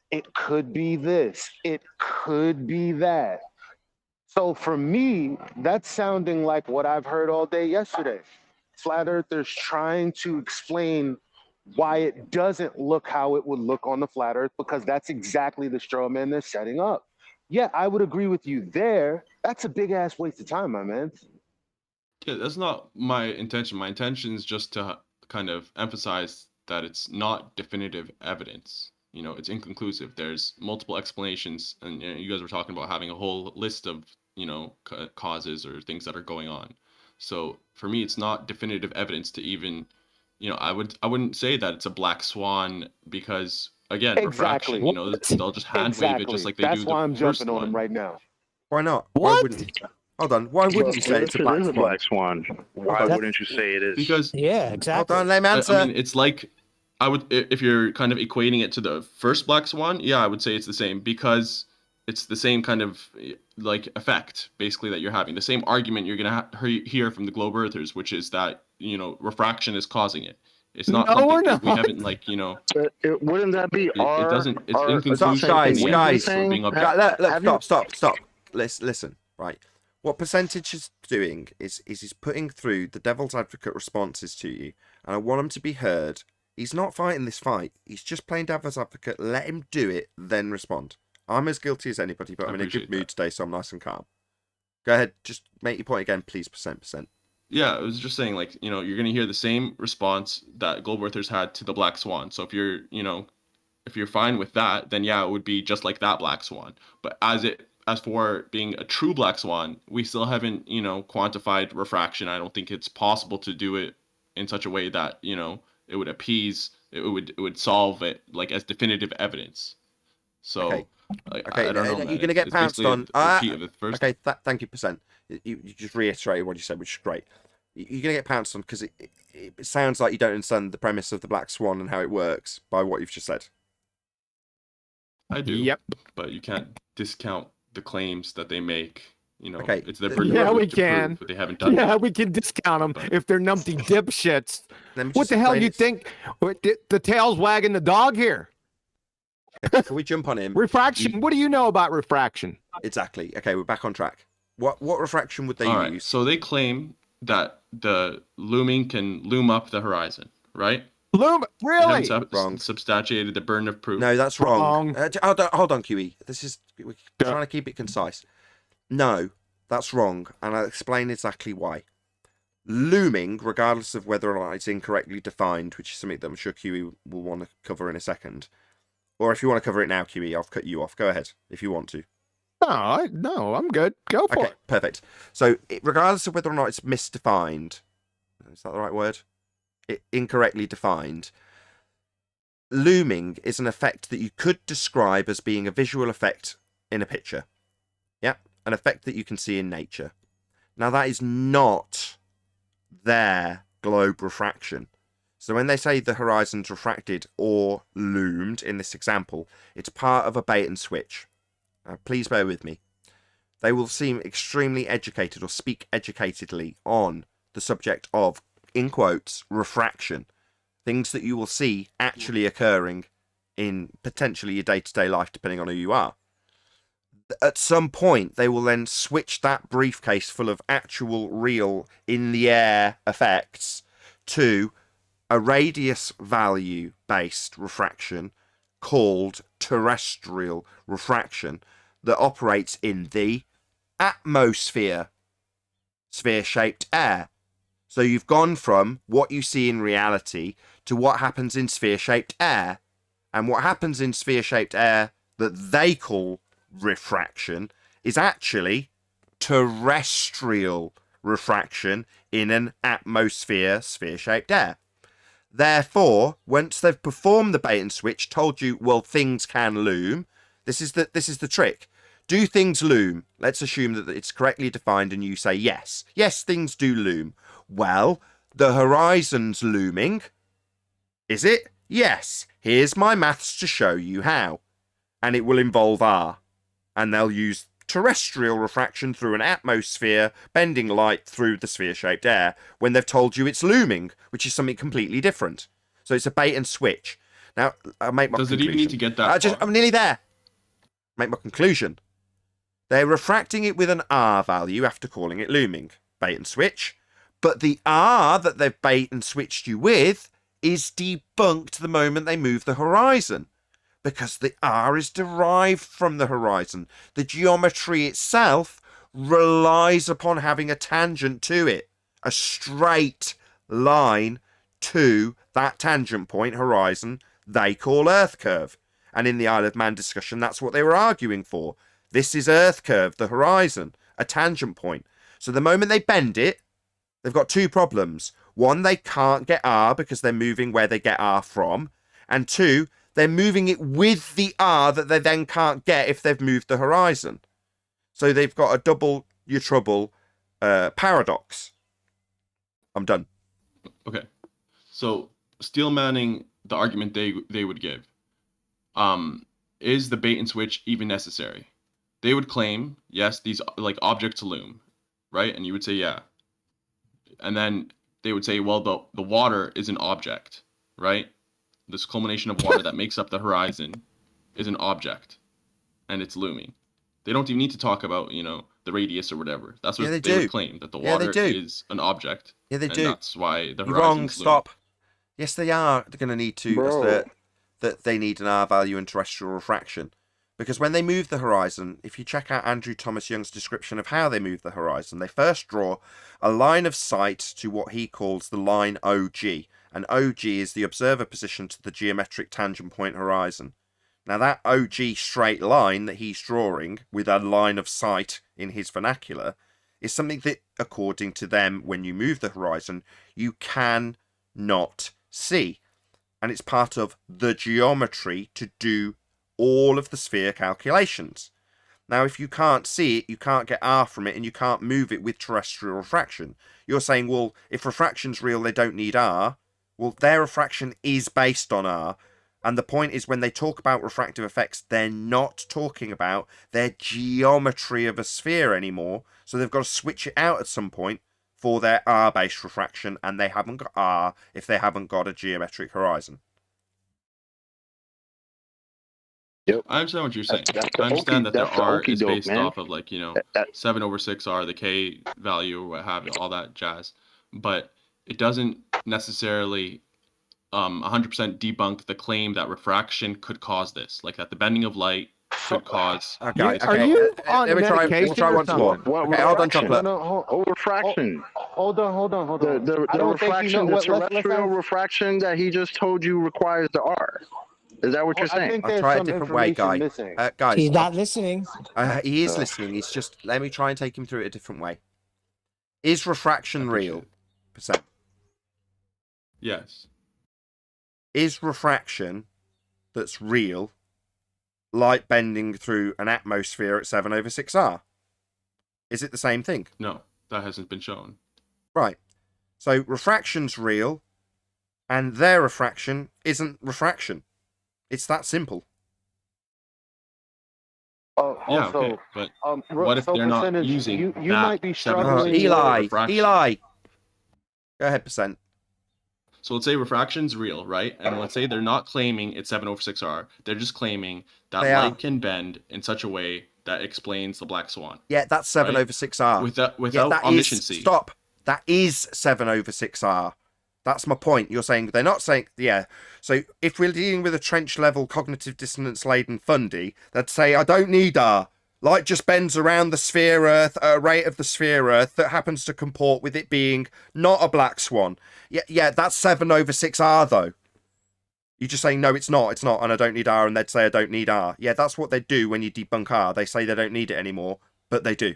it could be this, it could be that. So for me, that's sounding like what I've heard all day yesterday. Flat earthers trying to explain why it doesn't look how it would look on the flat earth, because that's exactly the straw man they're setting up. Yeah, I would agree with you there. That's a big ass waste of time, my man. Yeah, that's not my intention. My intention is just to kind of emphasize that it's not definitive evidence. You know, it's inconclusive. There's multiple explanations, and you guys were talking about having a whole list of, you know, causes or things that are going on. So for me, it's not definitive evidence to even, you know, I wouldn't say that it's a black swan because, again, refraction. You know, they'll just hand wave it just like they That's do why the I'm first jumping on one. him right now. Why not? What? Why wouldn't you? Hold on. Why wouldn't you say it's a black It is a swan? black swan. Why wouldn't you say it is? Because Yeah, exactly. Hold on, let me answer. I mean, it's like, I would, if you're kind of equating it to the first black swan, yeah, I would say it's the same, because it's the same kind of like effect basically that you're having. The same argument you're gonna hear from the globe earthers, which is that, you know, refraction is causing it. It's not No, something we're we not. haven't, like, you know. But Wouldn't that be our? doesn't. It's Our inconclusive. Stop, guys, we've guys. been being Look, stop. Listen, right. What Percentage is doing is he's putting through the devil's advocate responses to you, and I want him to be heard. He's not fighting this fight. He's just playing devil's advocate. Let him do it, then respond. I'm as guilty as anybody, but I'm in a good mood today, so I'm nice and calm. Go ahead, just make your point again, please. Percent. Yeah, I was just saying, like, you know, you're going to hear the same response that globe earthers had to the black swan. So if you're, you know, if you're fine with that, then yeah, it would be just like that black swan. But as for being a true black swan, we still haven't, you know, quantified refraction. I don't think it's possible to do it in such a way that, you know, it would appease, it would solve it like as definitive evidence. So Okay. like, Okay, I don't know. you're Man. going to get It's pounced basically on. a repeat of the first. Okay, thank you, Percent. You just reiterated what you said, which is great. You're going to get pounced on because it sounds like you don't understand the premise of the black swan and how it works by what you've just said. I do. Yep. But you can't discount the claims that they make. You know, Okay. it's their burden Yeah, we to can. prove, but they haven't done Yeah, it. we can discount them if they're numpty dipshits. Let me What just the hell explain you this. think? The tail's wagging the dog here. Can we jump on him? Refraction. What do you know about refraction? Exactly. Okay, we're back on track. What refraction would they All right. use? So they claim that the looming can loom up the horizon, right? Loom? They Really? haven't Wrong. substantiated the burden of proof. No, that's wrong. Wrong. Hold on, QE. We're trying to keep it concise. No, that's wrong, and I'll explain exactly why. Looming, regardless of whether or not it's incorrectly defined, which is something that I'm sure QE will want to cover in a second, or if you want to cover it now, QE, I'll cut you off. Go ahead if you want to. No, I'm good. Go for it. Perfect. So, regardless of whether or not it's misdefined, is that the right word? Incorrectly defined. Looming is an effect that you could describe as being a visual effect in a picture. Yeah, an effect that you can see in nature. Now, that is not their globe refraction. So when they say the horizon's refracted or loomed in this example, it's part of a bait and switch. Please bear with me. They will seem extremely educated or speak educatedly on the subject of, in quotes, refraction. Things that you will see actually occurring in potentially your day-to-day life, depending on who you are. At some point, they will then switch that briefcase full of actual, real, in-the-air effects to a radius value based refraction called terrestrial refraction that operates in the atmosphere, sphere-shaped air. So you've gone from what you see in reality to what happens in sphere-shaped air. And what happens in sphere-shaped air that they call refraction is actually terrestrial refraction in an atmosphere, sphere-shaped air. Therefore, once they've performed the bait and switch, told you, well, things can loom. This is the trick. Do things loom? Let's assume that it's correctly defined and you say yes. Yes, things do loom. Well, the horizon's looming. Is it? Yes. Here's my maths to show you how. And it will involve R. And they'll use terrestrial refraction through an atmosphere, bending light through the sphere-shaped air, when they've told you it's looming, which is something completely different. So it's a bait and switch. Now, I'll make my conclusion. Does it even need to get that I'm nearly there. Make my conclusion. They're refracting it with an R value after calling it looming. Bait and switch. But the R that they've bait and switched you with is debunked the moment they move the horizon. Because the R is derived from the horizon. The geometry itself relies upon having a tangent to it. A straight line to that tangent point, horizon, they call Earth curve. And in the Isle of Man discussion, that's what they were arguing for. This is Earth curve, the horizon, a tangent point. So the moment they bend it, they've got two problems. One, they can't get R because they're moving where they get R from. And two, they're moving it with the R that they then can't get if they've moved the horizon. So they've got a double your trouble paradox. I'm done. Okay. So steel manning the argument they would give. Is the bait and switch even necessary? They would claim, yes, these like objects loom, right? And you would say, yeah. And then they would say, well, the water is an object, right? This culmination of water that makes up the horizon is an object, and it's looming. They don't even need to talk about, the radius or whatever. That's what they would claim, that the water is an object. Yeah, they and do. That's why the horizon. You're wrong. Stop. Yes, they are. They're going to need to assert that they need an R value in terrestrial refraction. Because when they move the horizon, if you check out Andrew Thomas Young's description of how they move the horizon, they first draw a line of sight to what he calls the line OG. And OG is the observer position to the geometric tangent point horizon. Now that OG straight line that he's drawing with a line of sight in his vernacular is something that, according to them, when you move the horizon, you cannot see. And it's part of the geometry to do all of the sphere calculations. Now, if you can't see it, you can't get R from it, and you can't move it with terrestrial refraction. You're saying, well, if refraction's real, they don't need R. Well, their refraction is based on R. And the point is, when they talk about refractive effects, they're not talking about their geometry of a sphere anymore. So they've got to switch it out at some point for their R-based refraction, and they haven't got R if they haven't got a geometric horizon. Yep. I understand what you're saying. I understand that their R is based off of 7/6R, the K value or what have you, all that jazz. But it doesn't necessarily 100% debunk the claim that refraction could cause this, like that the bending of light could cause. Okay. Are you on medication? We'll try once more. Okay, hold on, Chocolate. Refraction. Hold on. The refraction, the terrestrial refraction that he just told you requires the R. Is that what you're saying? I'll try a different way, guys. He's not listening. He is listening. He's just, let me try and take him through it a different way. Is refraction real? Percent. Yes. Is refraction that's real light bending through an atmosphere at 7/6R? Is it the same thing? No, that hasn't been shown. Right. So refraction's real, and their refraction isn't refraction. It's that simple. Yeah, okay, but what if they're not using you that might be struggling. Eli. Go ahead, percent. So let's say refraction's real, right? And let's say they're not claiming it's 7/6R. They're just claiming that light can bend in such a way that explains the black swan. Yeah, that's 7/6R. Without omnisciency. Stop. That is 7/6R. That's my point. You're saying they're not saying, yeah. So if we're dealing with a trench level cognitive dissonance laden fundy, they'd say, I don't need R. Light just bends around the sphere Earth at a rate of the sphere Earth that happens to comport with it being not a black swan. Yeah, that's 7/6R though. You're just saying, no, it's not, and I don't need R, and they'd say I don't need R. Yeah, that's what they do when you debunk R. They say they don't need it anymore, but they do.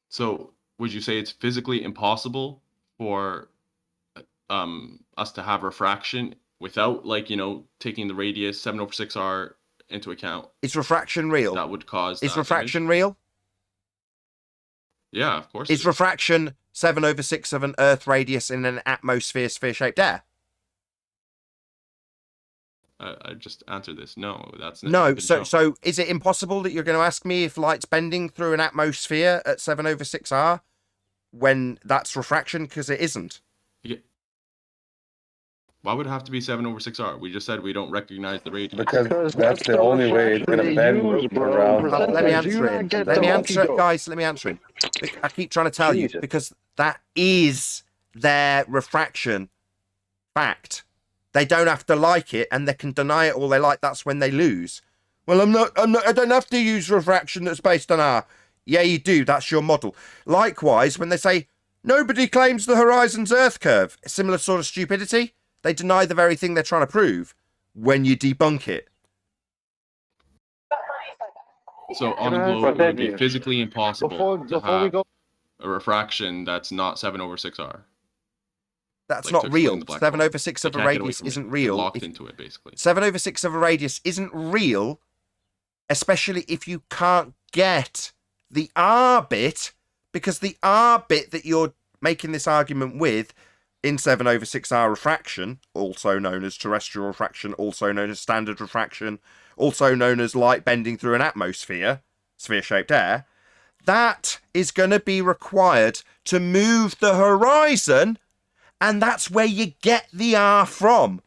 So would you say it's physically impossible for us to have refraction without, like, taking the radius 7/6R into account? Is refraction real? That would cause. Is refraction real? Yeah, of course. Is refraction 7/6 of an Earth radius in an atmosphere sphere-shaped air? I just answered this. No, that's no. So is it impossible that you're going to ask me if light's bending through an atmosphere at 7/6R when that's refraction? Because it isn't. Why would it have to be 7/6R? We just said we don't recognize the radius. Because that's the only way it's going to bend around. Let me answer it. Let me answer it, guys. Let me answer him. I keep trying to tell you, because that is their refraction fact. They don't have to like it, and they can deny it all they like. That's when they lose. Well, I don't have to use refraction that's based on R. Yeah, you do. That's your model. Likewise, when they say, nobody claims the horizon's Earth curve, a similar sort of stupidity, they deny the very thing they're trying to prove when you debunk it. So on the globe, it would be physically impossible to have a refraction that's not 7/6R. That's not real. 7/6 of a radius isn't real. Locked into it, basically. 7/6 of a radius isn't real, especially if you can't get the R bit, because the R bit that you're making this argument with in 7/6R refraction, also known as terrestrial refraction, also known as standard refraction, also known as light bending through an atmosphere, sphere-shaped air, that is going to be required to move the horizon. And that's where you get the R from.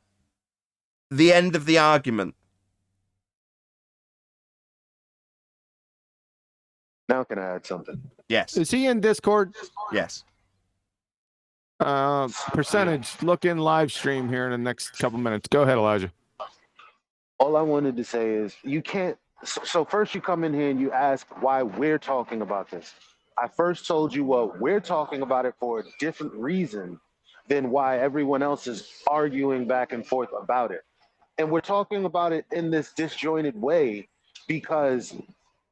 The end of the argument. Now can I add something? Yes. Is he in Discord? Yes. Percentage, look in live stream here in the next couple minutes. Go ahead, Elijah. All I wanted to say is you can't. So first you come in here and you ask why we're talking about this. I first told you, well, we're talking about it for a different reason than why everyone else is arguing back and forth about it. And we're talking about it in this disjointed way because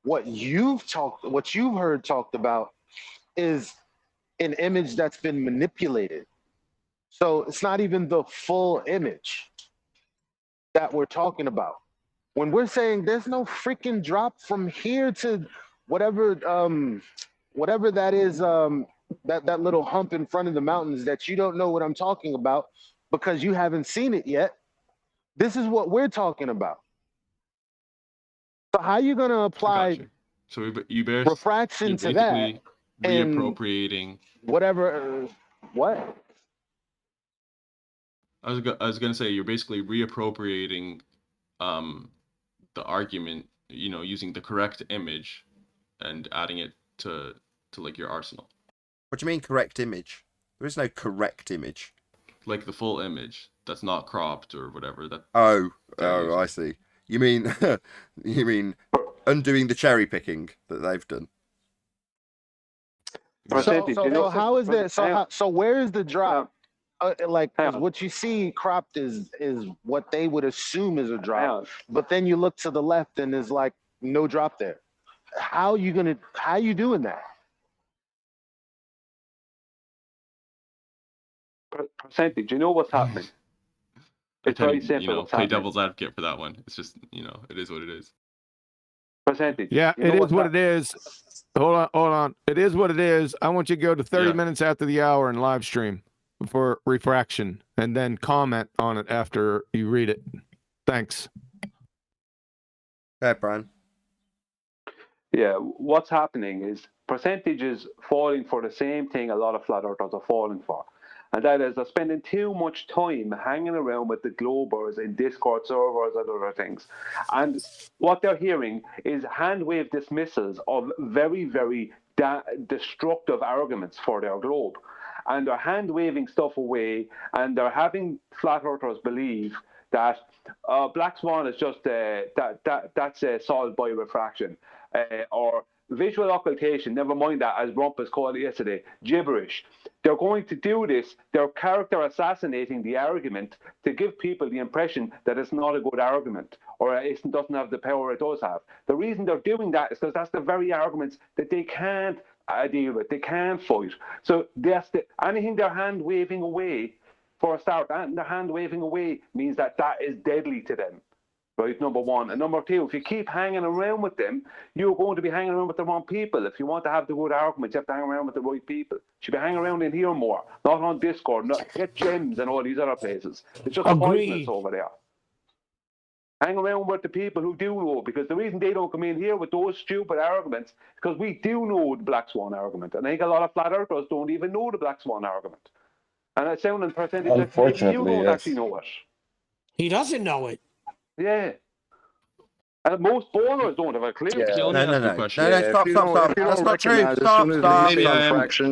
what you've heard talked about is an image that's been manipulated. So it's not even the full image that we're talking about. When we're saying there's no freaking drop from here to whatever that is, that little hump in front of the mountains that you don't know what I'm talking about because you haven't seen it yet. This is what we're talking about. So how are you going to apply refraction to that? Reappropriating whatever. What? I was going to say you're basically reappropriating the argument, using the correct image and adding it to like your arsenal. What do you mean correct image? There is no correct image. Like the full image that's not cropped or whatever. I see. You mean undoing the cherry picking that they've done? So how is that? So where is the drop? What you see cropped is what they would assume is a drop, but then you look to the left and there's like no drop there. How you doing that? Percentage, you know what's happening? It's very simple. Play devil's advocate for that one. It's just, it is what it is. Percentage. Yeah, it is what it is. Hold on. It is what it is. I want you to go to 30 minutes after the hour and live stream for refraction and then comment on it after you read it. Thanks. Okay, Brian. Yeah, what's happening is percentage is falling for the same thing a lot of flat earthers are falling for. And that is they're spending too much time hanging around with the globers in Discord servers and other things. And what they're hearing is hand-wave dismissals of very, very destructive arguments for their globe. and they're hand waving stuff away, and they're having flat earthers believe that black swan is just that's solved by refraction, or visual occultation. Never mind that, as Rumpus called it yesterday, gibberish. They're going to do this. They're character assassinating the argument to give people the impression that it's not a good argument, or it doesn't have the power it does have. The reason they're doing that is because that's the very arguments that they can't deal with. They can't fight. So that's anything they're hand waving away. For a start, and the hand waving away means that is deadly to them, right? Number one. And number two, if you keep hanging around with them, you're going to be hanging around with the wrong people. If you want to have the good arguments, you have to hang around with the right people. You should be hanging around in here more, not on Discord, get gems and all these other places. It's just pointless over there. Hang around with the people who do know, because the reason they don't come in here with those stupid arguments is because we do know the Black Swan argument. And I think a lot of flat earthers don't even know the Black Swan argument. And it's sounding percentage that maybe you don't actually know it. He doesn't know it. Yeah. And most bowlers don't have a clue. No, stop. That's not true. Stop.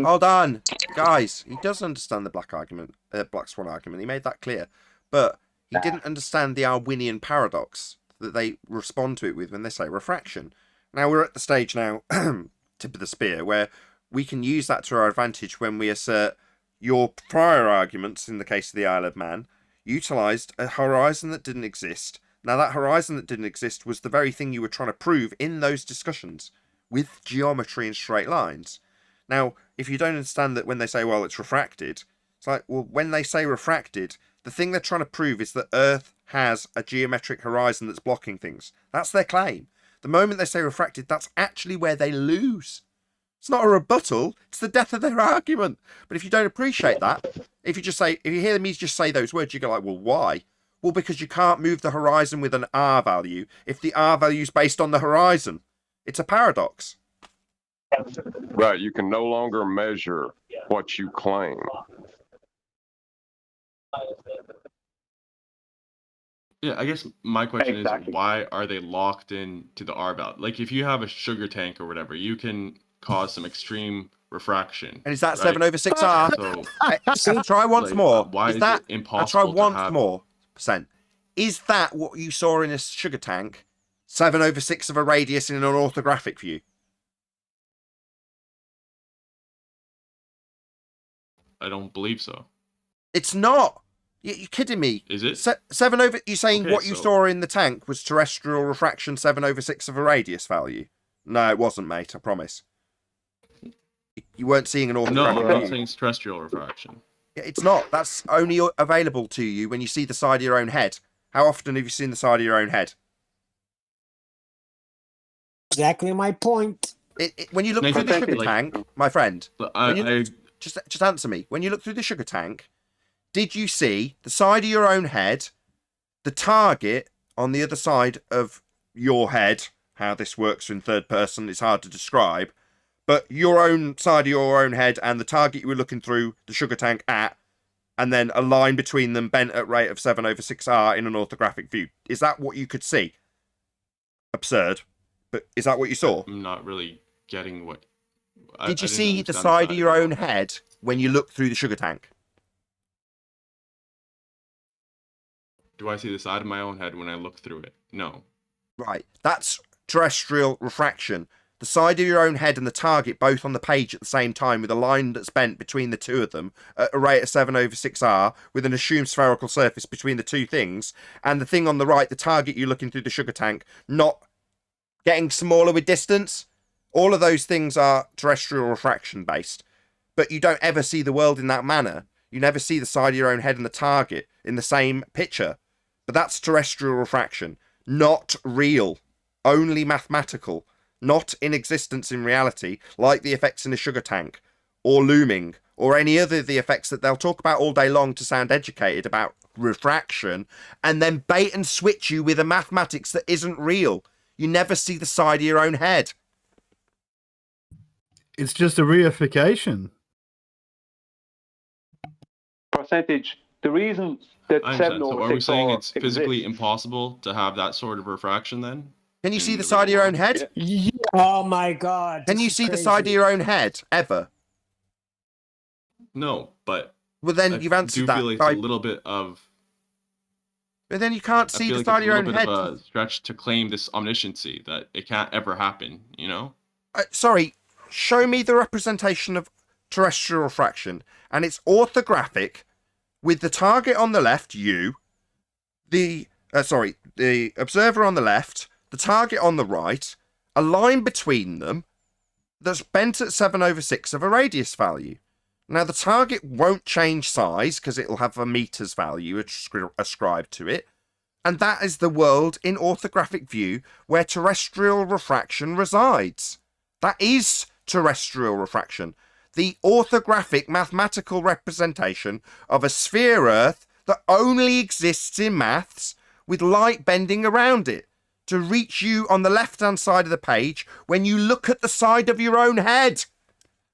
Hold on. Guys, he does understand the Black Swan argument. He made that clear. But he didn't understand the Arwinian paradox that they respond to it with when they say refraction. Now, we're at the stage now, tip of the spear, where we can use that to our advantage when we assert your prior arguments, in the case of the Isle of Man, utilised a horizon that didn't exist. Now, that horizon that didn't exist was the very thing you were trying to prove in those discussions with geometry and straight lines. Now, if you don't understand that when they say, well, it's refracted, it's like, well, when they say refracted, the thing they're trying to prove is that Earth has a geometric horizon that's blocking things. That's their claim. The moment they say refracted, that's actually where they lose. It's not a rebuttal, it's the death of their argument. But if you don't appreciate that, if you hear me just say those words, you go like, well, why? Well, because you can't move the horizon with an R value if the R value is based on the horizon. It's a paradox. Right, you can no longer measure what you claim. Yeah, I guess my question is, why are they locked in to the R value? Like, if you have a sugar tank or whatever, you can cause some extreme refraction. And is that 7/6R? So, try once more. Why is that it impossible? Try once more percent. Is that what you saw in a sugar tank? 7/6 of a radius in an orthographic view? I don't believe so. It's not. You're kidding me. Is it? 7/? You're saying Okay, what you saw in the tank was terrestrial refraction 7/6 of a radius value? No, it wasn't, mate. I promise. You weren't seeing an orthographic No, I'm not view. saying it's terrestrial refraction. Yeah, it's not. That's only available to you when you see the side of your own head. How often have you seen the side of your own head? Exactly my point. When you look through the sugar tank, my friend, just answer me. When you look through the sugar tank, did you see the side of your own head, the target on the other side of your head? How this works in third person is hard to describe, but your own side of your own head and the target you were looking through the sugar tank at, and then a line between them bent at rate of 7/6R in an orthographic view. Is that what you could see? Absurd. But is that what you saw? I'm not really getting what... Did you see the side of your own head when you looked through the sugar tank? Do I see the side of my own head when I look through it? No. Right. That's terrestrial refraction. The side of your own head and the target both on the page at the same time with a line that's bent between the two of them at a rate of 7/6R with an assumed spherical surface between the two things, and the thing on the right, the target you're looking through the sugar tank, not getting smaller with distance. All of those things are terrestrial refraction based, but you don't ever see the world in that manner. You never see the side of your own head and the target in the same picture. But that's terrestrial refraction, not real, only mathematical, not in existence in reality, like the effects in a sugar tank, or looming, or any other of the effects that they'll talk about all day long to sound educated about refraction, and then bait and switch you with a mathematics that isn't real. You never see the side of your own head. It's just a reification. Percentage. The reason that I 7/6 understand. So are we saying it's physically exists. impossible to have that sort of refraction then? Can you see the side of your own head? Yeah. Oh my God. Can you see the side of your own head ever? No, but well, then I you've answered do that feel like by. it's a little bit of. But then you can't I see feel the like side it's of a your little own bit head. of a stretch to claim this omnisciency that it can't ever happen. You know. Sorry, show me the representation of terrestrial refraction, and it's orthographic with the target on the left, you, the observer on the left, the target on the right, a line between them that's bent at 7/6 of a radius value. Now, the target won't change size because it'll have a meters value ascribed to it, and that is the world in orthographic view where terrestrial refraction resides. That is terrestrial refraction, the orthographic mathematical representation of a sphere Earth that only exists in maths with light bending around it to reach you on the left-hand side of the page when you look at the side of your own head.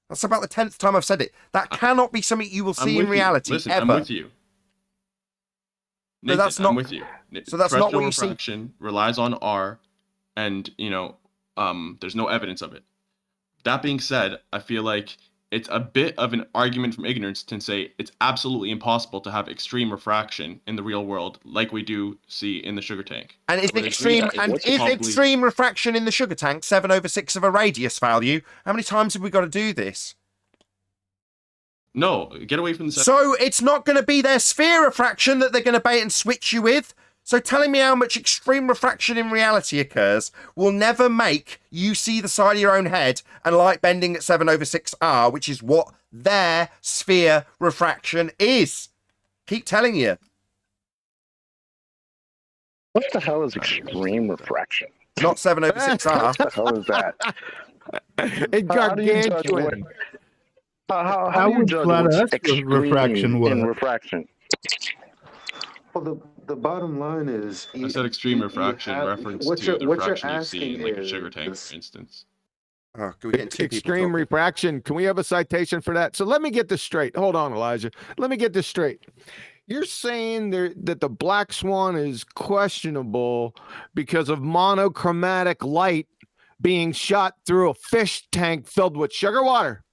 That's about the 10th time I've said it. That cannot be something you will see in reality, Listen, ever. I'm with you. No, Nathan, that's not. I'm with you. So that's not what you see. Refraction relies on R, and there's no evidence of it. That being said, I feel like it's a bit of an argument from ignorance to say it's absolutely impossible to have extreme refraction in the real world like we do see in the sugar tank. And is extreme refraction in the sugar tank 7/6 of a radius value? How many times have we got to do this? No, get away from the. So it's not going to be their sphere refraction that they're going to bait and switch you with. So telling me how much extreme refraction in reality occurs will never make you see the side of your own head and light bending at 7/6 R, which is what their sphere refraction is. Keep telling you. What the hell is extreme refraction? Not 7/6 R. What the hell is that? It's How do you judge what? gargantuan. How do you would judge flat what's Earth extreme refraction in work? refraction? Well, the bottom line is. I said extreme refraction in reference to the refraction you see in like a sugar tank, for instance. Oh, can we get two Extreme refraction. Can we have a citation for that? So let me get this straight. Hold on, Elijah. Let me get this straight. You're saying that the black swan is questionable because of monochromatic light being shot through a fish tank filled with sugar water.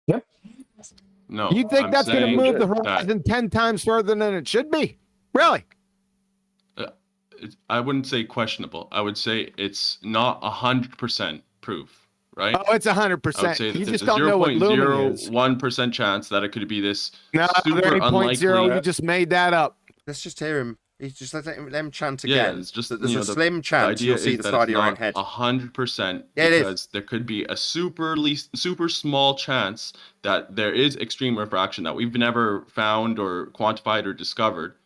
Yep. No. You think I'm that's going to saying move the that- horizon 10 times further than it should be? Really? I wouldn't say questionable. I would say it's not 100% proof, right? Oh, it's 100%. I would say that You there's just a don't know what looming is. 0.01% chance that it could be this No, super there ain't unlikely. 0.0. You just made that up. Let's just hear him. He's just let them chant Yeah, again. it's just that there's you a know, the slim chance idea you'll see is the that side it's of your own not head. 100% Yeah, it is. because there could be a super small chance that there is extreme refraction that we've never found or quantified or discovered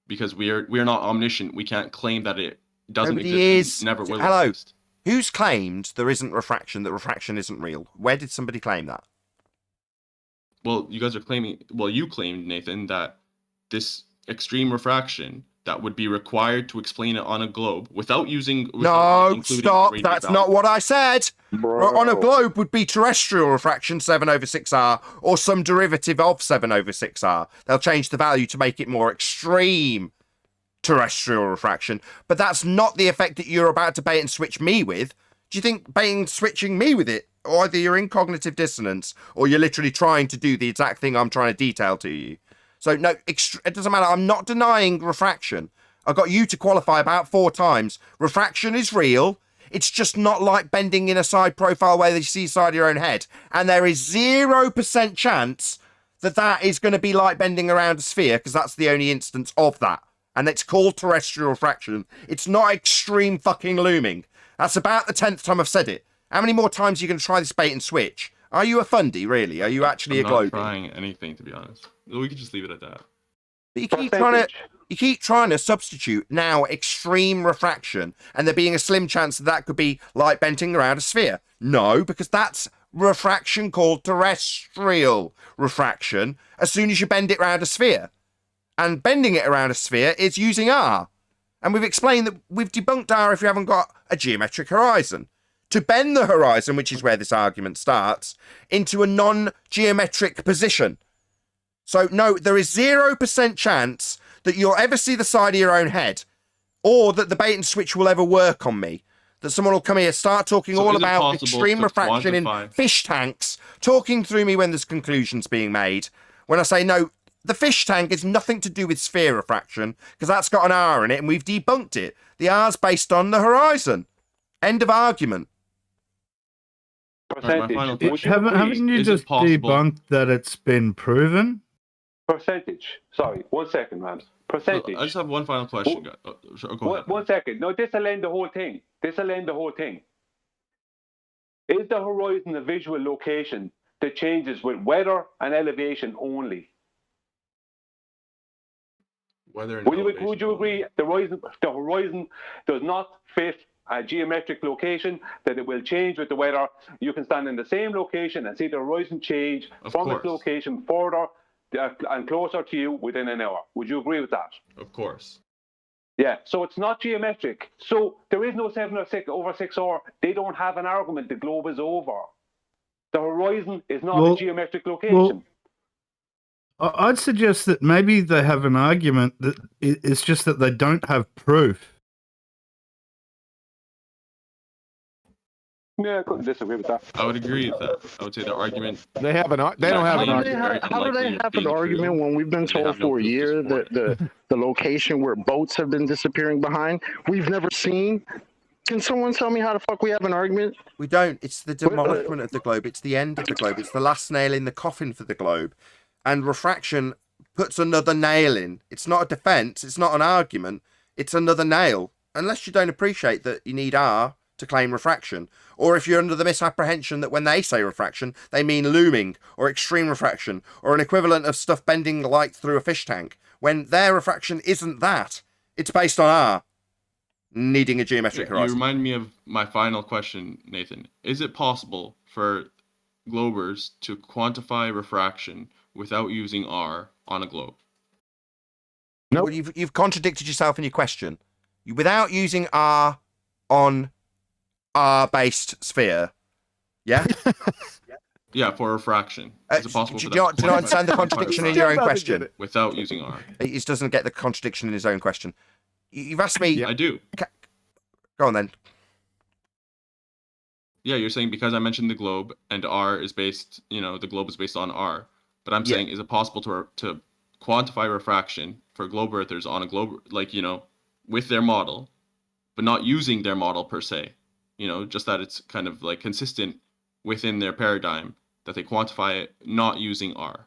because we're not omniscient. We can't claim that it doesn't Nobody exist. is. And never will Hello. exist. Who's claimed there isn't refraction, that refraction isn't real? Where did somebody claim that? Well, you guys are claiming. Well, you claimed, Nathan, that this extreme refraction that would be required to explain it on a globe without including Stop. radius That's value. not what I said. On a globe would be terrestrial refraction 7/6R or some derivative of 7/6R. They'll change the value to make it more extreme terrestrial refraction. But that's not the effect that you're about to bait and switch me with. Do you think bait and switching me with it? Or either you're in cognitive dissonance or you're literally trying to do the exact thing I'm trying to detail to you. So no, it doesn't matter. I'm not denying refraction. I got you to qualify about 4 times. Refraction is real. It's just not like bending in a side profile where you see the side of your own head. And there is 0% chance that that is going to be like bending around a sphere because that's the only instance of that. And it's called terrestrial refraction. It's not extreme fucking looming. That's about the 10th time I've said it. How many more times are you going to try this bait and switch? Are you a fundy, really? Are you actually I'm a not globie? trying anything, to be honest. We could just leave it at that. But you keep trying to substitute now extreme refraction, and there being a slim chance that could be light bending around a sphere. No, because that's refraction called terrestrial refraction as soon as you bend it around a sphere. And bending it around a sphere is using R. And we've explained that we've debunked R if you haven't got a geometric horizon. To bend the horizon, which is where this argument starts, into a non-geometric position. So no, there is 0% chance that you'll ever see the side of your own head or that the bait and switch will ever work on me. that someone will come here, start talking So all is it about possible extreme to refraction in quantify- fish tanks, talking through me when there's conclusions being made. When I say, no, the fish tank is nothing to do with sphere refraction, because that's got an R in it, and we've debunked it. The R's based on the horizon. End of argument. Alright, my final Would question. Haven't you Is it just possible- debunked that it's been proven? Percentage. Sorry, 1 second, man. Percentage. I just have one final question. Guys. Go ahead. 1 second. No, this'll end the whole thing. This'll end the whole thing. Is the horizon a visual location that changes with weather and elevation only? Whether and Would elevation you agree the horizon does not fit a geometric location, that it will change with the weather? You can stand in the same location and see the horizon change from its location further and closer to you within an hour. Would you agree with that? Of course. Yeah, so it's not geometric. So there is no 7 or 6 over 6 hour. They don't have an argument. The globe is over. The horizon is not a geometric location. I'd suggest that maybe they have an argument that it's just that they don't have proof. Yeah, I couldn't disagree with that. I would agree with that. I would say the argument. They have an. They don't have an argument. How do they have an argument when we've been told for a year that the location where boats have been disappearing behind, we've never seen? Can someone tell me how the fuck we have an argument? We don't. It's the demolishment of the globe. It's the end of the globe. It's the last nail in the coffin for the globe. And refraction puts another nail in. It's not a defense. It's not an argument. It's another nail. Unless you don't appreciate that you need R to claim refraction. Or if you're under the misapprehension that when they say refraction, they mean looming or extreme refraction or an equivalent of stuff bending light through a fish tank. When their refraction isn't that. It's based on R. Needing a geometric You horizon. remind me of my final question, Nathan. Is it possible for globers to quantify refraction without using R on a globe? No. Well, you've contradicted yourself in your question. Without using R on R-based sphere, yeah? Yeah, for refraction. Is it possible do for you that to not quantify understand the contradiction in your own question? Without using R. He just doesn't get the contradiction in his own question. You've asked me... I do. Go on then. Yeah, you're saying because I mentioned the globe and R is based, the globe is based on R. But I'm saying, is it possible to quantify refraction for globe earthers on a globe, with their model, but not using their model per se? Just that it's kind of like consistent within their paradigm, that they quantify it not using R.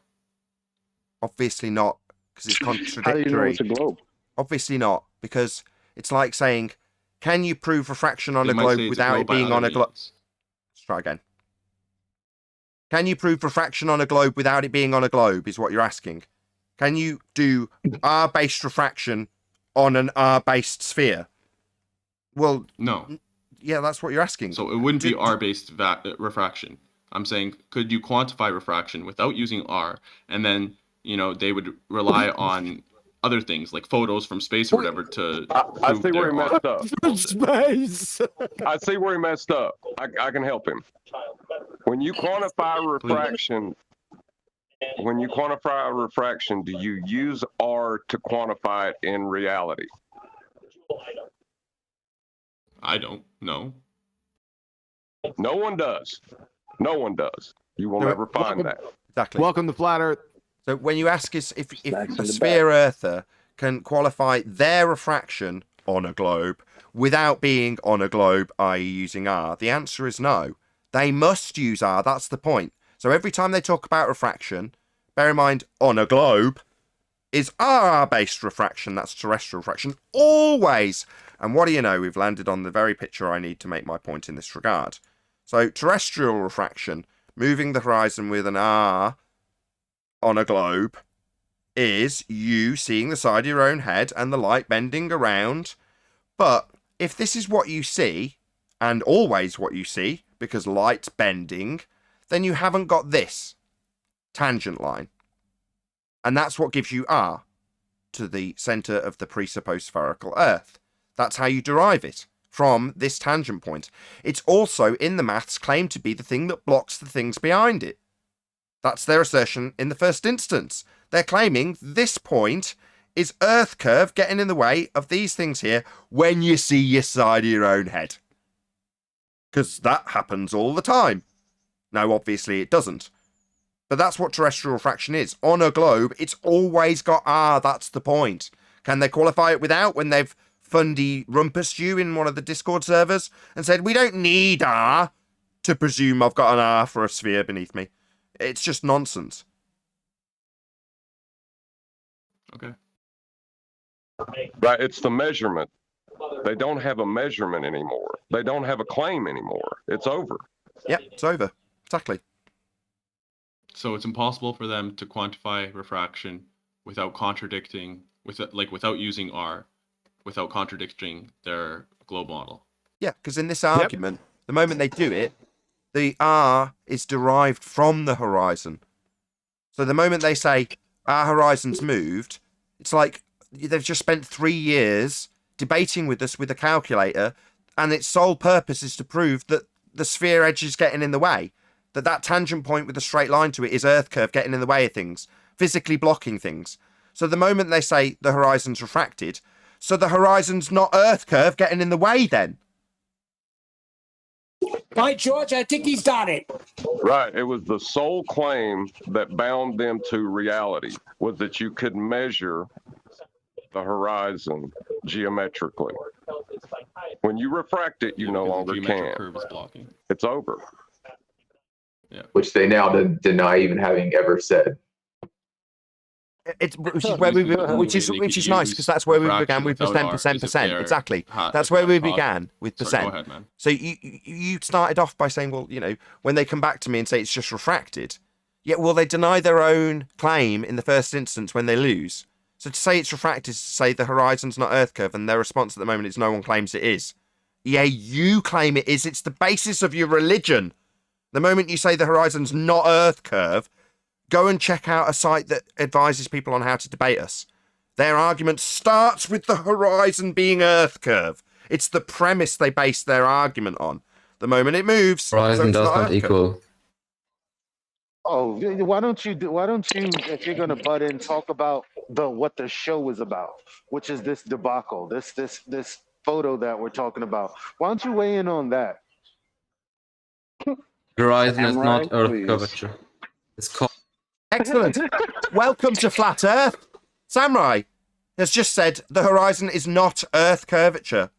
Obviously not, because it's contradictory. How do you know it's a globe? Obviously not, because it's like saying, can you prove refraction on They a might globe say it's a without it globe by being on other a globe? means. Let's try again. Can you prove refraction on a globe without it being on a globe, is what you're asking. Can you do R-based refraction on an R-based sphere? Well, no. Yeah, that's what you're asking. So it wouldn't be R-based refraction. I'm saying, could you quantify refraction without using R? And then, they would rely on other things like photos from space or whatever to. I see where he messed up. Space. I see where he messed up. I can help him. When you quantify refraction, do you use R to quantify it in reality? I don't know. No one does. No one does. You will never find that. Exactly. Welcome to Flat Earth. So when you ask us if a sphere earther can qualify their refraction on a globe without being on a globe, i.e. using R, the answer is no. They must use R, that's the point. So every time they talk about refraction, bear in mind, on a globe is R-based refraction, that's terrestrial refraction, always. And what do you know, we've landed on the very picture I need to make my point in this regard. So terrestrial refraction, moving the horizon with an R on a globe, is you seeing the side of your own head and the light bending around. But if this is what you see, and always what you see, because light's bending, then you haven't got this tangent line. And that's what gives you R to the centre of the presupposed spherical Earth. That's how you derive it, from this tangent point. It's also, in the maths, claimed to be the thing that blocks the things behind it. That's their assertion in the first instance. They're claiming this point is Earth curve getting in the way of these things here when you see your side of your own head. because that happens all the time. No, obviously it doesn't. But that's what terrestrial refraction is. On a globe, it's always got R. That's the point. Can they qualify it without when they've fundy rumpused you in one of the Discord servers and said, we don't need R to presume I've got an R for a sphere beneath me? It's just nonsense. Okay. Right, it's the measurement. They don't have a measurement anymore. They don't have a claim anymore. It's over. Yep, it's over. Exactly. So it's impossible for them to quantify refraction without contradicting, without using R, without contradicting their globe model. Yeah, because in this argument, the moment they do it, the R is derived from the horizon. So the moment they say our horizon's moved, it's like they've just spent 3 years debating with us with a calculator, and its sole purpose is to prove that the sphere edge is getting in the way. That tangent point with a straight line to it is Earth curve getting in the way of things, physically blocking things. So the moment they say the horizon's refracted, so the horizon's not Earth curve getting in the way then. By George, I think he's got it. Right. It was the sole claim that bound them to reality, was that you could measure the horizon geometrically. When you refract it, you no longer can. Curve is blocking. It's over. Yeah. Which they now deny even having ever said. It's which is nice, because that's where we began with percent. Exactly. That's where we began with percent. Go ahead, man. So you started off by saying, well, you know, when they come back to me and say it's just refracted, yet will they deny their own claim in the first instance when they lose? So to say it's refracted is to say the horizon's not Earth curve, and their response at the moment is no one claims it is. Yeah, you claim it is. It's the basis of your religion. The moment you say the horizon's not Earth curve, go and check out a site that advises people on how to debate us. Their argument starts with the horizon being Earth curve. It's the premise they base their argument on. The moment it moves, Horizon does not equal. Oh, why don't you, if you're gonna butt in, talk about what the show was about, which is this debacle, this photo that we're talking about. Why don't you weigh in on that? Horizon is not Earth please. curvature. It's called. Excellent. Welcome to Flat Earth. Samurai has just said the horizon is not Earth curvature.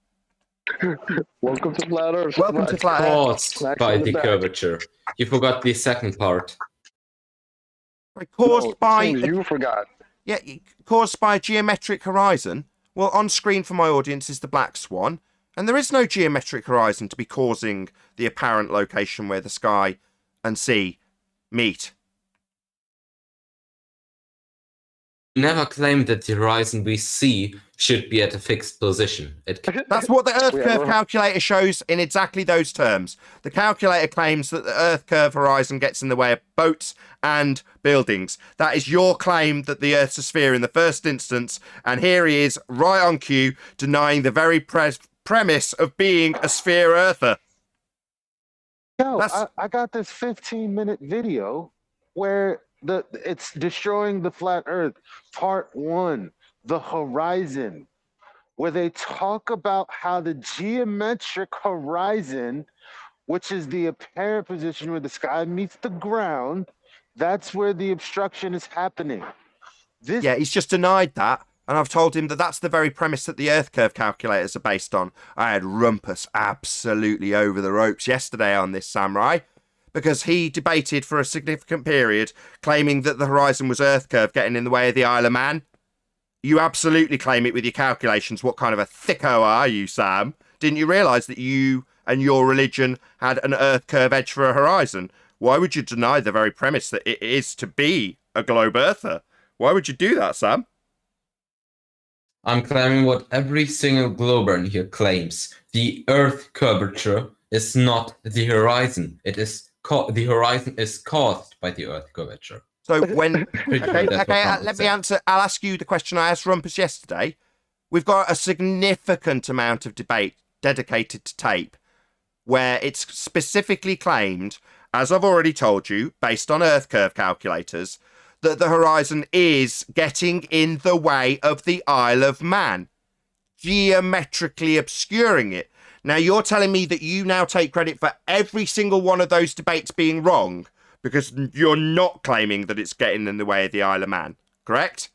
Welcome to Flat Earth. Welcome to Flat Earth. Caused by the curvature. You forgot the second part. Caused by you forgot. Yeah, caused by a geometric horizon. Well, on screen for my audience is the black swan, and there is no geometric horizon to be causing the apparent location where the sky and sea meet. Never claimed that the horizon we see should be at a fixed position. That's what the Earth curve calculator shows in exactly those terms. The calculator claims that the Earth curve horizon gets in the way of boats and buildings. That is your claim that the Earth's a sphere in the first instance, and here he is, right on cue, denying the very premise of being a sphere Earther. Yo, I got this 15-minute video where it's destroying the flat Earth, part 1, the horizon, where they talk about how the geometric horizon, which is the apparent position where the sky meets the ground, that's where the obstruction is happening. Yeah, he's just denied that, and I've told him that that's the very premise that the Earth curve calculators are based on. I had Rumpus absolutely over the ropes yesterday on this, Samurai, because he debated for a significant period, claiming that the horizon was Earth curve getting in the way of the Isle of Man. You absolutely claim it with your calculations. What kind of a thicko are you, Sam? Didn't you realise that you and your religion had an Earth curve edge for a horizon? Why would you deny the very premise that it is to be a globe Earther? Why would you do that, Sam? I'm claiming what every single glober in here claims. The Earth curvature is not the horizon. It is the horizon is caused by the Earth curvature. So when Okay, let me answer. I'll ask you the question I asked Rumpus yesterday. We've got a significant amount of debate dedicated to tape, where it's specifically claimed, as I've already told you, based on Earth curve calculators, that the horizon is getting in the way of the Isle of Man, geometrically obscuring it. Now, you're telling me that you now take credit for every single one of those debates being wrong because you're not claiming that it's getting in the way of the Isle of Man, correct?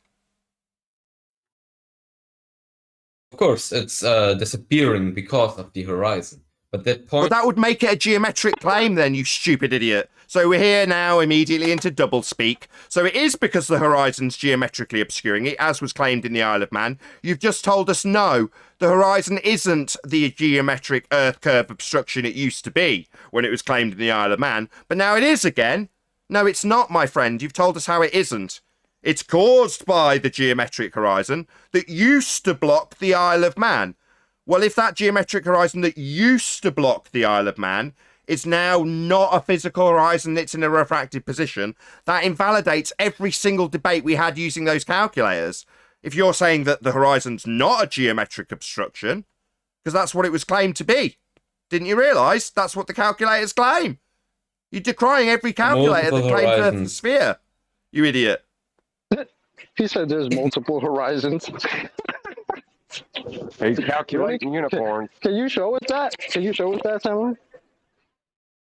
Of course, it's disappearing because of the horizon. But that point... Well, that would make it a geometric claim then, you stupid idiot. So we're here now immediately into double speak. So it is because the horizon's geometrically obscuring it, as was claimed in the Isle of Man. You've just told us no, the horizon isn't the geometric Earth curve obstruction it used to be when it was claimed in the Isle of Man, but now it is again. No, it's not, my friend. You've told us how it isn't. It's caused by the geometric horizon that used to block the Isle of Man. Well, if that geometric horizon that used to block the Isle of Man is now not a physical horizon, it's in a refracted position, that invalidates every single debate we had using those calculators. If you're saying that the horizon's not a geometric obstruction, because that's what it was claimed to be. Didn't you realise? That's what the calculators claim. You're decrying every calculator that claims Earth's a sphere. You idiot. He said there's multiple horizons. He's calculating unicorns. Can you show us that? Can you show us that, Samuel?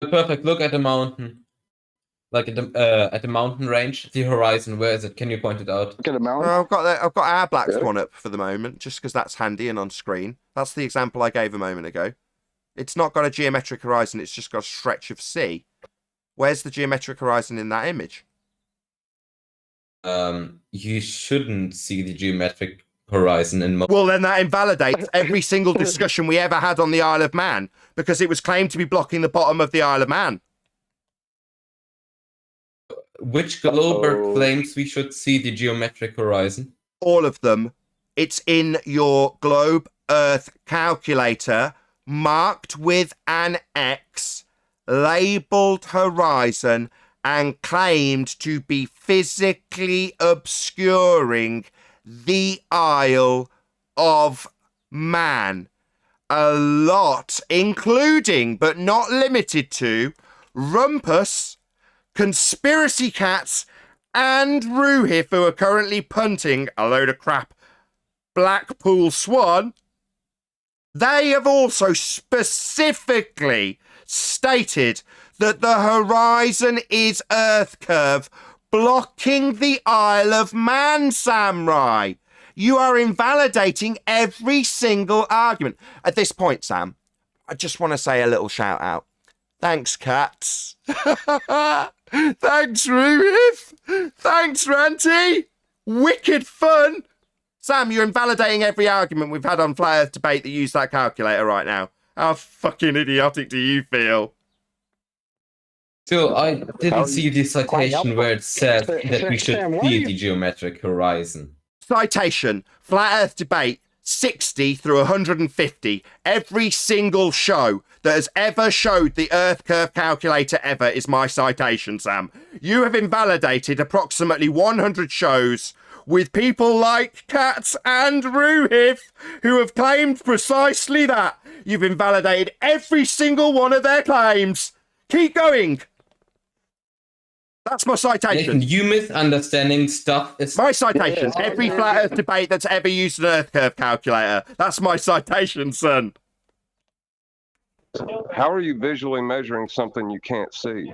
Perfect. Look at the mountain. Like at the mountain range, the horizon. Where is it? Can you point it out? Look at the mountain. Well, I've got our black swan up for the moment, just because that's handy and on screen. That's the example I gave a moment ago. It's not got a geometric horizon. It's just got a stretch of sea. Where's the geometric horizon in that image? You shouldn't see the geometric horizon in... Well, then that invalidates every single discussion we ever had on the Isle of Man, because it was claimed to be blocking the bottom of the Isle of Man. Which glober claims we should see the geometric horizon? All of them. It's in your globe Earth calculator, marked with an X, labelled horizon, and claimed to be physically obscuring the Isle of Man. A lot, including but not limited to Rumpus, Conspiracy Cats, and Ruhif, who are currently punting a load of crap Blackpool Swan. They have also specifically stated that the horizon is Earth curve, blocking the Isle of Man, Samurai. You are invalidating every single argument. At this point, Sam, I just want to say a little shout out. Thanks, Cats. Thanks, Ruhif. Thanks, Ranty. Wicked fun. Sam, you're invalidating every argument we've had on Flat Earth Debate that use that calculator right now. How fucking idiotic do you feel? So I didn't see the citation where it said that we should Sam, see the geometric horizon. Citation, Flat Earth Debate 60 through 150. Every single show that has ever showed the Earth curve calculator ever is my citation, Sam. You have invalidated approximately 100 shows with people like Katz and Ruhif who have claimed precisely that. You've invalidated every single one of their claims. Keep going. That's my citation. Nathan, you misunderstanding stuff is... My citation. Every Flat Earth Debate that's ever used an Earth curve calculator. That's my citation, son. How are you visually measuring something you can't see?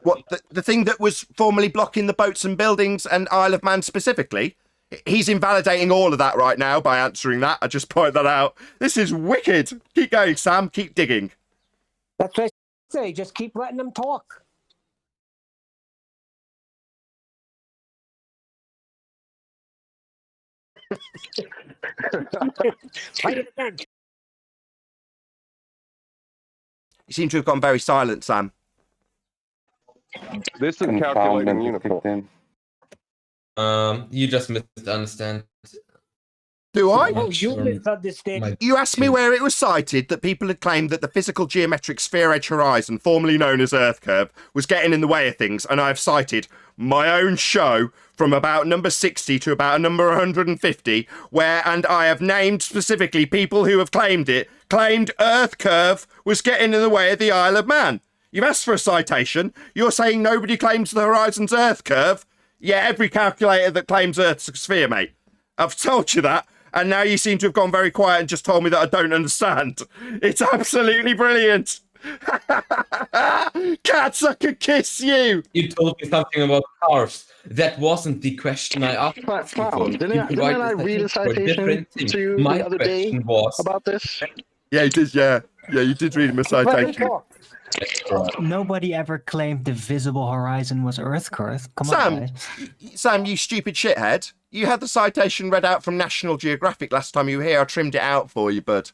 What, the thing that was formerly blocking the boats and buildings and Isle of Man specifically? He's invalidating all of that right now by answering that. I just point that out. This is wicked. Keep going, Sam. Keep digging. That's what I say. Just keep letting them talk. Try it again. You seem to have gone very silent, Sam. This is calculating uniform. You just misunderstand. Do I? Oh, you misunderstand. You asked me where it was cited that people had claimed that the physical geometric sphere edge horizon, formerly known as Earth curve, was getting in the way of things, and I've cited my own show from about number 60 to about number 150, and I have named specifically people who have claimed Earth curve was getting in the way of the Isle of Man. You've asked for a citation. You're saying nobody claims the horizon's Earth curve? Yeah, every calculator that claims Earth's a sphere, mate. I've told you that. And now you seem to have gone very quiet and just told me that I don't understand. It's absolutely brilliant. Cats, I could kiss you. You told me something about cars. That wasn't the question I asked before. Didn't I read a citation to you My the other day question was about this? Yeah, you did. Yeah, you did read him a citation. Nobody ever claimed the visible horizon was Earth curve. Come on, guys. Sam, you stupid shithead. You had the citation read out from National Geographic last time you were here. I trimmed it out for you, bud.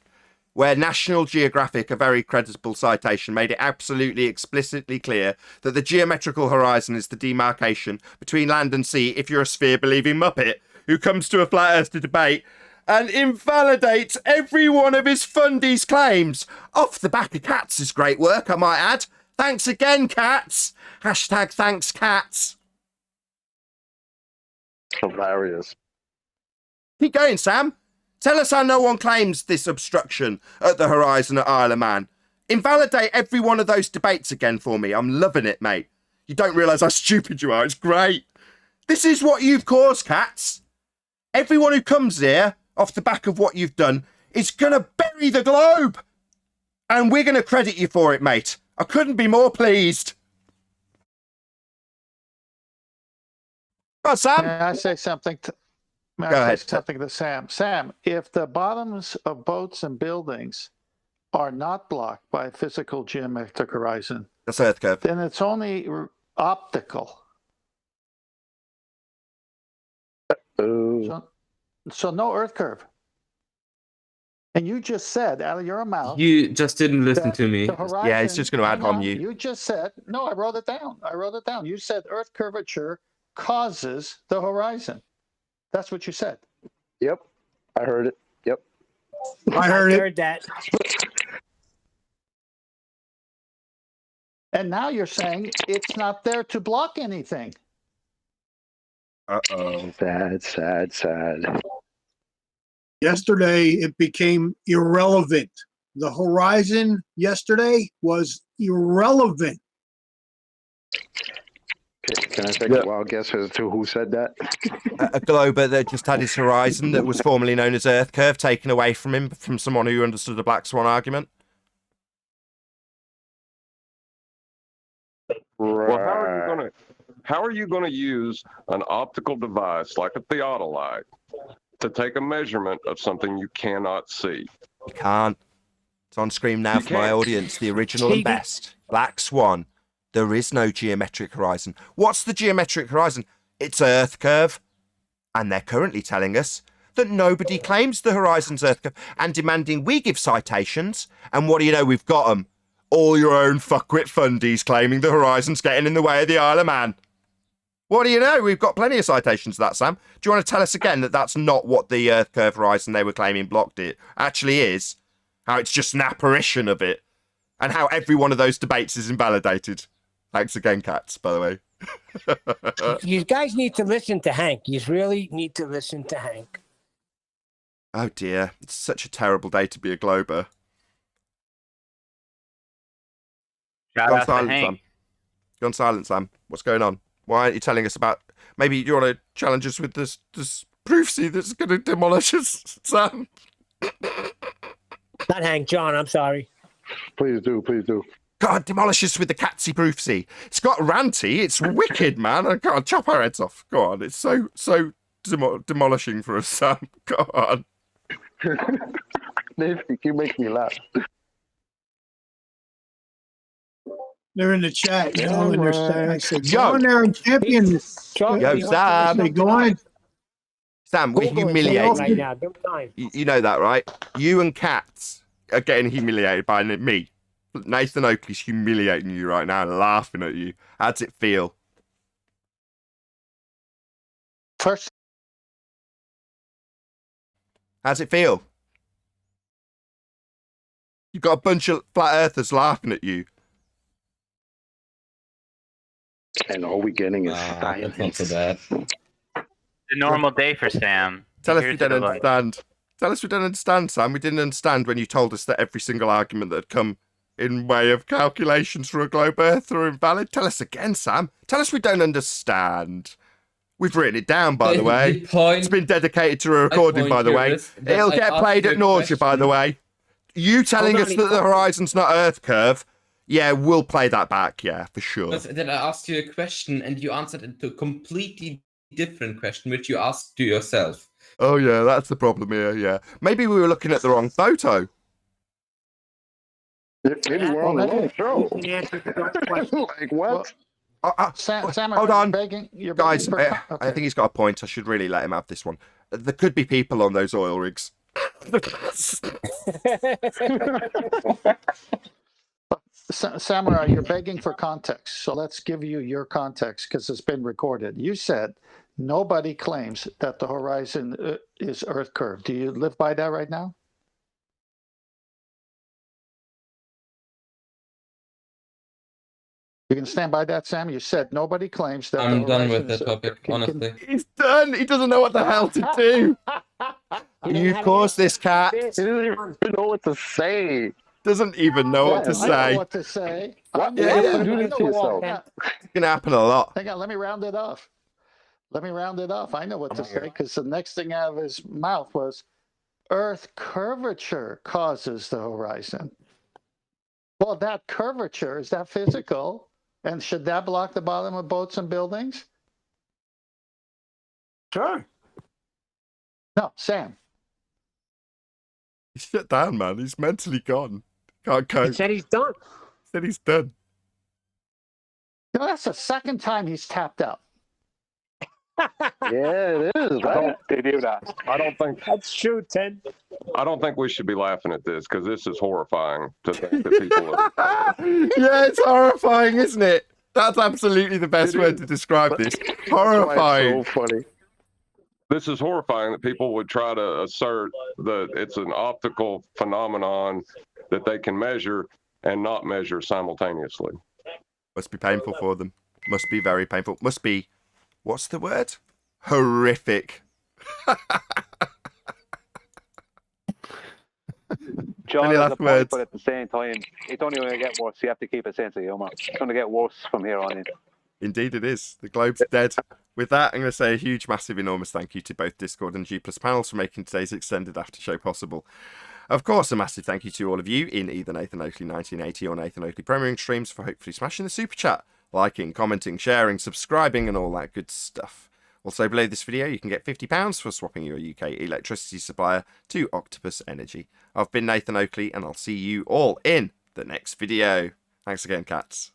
Where National Geographic, a very credible citation, made it absolutely explicitly clear that the geometrical horizon is the demarcation between land and sea if you're a sphere-believing muppet who comes to a flat earth to debate and invalidates every one of his fundies' claims. Off the back of Cats' great work, I might add. Thanks again, Cats. Hashtag thanks, Cats. Hilarious. Keep going, Sam. Tell us how no one claims this obstruction at the horizon at Isle of Man. Invalidate every one of those debates again for me. I'm loving it, mate. You don't realise how stupid you are. It's great. This is what you've caused, Cats. Everyone who comes here off the back of what you've done is going to bury the globe. And we're going to credit you for it, mate. I couldn't be more pleased. Oh, Sam. May I say something? May Go I ahead. say something to Sam? Sam, if the bottoms of boats and buildings are not blocked by a physical geometric horizon, that's Earth curve. Then it's only optical. So no Earth curve. And you just said out of your mouth. you just didn't listen to me. Yeah, it's just going to ad hom you. You just said, no, I wrote it down. You said Earth curvature causes the horizon. That's what you said. Yep, I heard it. Yep. I heard that. And now you're saying it's not there to block anything. Uh-oh. Sad. Yesterday, it became irrelevant. The horizon yesterday was irrelevant. Can I take a wild guess as to who said that? A glober that just had his horizon that was formerly known as Earth curve taken away from him from someone who understood the Black Swan argument. Well, how are you gonna use an optical device like a theodolite to take a measurement of something you cannot see? You can't. It's on screen now for my audience. The original and best. Black Swan. There is no geometric horizon. What's the geometric horizon? It's Earth curve. And they're currently telling us that nobody claims the horizon's Earth curve and demanding we give citations. And what do you know? We've got them. All your own fuckwit fundies claiming the horizon's getting in the way of the Isle of Man. What do you know? We've got plenty of citations of that, Sam. Do you want to tell us again that that's not what the Earth curve horizon they were claiming blocked it actually is? How it's just an apparition of it? And how every one of those debates is invalidated? Thanks again, Cats, by the way. You guys need to listen to Hank. You really need to listen to Hank. Oh dear, it's such a terrible day to be a glober. Shout Go on out to silent, Hank. Sam. Go on silent, Sam. What's going on? Why aren't you telling us about... Maybe you want to challenge us with this proofsy that's going to demolish us, Sam? Not Hank, John, I'm sorry. Please do. God, demolish us with the Catsy proofsy. It's got ranty. It's wicked, man. I can't chop our heads off. Go on. It's so demolishing for us, Sam. Go on. Nathan, you make me laugh. They're in the chat. Go in there. I said, Yo. go in there and champion this. Yo, I Sam. say, go on. Sam, we're humiliating right now. Give him time. You know that, right? You and Cats are getting humiliated by me. Nathan Oakley's humiliating you right now, laughing at you. How does it feel? First, how's it feel? You've got a bunch of flat earthers laughing at you. And all we're getting is That's not so bad. The normal day for Sam. Tell us Here's we don't the light. understand. Tell us we don't understand, Sam. We didn't understand when you told us that every single argument that had come in way of calculations for a globe earth are invalid. Tell us again, Sam. Tell us we don't understand. We've written it down, by the way. point, it's been dedicated to a recording, by the way. It'll get played at nausea, by the way. You telling us that the horizon's not Earth curve, yeah, we'll play that back, yeah, for sure. But then I asked you a question and you answered it to a completely different question, which you asked to yourself. Oh, yeah, that's the problem here, yeah. Maybe we were looking at the wrong photo. Maybe we're on the wrong show. Like what? Sam, Hold on. You're Guys, begging for I think he's got a point. I should really let him have this one. There could be people on those oil rigs. Samurai, you're begging for context. So let's give you your context because it's been recorded. You said nobody claims that the horizon is Earth curve. Do you live by that right now? You can stand by that, Sam? You said nobody claims that I'm the done horizon with the is topic, honestly. He's done. He doesn't know what the hell to do. You caused this cat. He doesn't even know what to say. Doesn't even know what to I say. know what to say. What? Yeah, Do this to yourself. It's going to happen a lot. Hang on, let me round it off. I know what to say because the next thing out of his mouth was Earth curvature causes the horizon. Well, that curvature, is that physical? And should that block the bottom of boats and buildings? Sure. No, Sam. He's shut down, man. He's mentally gone. Can't cope. He said he's done. He said he's done. You know, that's the second time he's tapped out. Yeah, it is. Right? They do that. I don't think That's true, Ted. I don't think we should be laughing at this because this is horrifying to think that people are. Yeah, it's horrifying, isn't it? That's absolutely the best word to describe this. Horrifying. So funny. This is horrifying that people would try to assert that it's an optical phenomenon that they can measure and not measure simultaneously. Must be painful for them. Must be very painful. Must be, what's the word? Horrific. John Any has last a point, words? but at the same time, it's only going to get worse. You have to keep a sense of humour. It's going to get worse from here on in. Indeed it is. The globe's dead. With that, I'm going to say a huge, massive, enormous thank you to both Discord and G+ panels for making today's extended after show possible. Of course, a massive thank you to all of you in either Nathan Oakley 1980 or Nathan Oakley premiering streams for hopefully smashing the super chat, liking, commenting, sharing, subscribing, and all that good stuff. Also, below this video, you can get £50 for swapping your UK electricity supplier to Octopus Energy. I've been Nathan Oakley, and I'll see you all in the next video. Thanks again, cats.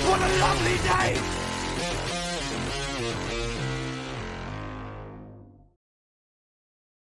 What a lovely day!